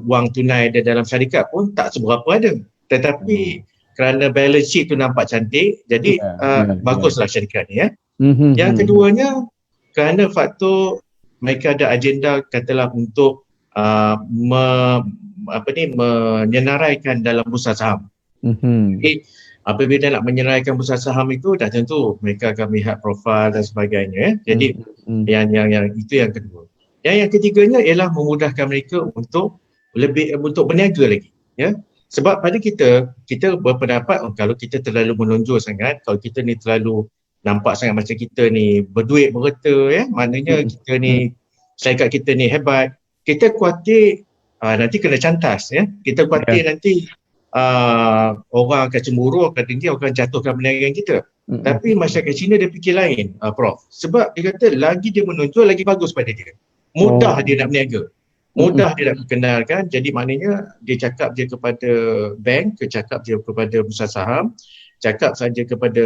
wang tunai dia dalam syarikat pun tak seberapa ada. Tetapi kerana balance sheet tu nampak cantik, jadi baguslah syarikat ni, ya. Yang keduanya, kerana faktor mereka ada agenda katalah untuk menyenaraikan dalam bursa saham. Jadi apabila nak menyenaraikan bursa saham itu dah tentu mereka akan melihat profil dan sebagainya, ya. Jadi yang itu yang kedua. Yang ketiganya ialah memudahkan mereka untuk berniaga lagi, ya. Sebab pada kita berpendapat kalau kita terlalu menonjol sangat, kalau kita ni terlalu nampak sangat macam kita ni berduit merata ya, maknanya kita ni syarikat kita ni hebat. Kita khuatir nanti kena cantas ya. Kita khuatir nanti orang akan cemburu, akan dengki, akan jatuhkan perniagaan kita. Tapi masyarakat Cina dia fikir lain, Prof. Sebab dia kata lagi dia menonjol lagi bagus pada dia. Mudah dia nak berniaga. Mudah dia nak kenalkan, jadi maknanya dia cakap je kepada bank, cakap je kepada bursa saham, cakap saja kepada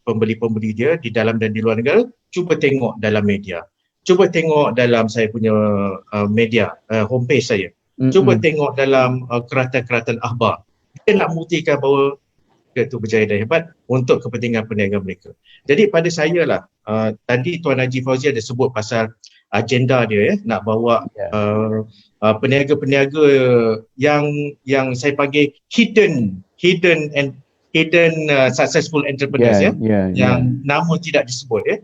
pembeli-pembeli dia di dalam dan di luar negara, cuba tengok dalam media. Cuba tengok dalam saya punya media, homepage saya. Cuba tengok dalam keratan-keratan akhbar. Dia nak buktikan bahawa itu berjaya dan hebat untuk kepentingan perniagaan mereka. Jadi pada saya lah, tadi Tuan Haji Fauzi ada sebut pasal agenda dia nak bawa peniaga-peniaga yang saya panggil hidden successful entrepreneurs yang nama tidak disebut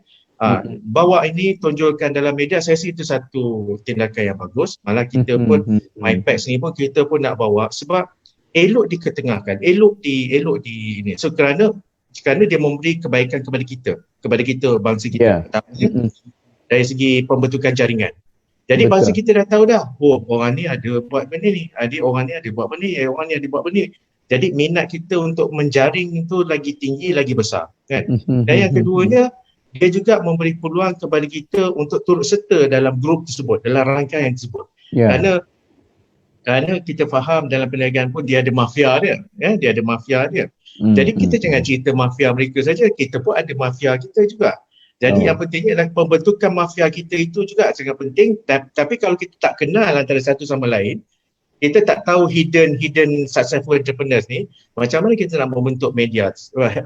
bawa ini tonjolkan dalam media. Saya rasa itu satu tindakan yang bagus. Malah kita pun MyPact ni pun kita pun nak bawa sebab elok diketengahkan, elok di ini. So kerana dia memberi kebaikan kepada kita bangsa kita. Dari segi pembentukan jaringan. Jadi bangsa kita dah tahu dah, orang ni ada buat benda ni, orang ni ada buat benda ni, orang ni ada buat benda ni. Jadi minat kita untuk menjaring itu lagi tinggi, lagi besar, kan? Dan yang keduanya, dia juga memberi peluang kepada kita untuk turut serta dalam grup tersebut, dalam rangkaian tersebut. Kerana kita faham dalam perniagaan pun dia ada mafia dia, dia ada mafia dia. Jadi kita jangan cerita mafia mereka saja, kita pun ada mafia kita juga. Jadi yang pentingnya adalah pembentukan mafia kita itu juga sangat penting. Tapi kalau kita tak kenal antara satu sama lain, kita tak tahu hidden successful entrepreneurs ni, macam mana kita nak membentuk media,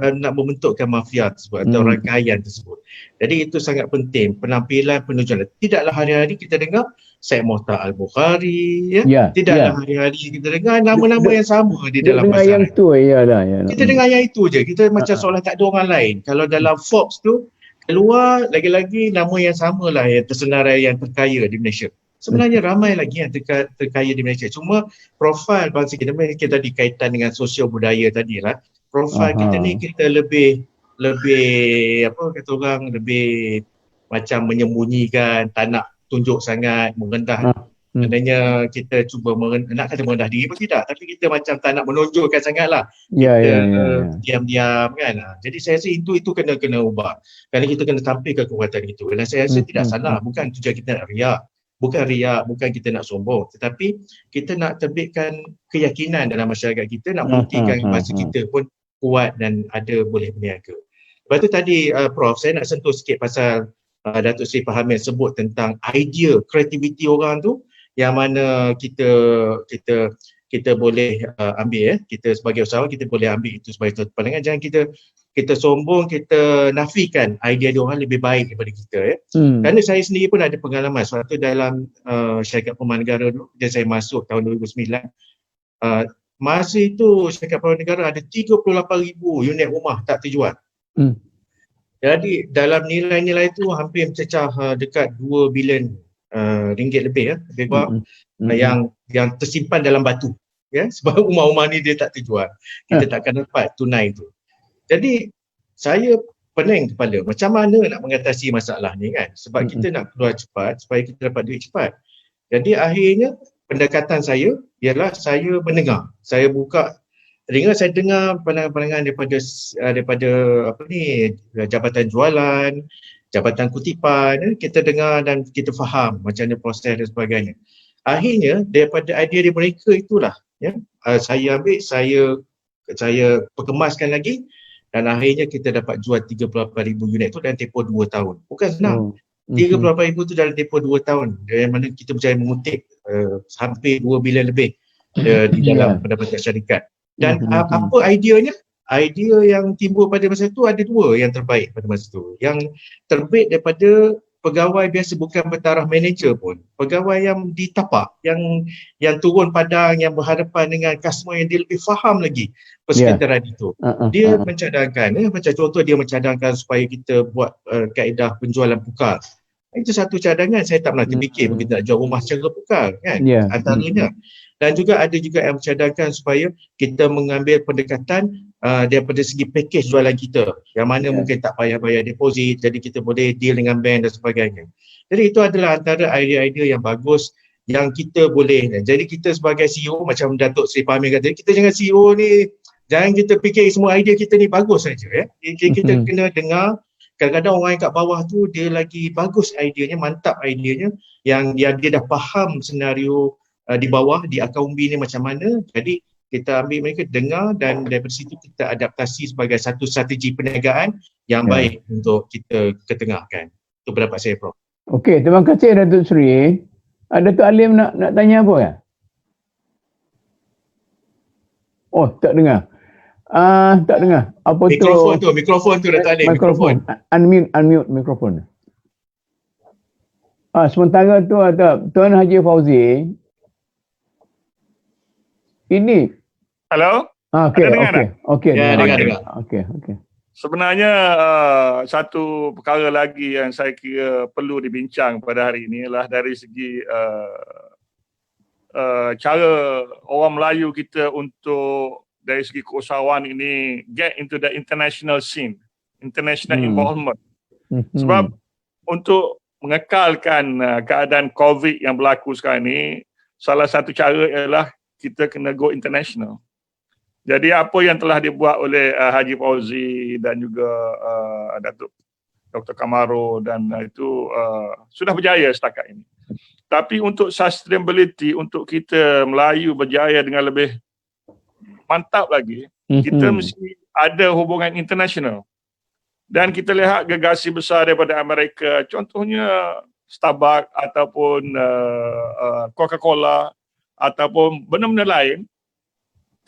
nak membentukkan mafia tersebut atau rangkaian tersebut. Jadi itu sangat penting, penampilan, penunjukan. Tidaklah hari-hari kita dengar Syed Mohtar Al-Bukhari, tidaklah hari-hari kita dengar nama-nama yang sama di dalam masyarakat. Kita dengar yang itu je, kita macam seolah tak ada orang lain. Kalau dalam Forbes tu, keluar lagi-lagi nama yang sama lah yang tersenarai yang terkaya di Malaysia. Sebenarnya ramai lagi yang terkaya di Malaysia. Cuma profil bangsa kita tadi kaitan dengan sosial budaya tadi lah. Profil kita ni kita lebih apa kata orang, lebih macam menyembunyikan, tak nak tunjuk sangat, merendah. Maknanya kita cuba nak kata merendah diri pun tidak, tapi kita macam tak nak menonjolkan sangat lah. Diam-diam kan. Jadi saya rasa itu kena ubah. Kerana kita kena tampilkan kekuatan itu. Dan saya rasa tidak salah. Bukan tujuan kita nak riak. Bukan kita nak sombong. Tetapi kita nak terbitkan keyakinan dalam masyarakat kita, nak buktikan bangsa kita pun kuat dan ada boleh berniaga. Lepas tu tadi Prof, saya nak sentuh sikit pasal Datuk Seri Pahamid sebut tentang idea, kreativiti orang tu, yang mana kita boleh ambil kita sebagai usahawan kita boleh ambil itu sebagai satu pandangan. Jangan kita sombong, kita nafikan idea dia orang lebih baik daripada kita Kerana saya sendiri pun ada pengalaman suatu dalam syarikat perumahan negara dulu, dia saya masuk tahun 2009. Masa itu syarikat perumahan negara ada 38,000 unit rumah tak terjual. Jadi dalam nilai-nilai itu hampir mencecah dekat 2 bilion ringgit lebih lebih kurang yang tersimpan dalam batu sebab rumah-rumah ni dia tak terjual, kita takkan dapat tunai tu. Jadi saya pening kepala macam mana nak mengatasi masalah ni kan, sebab kita nak keluar cepat supaya kita dapat duit cepat. Jadi akhirnya pendekatan saya ialah saya mendengar, saya buka telinga, saya dengar pandangan-pandangan daripada apa ni, jabatan jualan, jabatan kutipan, kita dengar dan kita faham macam mana proses dan sebagainya. Akhirnya daripada idea mereka itulah saya ambil, saya perkemaskan lagi dan akhirnya kita dapat jual 38,000 unit tu dalam tempoh 2 tahun. Bukan senang. 38,000 tu dalam tempoh 2 tahun, dari mana kita berjaya mengutip hampir 2 bilion lebih di dalam pendapatan syarikat. Dan apa ideanya? Idea yang timbul pada masa itu ada 2 yang terbaik pada masa itu. Yang terbit daripada pegawai biasa, bukan bertaraf manager pun. Pegawai yang di tapak, yang turun padang, yang berhadapan dengan customer yang dia lebih faham lagi persekitaran itu. Dia mencadangkan, macam contoh dia mencadangkan supaya kita buat kaedah penjualan pukal. Itu satu cadangan, saya tak pernah terfikir kita nak jual rumah secara pukal kan, antaranya. Dan juga ada juga yang mencadangkan supaya kita mengambil pendekatan daripada segi package jualan kita, yang mana mungkin tak payah bayar deposit, jadi kita boleh deal dengan bank dan sebagainya. Jadi itu adalah antara idea-idea yang bagus yang kita boleh. Jadi kita sebagai CEO, macam Datuk Seri Fahmi kata, kita jangan CEO ni, jangan kita fikir semua idea kita ni bagus saja. Kita kena dengar. Kadang-kadang orang yang kat bawah tu dia lagi bagus ideanya, mantap ideanya, yang dia dah faham senario di bawah, di akar umbi ni macam mana. Jadi kita ambil mereka, dengar, dan daripada situ kita adaptasi sebagai satu strategi perniagaan yang baik untuk kita ketengahkan. Itu pendapat saya, Prof. Okey, terima kasih Datuk Seri. Datuk Alim nak tanya apa ya? Oh, tak dengar. Tak dengar. Apa Mikrofon tu Datuk Alim. Mikrofon. Unmute mikrofon. Sementara tu ada Tuan Haji Fauzi. Ini. Hello? Okey. Ya, dengar. Okey. Sebenarnya satu perkara lagi yang saya kira perlu dibincang pada hari ini ialah dari segi cara orang Melayu kita untuk dari segi keusahawan ini get into the international scene, international involvement. Sebab untuk mengekalkan keadaan COVID yang berlaku sekarang ini, salah satu cara ialah kita kena go international. Jadi apa yang telah dibuat oleh Haji Fauzi dan juga Datuk Dr. Kamaro dan itu sudah berjaya setakat ini. Tapi untuk sustainability, untuk kita Melayu berjaya dengan lebih mantap lagi, kita mesti ada hubungan international. Dan kita lihat gegasi besar daripada Amerika, contohnya Starbucks ataupun Coca-Cola ataupun benda-benda lain.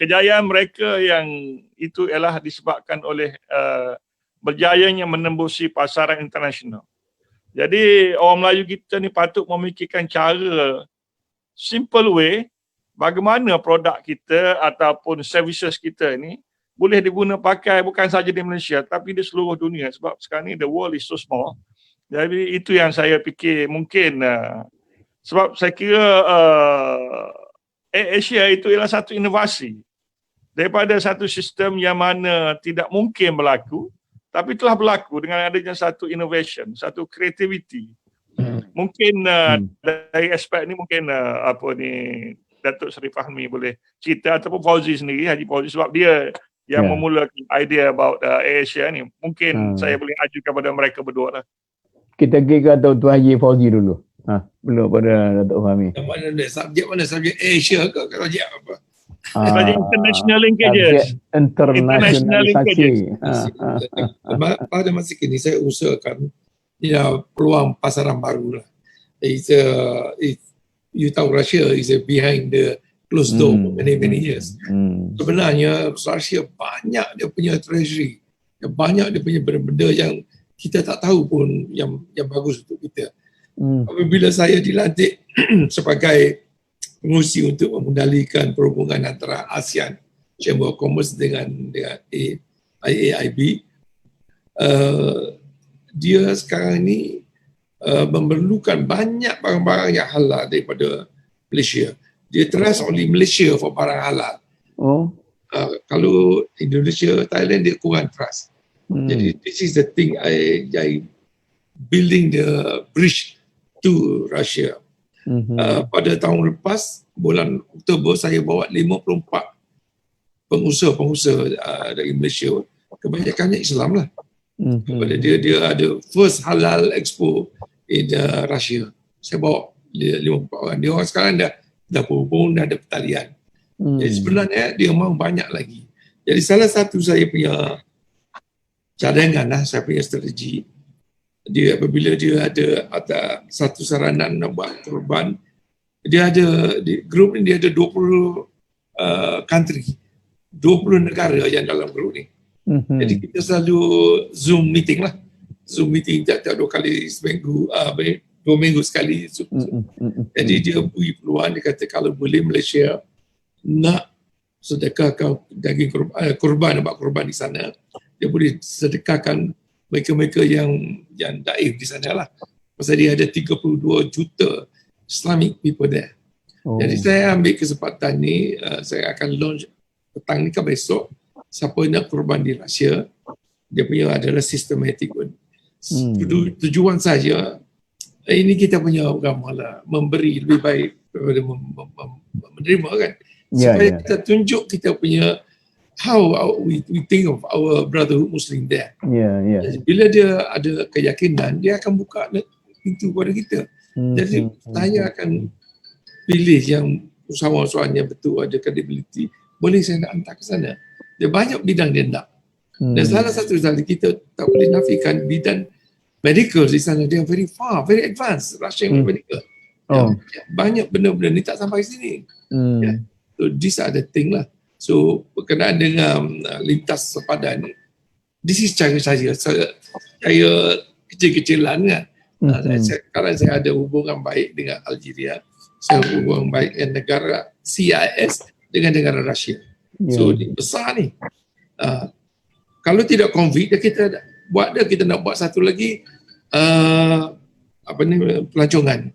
Kejayaan mereka yang itu ialah disebabkan oleh berjayanya menembusi pasaran internasional. Jadi orang Melayu kita ni patut memikirkan cara simple way bagaimana produk kita ataupun services kita ni boleh diguna pakai bukan saja di Malaysia tapi di seluruh dunia, sebab sekarang ni the world is so small. Jadi itu yang saya fikir mungkin sebab saya kira Asia itu ialah satu inovasi daripada satu sistem yang mana tidak mungkin berlaku, tapi telah berlaku dengan adanya satu innovation, satu creativity. Mungkin dari aspek ni mungkin Datuk Seri Fahmi boleh cerita ataupun Fauzi sendiri, Haji Fauzi, sebab dia yang memulakan idea about Asia ni. Mungkin saya boleh ajukan kepada mereka berdua lah. Kita pergi ke Tuan Haji Fauzi dulu. Belum pada Datuk Fahmi. Subjek Asia ke subjek apa? Subjek international linkages. International linkages. Pada masa kini saya usahakan peluang pasaran baru lah. You tahu Russia is behind the closed door for many years. Sebenarnya Russia banyak dia punya treasury, banyak dia punya benda-benda yang kita tak tahu pun yang bagus untuk kita. Apabila saya dilantik sebagai pengurusi untuk mengendalikan perhubungan antara ASEAN Chamber of Commerce dengan IAIB, dia sekarang ni memerlukan banyak barang-barang yang halal daripada Malaysia. Dia trust only Malaysia for barang halal. Kalau Indonesia, Thailand, dia kurang trust. Jadi this is the thing I building the bridge to Russia. Pada tahun lepas, bulan Oktober, saya bawa 54 pengusaha-pengusaha dari Malaysia. Kebanyakannya Islam lah. Dia ada first halal expo in Russia. Saya bawa 54 orang. Dia orang sekarang dah berhubung, dah ada pertalian. Jadi sebenarnya dia mahu banyak lagi. Jadi salah satu saya punya cadangan lah, saya punya strategi. Dia apabila dia ada satu saranan nak buat korban, dia ada di grup ni, dia ada 20 country, 20 negara yang dalam grup ni. Jadi kita selalu Zoom meeting lah. Zoom meeting tiap-tiap 2 kali seminggu, 2 minggu sekali. Jadi dia beri peluang, dia kata kalau boleh Malaysia nak sedekahkan daging korban, nak buat korban di sana, dia boleh sedekahkan mereka-mereka yang daif di sana lah. Pasal dia ada 32 juta Islamic people there. Jadi saya ambil kesempatan ni, saya akan launch petang ni ke besok. Siapa nak korban di Russia, dia punya adalah systematic pun. Tujuan saja, ini kita punya agama lah, memberi lebih baik daripada menerima kan. Supaya kita tunjuk kita punya how we think of our brotherhood Muslim there. Bila dia ada keyakinan, dia akan buka pintu kepada kita. Jadi saya akan pilih yang usahawan-usahawan yang betul ada credibility, boleh saya nak hantar ke sana. Dia banyak bidang dia nak. Dan salah satu tadi kita tak boleh nafikan bidang medical di sana, dia very far, very advanced, Russian medical. Banyak benda-benda ni tak sampai sini. So these are the thing lah. So berkenaan dengan lintas sepadan ni, this is cara saya kecil-kecilan kan. Sekarang saya ada hubungan baik dengan Algeria, saya hubungan baik dengan negara CIS dengan negara Rusia. So ni besar ni. Kalau tidak COVID, kita buat kita nak buat satu lagi pelancongan.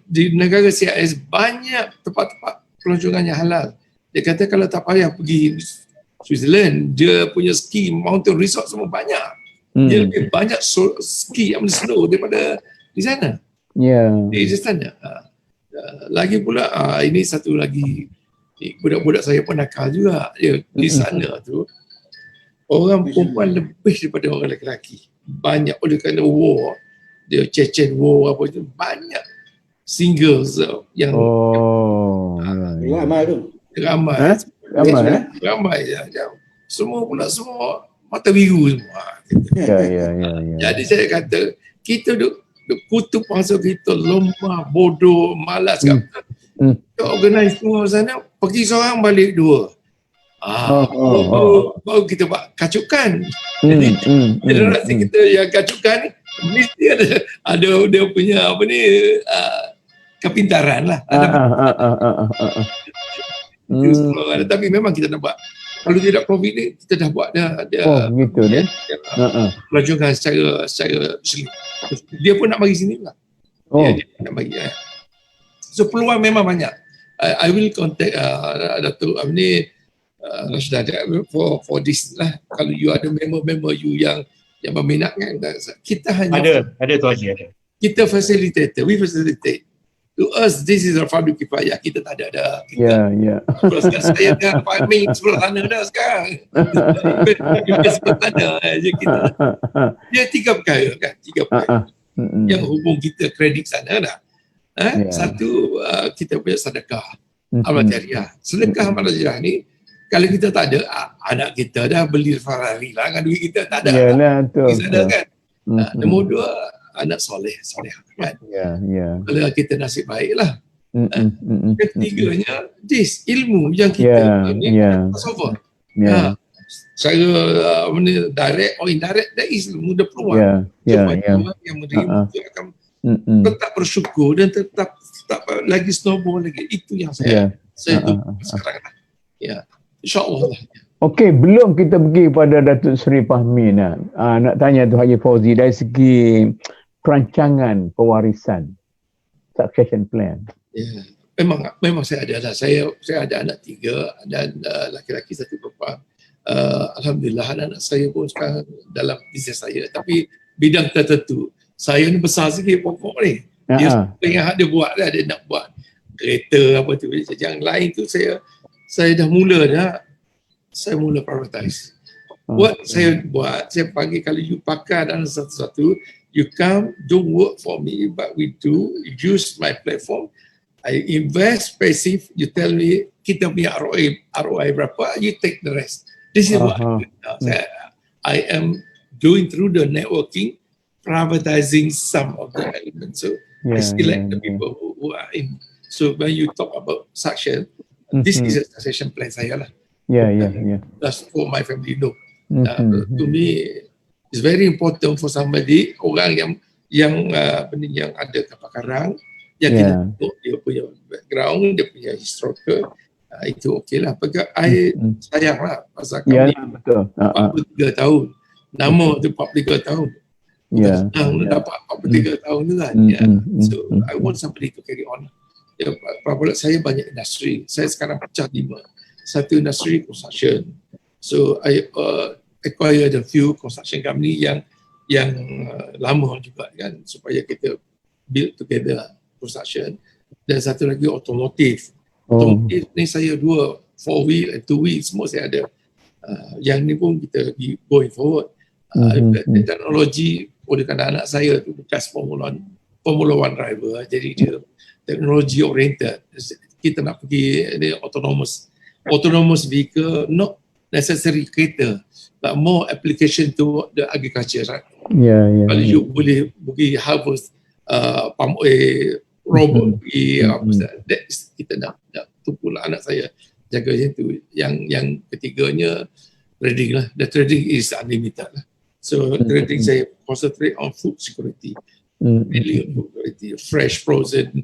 Di negara CIS banyak tempat-tempat pelancongan yang halal. Dia kata kalau tak payah pergi Switzerland, dia punya ski mountain resort semua banyak. Dia lebih banyak ski yang snow daripada di sana. Di sana. Lagi pula ini satu lagi, budak-budak saya pun nakal juga. Di sana tu orang perempuan lebih daripada orang lelaki. Banyak oleh kerana war, dia Chechen war apa tu, banyak singles yang ramai tu. Ramai. Semua mata biru semua. Jadi saya kata kita duk kutuk bangsa kita lemah, bodoh, malas kan. Kita organize semua sana, pergi seorang balik dua. Baru kita buat kacukan. Jadi generasi kita yang kacukan mesti ada dia punya kepintaran lah. Tapi memang kita nak buat. Kalau tidak COVID ni, kita dah buat dah. Gitu dia. Pelancongan secara dia pun nak bagi sini lah. Dia nak bagi. So peluang memang banyak. I will contact Datuk Rashida for this lah. Kalau you ada member you yang berminat kan, kita hanya ada tu Haji, ada. Kita facilitator, we facilitate. To us, this is a fardu kifayah. Kita tak ada. Saya dengan Pak Amin sebelah sana dah sekarang. Kita sebelah sana je kita. Dia tiga perkara kan. Yang hubung kita kredit sana dah. Satu, kita punya sedekah amal jariah. Sedekah amal jariah ni, kalau kita tak ada, anak kita dah beli Ferrari lah dengan duit kita, tak ada. Yalah, betul. Kan? Nombor dua, anak soleh kan. Kalau kita nasib baiklah. Ketiganya, ilmu yang kita sofa. Secara direct or indirect, that is ilmu, the peluang. Orang yang menerima itu akan tetap bersyukur dan tetap lagi snowball lagi. Itu yang saya sekarang lah. InsyaAllah. Okey, belum kita pergi pada Datuk Seri Fahmi nak tanya tu Haji Fauzi dari segi perancangan pewarisan, succession plan. Memang saya ada lah. Saya ada anak 3 dan laki-laki 1 perempuan. Alhamdulillah anak-anak saya pun sekarang dalam bisnes saya, tapi bidang tertentu. Saya ni besar sikit pokok ni. Dia yang dia buat lah, dia nak buat kereta apa tu. Yang lain tu saya dah mula prioritize. Saya buat, saya panggil kalau you pakar dalam satu-satu, you come, don't work for me, but we do, use my platform, I invest passive, you tell me, kita punya ROI berapa, you take the rest. This is what I am doing through the networking, privatizing some of the elements. So I select the people who are in. So when you talk about succession, this is a succession plan saya lah. That's for my family. No, to me, it's very important for somebody, orang yang ada kepakaran, yang kita tahu dia punya background, dia punya historical, itu okey lah. I sayang lah pasal kami 43 tahun, nama tu 43 tahun. Senang dapat 43 tahun tu kan. So I want somebody to carry on. produk saya banyak industri. Saya sekarang pecah 5. Satu industri construction. So I acquire a few construction company yang lama juga kan, supaya kita build together construction. Dan satu lagi automotive. Automotive ni saya 2, 4 wheel and 2 wheel semua saya ada. Yang ni pun kita going forward. Teknologi oleh kerana anak saya tu bekas Formula 1 driver, jadi dia teknologi oriented. Kita nak pergi autonomous vehicle, not necessary kereta, but more application to the agriculture, right? Kalau you boleh pergi harvest palm oil, robot pergi kita nak tumpulah anak saya jaga macam tu. Yang ketiganya trading lah. The trading is unlimited lah. So trading saya concentrate on food security, mainly on food security, fresh, frozen,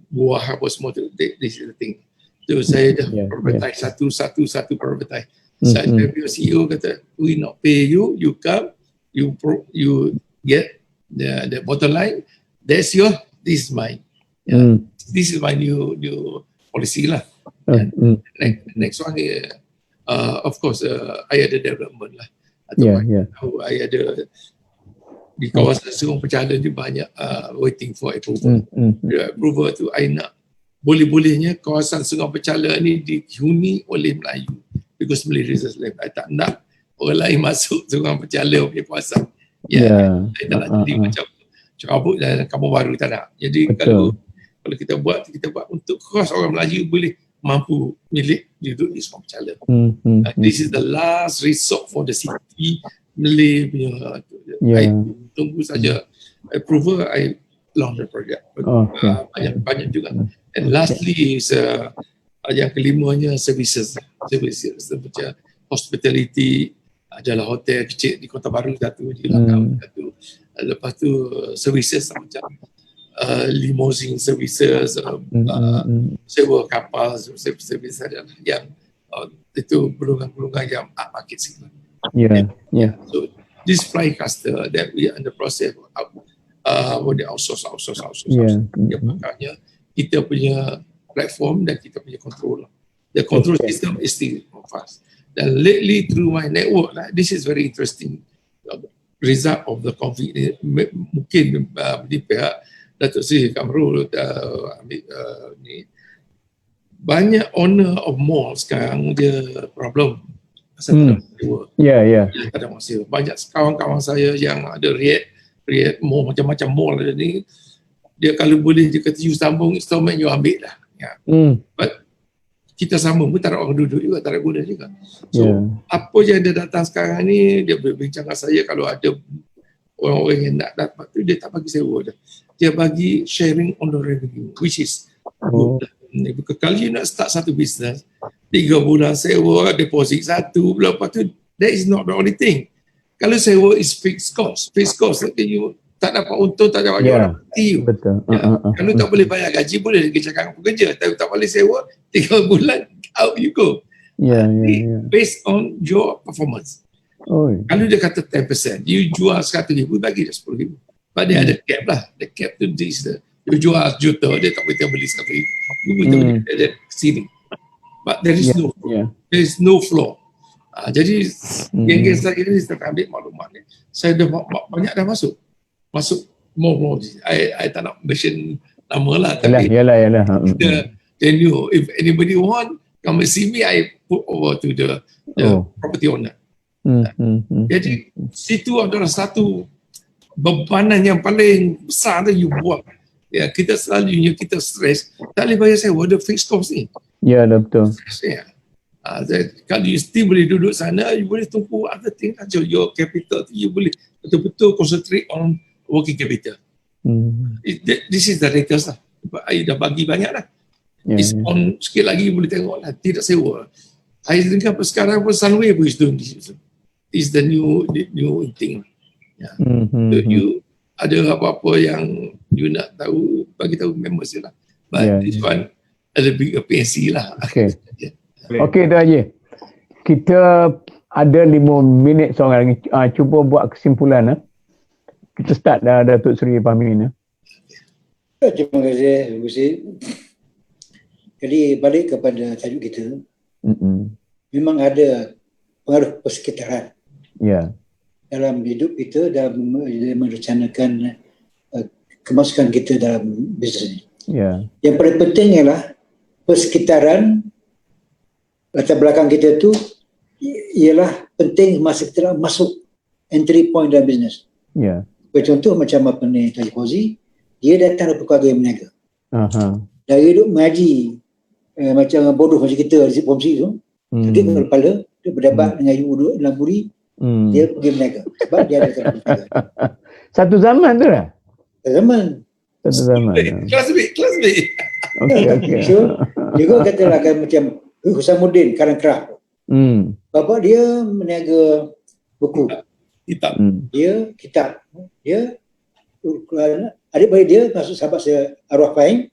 buah apa semua tu. This is the thing. So saya dah prioritize satu prioritize. Saya punya CEO kata, we not pay you, you come, you get the bottom line. That's your, this is mine. This is my new policy lah. Next one, of course, I ada development lah. I ada di kawasan Sungai Pecahan ni banyak waiting for approval. Approval tu I nak boleh-bolehnya kawasan Sungai Pecahan ni dihuni oleh Melayu, because Malay resource land. I tak nak orang lain masuk Sungai Pecahan punya kawasan. I tak nak jadi macam Cerabut dan Kampung Baru, tak nak. Jadi kalau kita buat untuk kos orang Melayu boleh mampu milik duduk di Sungai Pecahan. This is the last resort for the city Malay punya. I tunggu saja approval, I launch the project. Banyak juga. And lastly is yang kelimanya services macam hospitality, adalah hotel kecil di Kota Baru satu, di Langkawi satu. Lepas tu services macam limousine services, sewa kapal services yang itu golongan-golongan yang market sikit. So this flycaster that we are in the process of outsource. Makanya kita punya platform dan kita punya control. The control system is still fast. Dan lately through my network, this is very interesting. Result of the conflict mungkin di pihak Datuk Seri Kamrul ni, banyak owner of mall sekarang dia problem pasal tak ada masa. Banyak kawan-kawan saya yang ada riad mall, macam-macam mall ada ni, dia kalau boleh dia kata you sambung installment, you ambil lah. But kita sama pun tak ada orang duduk juga, tak ada guna juga. So apa yang dia datang sekarang ni, dia berbincang dengan saya, kalau ada orang-orang yang nak dapat tu, dia tak bagi sewa dah. Dia bagi sharing on the revenue, which is good. Kalau you nak start satu business, 3 bulan sewa, deposit 1, lepas tu, that is not the only thing. Kalau sewa is fixed cost, you tak dapat untung, tak dapat orang mati. Betul. Kalau tak boleh bayar gaji, boleh kerja dengan pekerja. Tapi tak boleh sewa, 3 bulan, out you go. Based on your performance. Kalau dia kata 10%, you jual 100,000, bagi dia 10,000. But dia ada cap lah. The cap tu, you jual juta, dia tak boleh beli 100,000. You boleh beli ada ceiling. But there is no floor. There is no floor. Jadi, geng-geng saya ni, saya ambil maklumat ni. Saya dah banyak dah masuk more. I tak nak mention nama lah, tapi yalah. Then you, if anybody want come and see me, I put over to the property owner. Jadi situ adalah satu bebanan yang paling besar tu you buat. Kita selalunya kita stres, tak boleh bayar sewa, ada fixed cost ni. Betul. Kalau you still boleh duduk sana, you boleh tumpu other thing aja. Your capital tu you boleh betul-betul concentrate on working capital. This is the latest lah. I dah bagi banyak lah. It's on, sikit lagi boleh tengok lah. Tidak sewa. I dengar sekarang pun Sunway pun is doing this. Is the new thing. So you ada apa-apa yang you nak tahu, bagi tahu members je lah. But this one ada big PNC lah. Okay tu Haji. Kita ada 5 minit seorang lagi. Cuba buat kesimpulan. Kita start dah Datuk Seri Fahmi ni. Terima kasih, Gusti. Jadi balik kepada tajuk kita, memang ada pengaruh persekitaran dalam hidup kita dalam merencanakan kemasukan kita dalam bisnes ni. Yang paling penting ialah persekitaran latar belakang kita tu ialah penting masa kita nak masuk entry point dalam bisnes. Contoh macam apa ni Taji Fauzi, dia datang dari keluarga yang berniaga. Dari duduk mengaji macam bodoh macam kita di Pomsi tu, sakit kepala, dia berdebat dengan ibu duduk dalam buri, dia pergi berniaga sebab dia ada berniaga. Satu zaman tu lah. Satu zaman. Kelas B. Okey. So, dia pun katalah macam Husamuddin Karangkrah. Bapa dia meniaga buku. Kitab. Dia kitab. Dia adik-beradik dia masuk sahabat saya arwah Fahim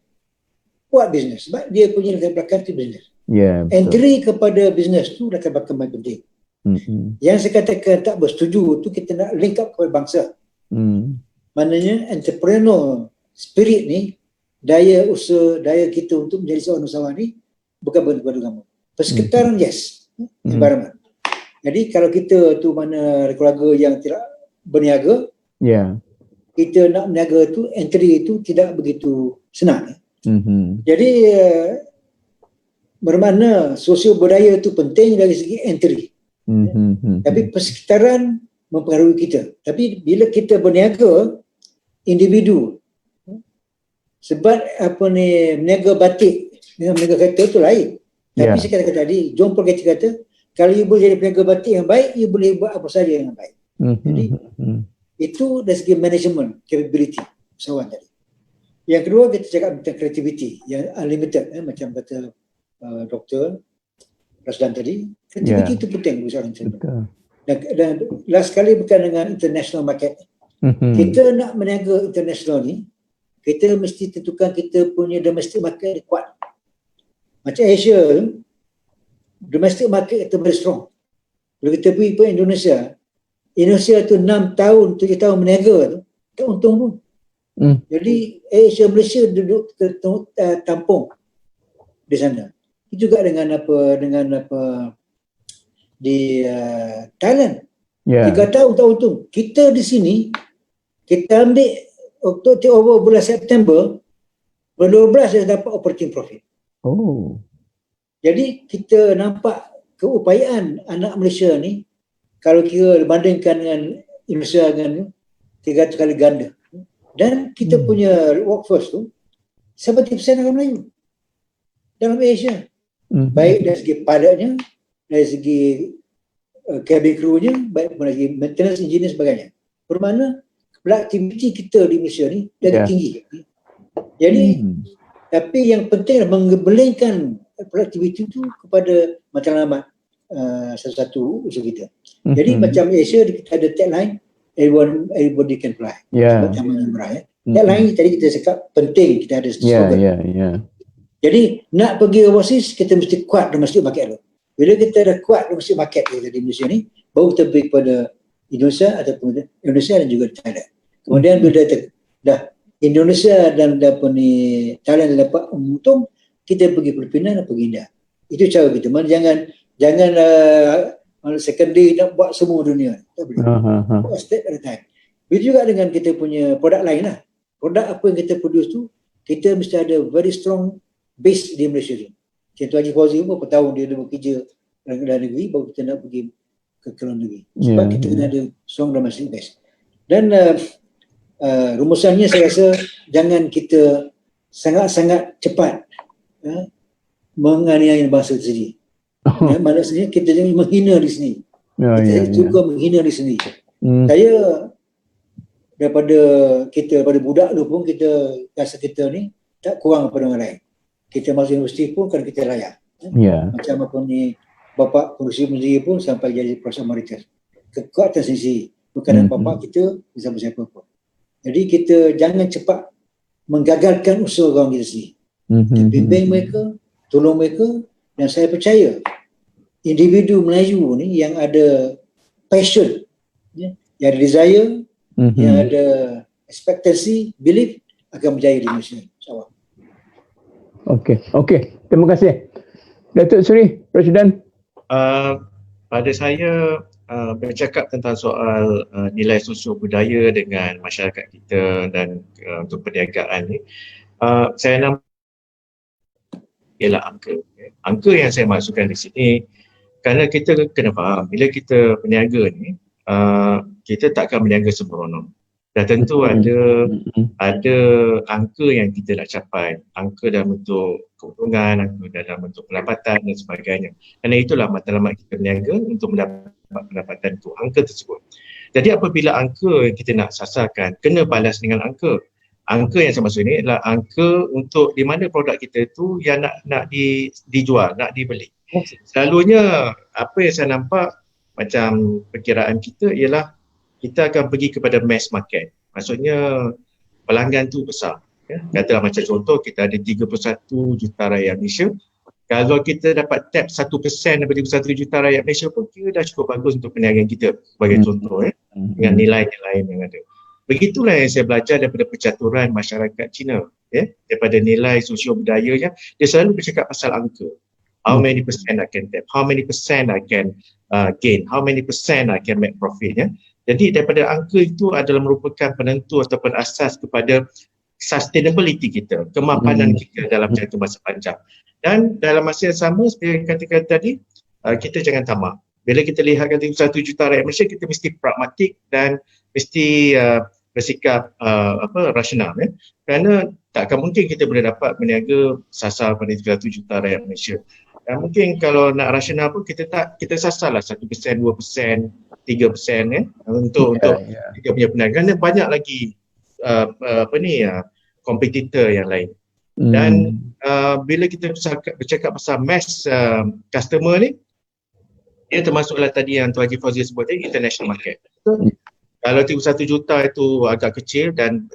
buat bisnes sebab dia punya latar belakang tu bisnes. Entry kepada bisnes tu latar belakang paling penting. Yang saya katakan tak bersetuju tu kita nak link up kepada bangsa. Maknanya entrepreneur spirit ni, daya usaha, daya kita untuk menjadi seorang usahawan ni bukan bergantung agama. Persekitaran yes, environment. Jadi kalau kita tu mana keluarga yang tidak berniaga, kita nak berniaga tu, entry itu tidak begitu senang. Jadi bermakna sosial budaya itu penting dari segi entry. Tapi persekitaran mempengaruhi kita. Tapi bila kita berniaga individu, sebab apa ni berniaga batik dengan berniaga kereta itu lain. Tapi saya katakan tadi, John Paul Getty kata, kalau you boleh jadi berniaga batik yang baik, you boleh buat apa saja yang baik. Jadi itu dari segi management capability usahawan tadi. Yang kedua kita cakap tentang creativity yang unlimited, macam kata Dr. Rasdan tadi, creativity itu penting bagi seorang entrepreneur. Dan last kali bukan dengan international market. Kita nak meniaga international ni, kita mesti tentukan kita punya domestic market kuat. Macam Asia tu, domestic market kita very strong. Kalau kita pergi ke Indonesia tu 6 tahun, 7 tahun meniaga tu, tak untung pun. Jadi Asia Malaysia duduk tampung di sana. Itu juga dengan apa di Thailand. 3 tahun tak untung. Kita di sini kita ambil Oktober bulan September, bulan 12 dah dapat operating profit. Jadi kita nampak keupayaan anak Malaysia ni kalau kira bandingkan dengan Indonesia dengan 300 kali ganda. Dan kita punya workforce tu 70% orang Melayu dalam Asia. Baik dari segi pilotnya, dari segi cabin crew-nya, baik dari segi maintenance engineer sebagainya. Bermakna aktiviti kita di Malaysia ni jadi tinggi. Jadi tapi yang penting adalah mengebelengkan produktiviti itu kepada matlamat satu-satu usaha kita. Jadi macam Asia kita ada tagline everybody can fly. Sebab zaman yang murah. Tagline tadi kita cakap penting kita ada slogan. Jadi nak pergi overseas kita mesti kuat domestic market dulu. Bila kita dah kuat domestic market kita di Malaysia ni, baru kita pergi kepada Indonesia ataupun Indonesia dan juga Thailand. Kemudian bila dah Indonesia dan Thailand dapat untung, kita pergi Filipina dan pergi India. Itu cara kita. Jangan second day nak buat semua dunia. Tak boleh. Buat step at a time. Begitu juga dengan kita punya produk lain lah. Produk apa yang kita produce tu, kita mesti ada very strong base di Malaysia ni. Contoh Haji Fauzi pun berapa tahun dia dah bekerja dalam negeri, baru kita nak pergi ke luar negeri. Sebab kita kena ada strong domestic base. Dan rumusannya saya rasa jangan kita sangat-sangat cepat menganiaya bangsa sendiri. Maksudnya kita jangan menghina di sini. Kita juga menghina di sini. Saya daripada budak dulu pun kita rasa kita ni tak kurang daripada orang lain. Kita masuk universiti pun kan kita layak. Macam apa ni bapa pengurusi sendiri pun sampai jadi Profesor Emeritus. Kekuatan sendiri bukan bapa kita bersama siapa pun. Jadi kita jangan cepat menggagalkan usaha orang kita sendiri. Bimbing mereka, tolong mereka, dan saya percaya individu Melayu ni yang ada passion, yang ada desire, yang ada expectancy, belief akan berjaya di Malaysia. InsyaAllah. Okey. Terima kasih. Datuk Seri Presiden. Pada saya bercakap tentang soal nilai sosio budaya dengan masyarakat kita dan untuk perniagaan ni, saya nampak ialah angka. Angka yang saya maksudkan di sini, kerana kita kena faham, bila kita berniaga ni, kita takkan berniaga sembrono. Dan tentu ada angka yang kita nak capai, angka dalam bentuk keuntungan, angka dalam bentuk pendapatan dan sebagainya. Kerana itulah matlamat kita berniaga untuk mendapat pendapatan itu, angka tersebut. Jadi apabila angka yang kita nak sasarkan, kena balas dengan angka. Angka yang saya maksud ini adalah angka untuk di mana produk kita itu yang nak dijual, nak dibeli. Selalunya apa yang saya nampak macam perkiraan kita ialah kita akan pergi kepada mass market. Maksudnya pelanggan tu besar. Ya. Katalah macam contoh kita ada 31 juta rakyat Malaysia. Kalau kita dapat tap 1% daripada 1 juta rakyat Malaysia pun kira dah cukup bagus untuk perniagaan kita sebagai contoh dengan nilai-nilai yang ada. Begitulah yang saya belajar daripada percaturan masyarakat Cina. Daripada nilai sosio budayanya, dia selalu bercakap pasal angka. How many percent I can tap, how many percent I can gain, how many percent I can make profit. Jadi daripada angka itu adalah merupakan penentu ataupun asas kepada sustainability kita, kemapanan kita dalam jangka masa panjang. Dan dalam masa yang sama, seperti yang katakan tadi, kita jangan tamak. Bila kita lihat kata 1 juta rakyat Malaysia, kita mesti pragmatik dan mesti bersikap rasional. Kerana takkan mungkin kita boleh dapat berniaga sasar pada 1 juta rakyat Malaysia. Dan mungkin kalau nak rasional pun kita sasarlah 1%, 2%, 3% untuk kita punya perniagaan. Dan banyak lagi kompetitor yang lain. Dan bila kita bercakap pasal mass customer ni, dia termasuklah tadi yang Tuan Haji Fauzi sebut tadi, international market. Kalau 31 juta itu agak kecil dan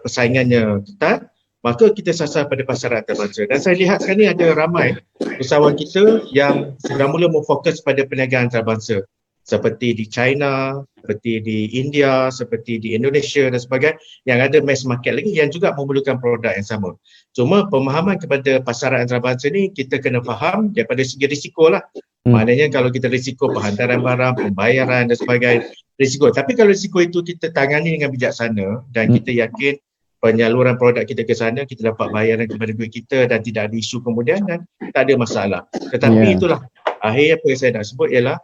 persaingannya ketat, maka kita sasar pada pasaran antarabangsa. Dan saya lihat sekarang ni ada ramai usahawan kita yang sudah mula memfokus pada perniagaan antarabangsa. Seperti di China, seperti di India, seperti di Indonesia dan sebagainya, yang ada mass market lagi yang juga memerlukan produk yang sama. Cuma pemahaman kepada pasaran antarabangsa ni kita kena faham daripada segi risiko lah. Maknanya kalau kita risiko penghantaran barang, pembayaran dan sebagainya, risiko. Tapi kalau risiko itu kita tangani dengan bijaksana dan kita yakin penyaluran produk kita ke sana, kita dapat bayaran kepada duit kita dan tidak ada isu kemudian, dan tak ada masalah. Tetapi itulah akhir apa yang saya nak sebut ialah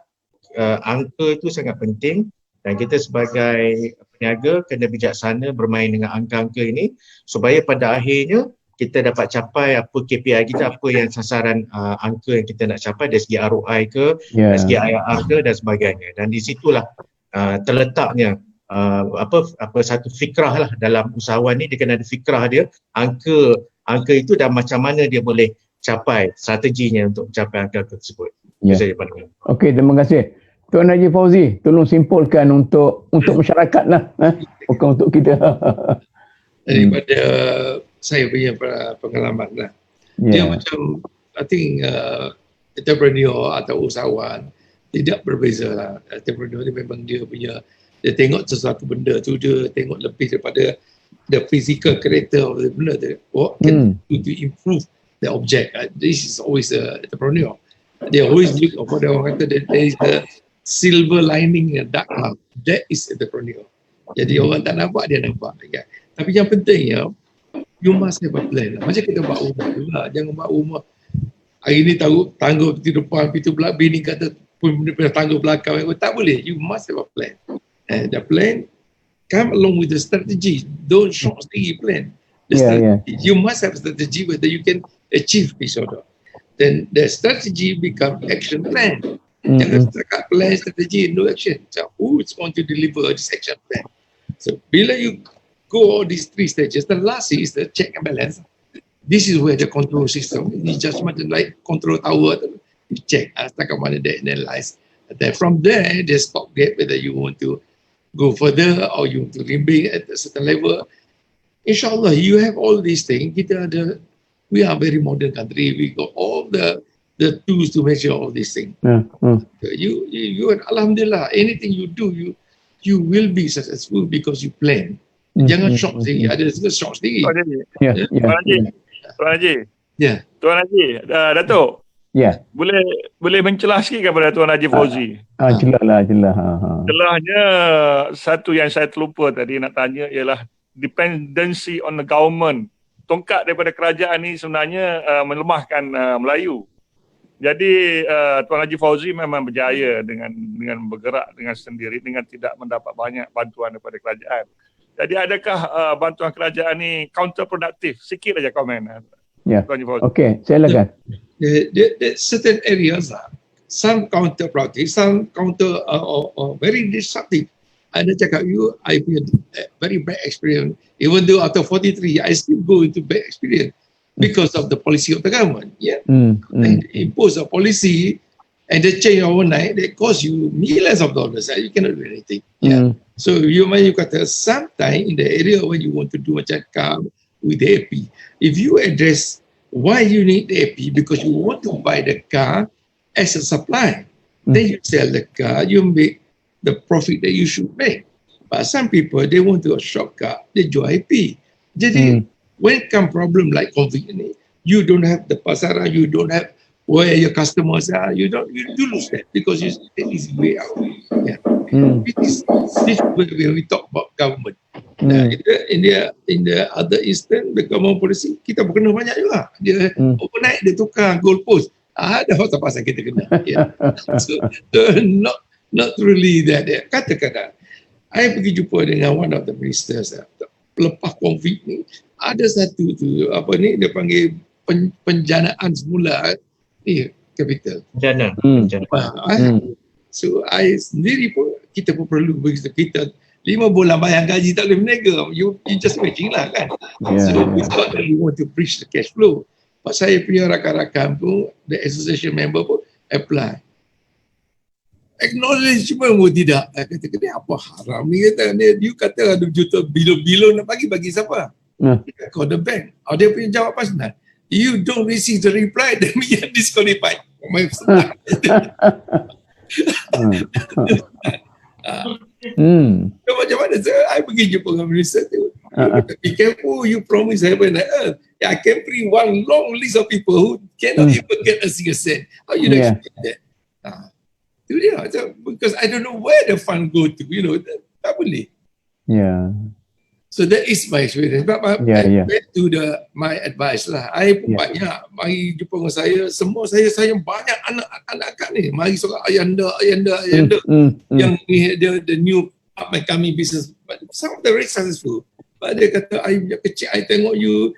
angka itu sangat penting dan kita sebagai peniaga kena bijaksana bermain dengan angka-angka ini supaya pada akhirnya kita dapat capai apa KPI kita, apa yang sasaran angka yang kita nak capai dari segi ROI ke, dari segi IRR ke dan sebagainya. Dan di situlah terletaknya satu fikrah lah dalam usahawan ni. Dia kena ada fikrah dia, angka itu dan macam mana dia boleh capai strateginya untuk mencapai angka tersebut. Okey, terima kasih. Tuan Haji Fauzi, tolong simpulkan untuk masyarakat lah, bukan untuk kita. Daripada saya punya pengalaman lah. Dia macam, I think entrepreneur atau usahawan tidak berbeza lah. Entrepreneur ni memang dia tengok sesuatu benda tu, dia tengok lebih daripada the physical character of the benda tu. What can do to improve the object? This is always the entrepreneur. They always look for the orang kata there is the silver lining in a dark cloud. That is entrepreneur. Jadi orang tak nampak, dia nampak. Okay? Tapi yang pentingnya, you must have a plan. Macam kita buat rumah tu lah. Jangan buat rumah hari ni tahu tangga di depan, pintu belakang, bini kata tangga belakang. Tak boleh. You must have a plan. And the plan come along with the strategy. Don't short sendiri plan. The strategy. You must have strategy whether you can achieve this order. Then the strategy become action plan. Jangan cakap plan, strategy, no action. So who is going to deliver this action plan? So bila you go all these 3 stages, the last is the check and balance. This is where the control system, ini just macam like control tower, you check setakat mana they analyze. And then from there, they stop gap whether you want to go further or you want to remain at a certain level. InsyaAllah, you have all these things. We are a very modern country. We got all the tools to measure all these things. You Alhamdulillah, anything you do, you will be successful because you plan. Jangan shock sendiri. Ada shock sendiri. Tuan Haji. Ya. Tuan Haji, Datuk. Ya. Boleh mencelah sikit kepada Tuan Haji Fauzi. Jelas. Celahnya satu yang saya terlupa tadi nak tanya ialah dependency on the government. Tongkat daripada kerajaan ni sebenarnya melemahkan Melayu. Jadi Tuan Haji Fauzi memang berjaya dengan bergerak dengan sendiri dengan tidak mendapat banyak bantuan daripada kerajaan. Jadi adakah bantuan kerajaan ni counterproductive? Sikit aja komen. Ya. Tuan Haji Fauzi. Okey, silakan. The certain areas are some counterproductive, some very disruptive. Ada cakap I punya very bad experience. Even though after 43, I still go into bad experience because of the policy of the government. Yeah, they impose a policy and they change overnight. They cost you millions of dollars. You cannot do anything. Yeah. So you kata sometime in the area when you want to do macam car with the AP, if you address why you need the AP because you want to buy the car as a supply, then you sell the car, you make the profit that you should make. But some people, they want to a shortcut, they jual AP. Jadi, when come problem like COVID ini, you don't have the pasaran, you don't have where your customers are, you lose that because you take easy way out. Yeah. This when we talk about government. In the other instance, the government policy, kita berkena banyak juga. Dia overnight, dia tukar goalpost. Ada hotel pasal kita kena. Yeah. So not really that. Katakan, I pergi jumpa dengan one of the ministers. Lepas COVID ni, ada satu tu, dia panggil penjanaan semula ni, capital. Penjana. So, I sendiri pun, kita pun perlu begitu. Kita 5 bulan bayar gaji tak boleh berniaga. You just waiting lah kan. So, we thought that we want to bridge the cash flow. Pak saya punya rakan-rakan pun, the association member pun apply. Acknowledgement pun tidak. Kata, ni apa haram ni? You kata ada juta bilon-bilon nak bagi siapa? Call the bank. Dia punya jawapan senang. You don't receive the reply, then we are disqualified. Macam mana I pergi jumpa dengan minister tu. Be careful, you promise heaven and earth. I can bring one long list of people who cannot even get a single cent. How you expect that? Itu dia. Because I don't know where the fund go to. Tak boleh. Yeah. So that is my experience. But back to my advice lah. I pun banyak mari jumpa dengan saya. Semua saya banyak anak-anak ni. Mari seorang ayanda. Yang ni the new up and coming business. But some of the very successful. But dia kata, I kecil, I tengok you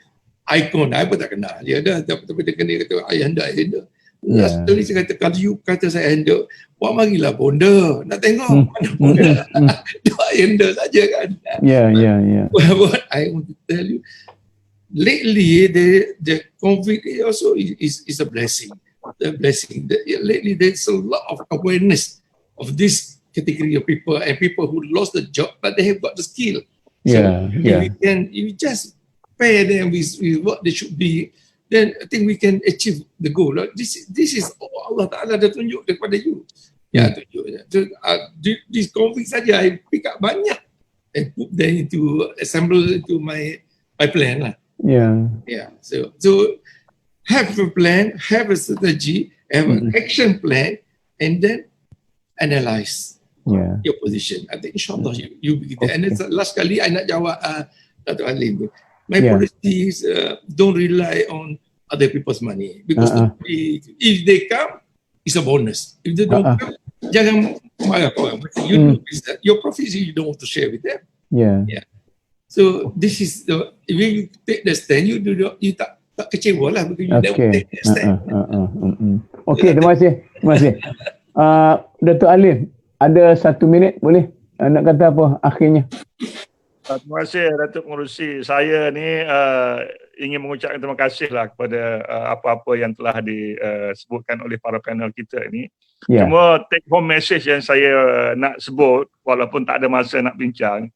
icon. I pun tak kenal. Dia ada. Tapi dia kata, ayanda. Last kali saya kata, kalau you kata saya ayanda, buat marilah bonda. Nak tengok mana bonda. Dua ayanda saja kan. Yeah. What I want to tell you, lately the COVID also is a blessing. Lately there's a lot of awareness of this category of people and people who lost the job but they have got the skill. If we just pair them with what they should be, then I think we can achieve the goal. This is Allah Ta'ala dah tunjuk daripada you. Tunjuk. So, this COVID saja I pick up banyak and put them assemble into my plan lah. So have a plan, have a strategy, have an action plan, and then analyze your position. I think insyaAllah you begin. And then last kali I nak jawab Dato' Alim. My policy is don't rely on other people's money because if they come, it's a bonus. If they don't come, jangan marah orang. You know your profits you don't want to share with them. So this is if you take the stand, you tak kecewa lah because you never take the stand. Okay, terima kasih. Dato' Alim, ada 1 minit boleh? Nak kata apa akhirnya? Terima kasih Datuk Pengerusi. Saya ni ingin mengucapkan terima kasih lah kepada apa-apa yang telah disebutkan oleh para panel kita ni. Cuma take home message yang saya nak sebut walaupun tak ada masa nak bincang.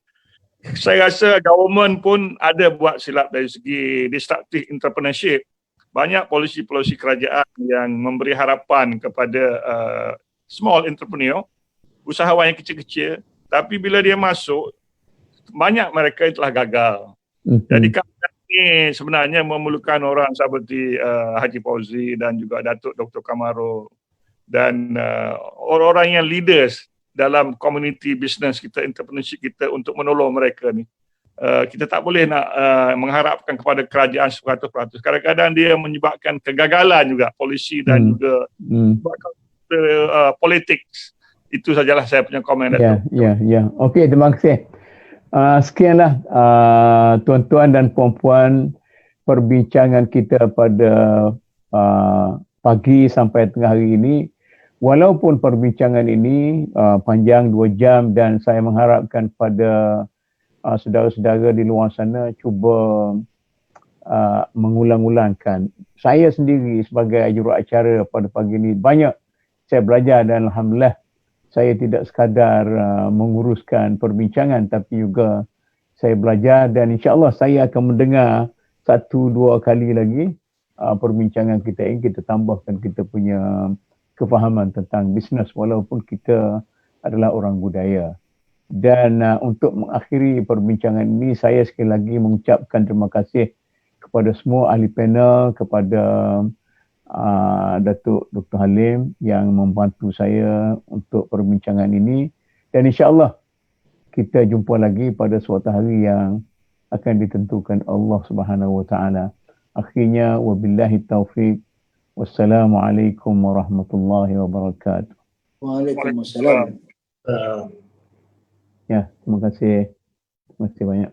Saya rasa government pun ada buat silap dari segi disruptive entrepreneurship. Banyak polisi-polisi kerajaan yang memberi harapan kepada small entrepreneur, usahawan yang kecil-kecil, tapi bila dia masuk banyak mereka yang telah gagal. Jadi kami ini sebenarnya memerlukan orang seperti Haji Fauzi dan juga Datuk Dr. Kamaro dan orang-orang yang leaders dalam community business kita, entrepreneurship kita untuk menolong mereka ni. Kita tak boleh nak mengharapkan kepada kerajaan 100%. Kadang-kadang dia menyebabkan kegagalan juga polisi dan juga politik. Itu sajalah saya punya komen. Ya. Okey, terima kasih. Sekianlah tuan-tuan dan puan-puan perbincangan kita pada pagi sampai tengah hari ini. Walaupun perbincangan ini panjang 2 jam dan saya mengharapkan pada saudara-saudara di luar sana cuba mengulang-ulangkan. Saya sendiri sebagai juruacara pada pagi ini banyak saya belajar dan alhamdulillah saya tidak sekadar menguruskan perbincangan tapi juga saya belajar dan insya-Allah saya akan mendengar 1-2 kali lagi perbincangan kita ini, kita tambahkan kita punya kefahaman tentang bisnes walaupun kita adalah orang budaya. Dan untuk mengakhiri perbincangan ini saya sekali lagi mengucapkan terima kasih kepada semua ahli panel, kepada Datuk Dr. Halim yang membantu saya untuk perbincangan ini dan insya-Allah kita jumpa lagi pada suatu hari yang akan ditentukan Allah Subhanahu Wa Taala. Akhirnya wabillahi taufik. Wassalamualaikum warahmatullahi wabarakatuh. Waalaikumsalam. Ya, terima kasih. Terima kasih banyak.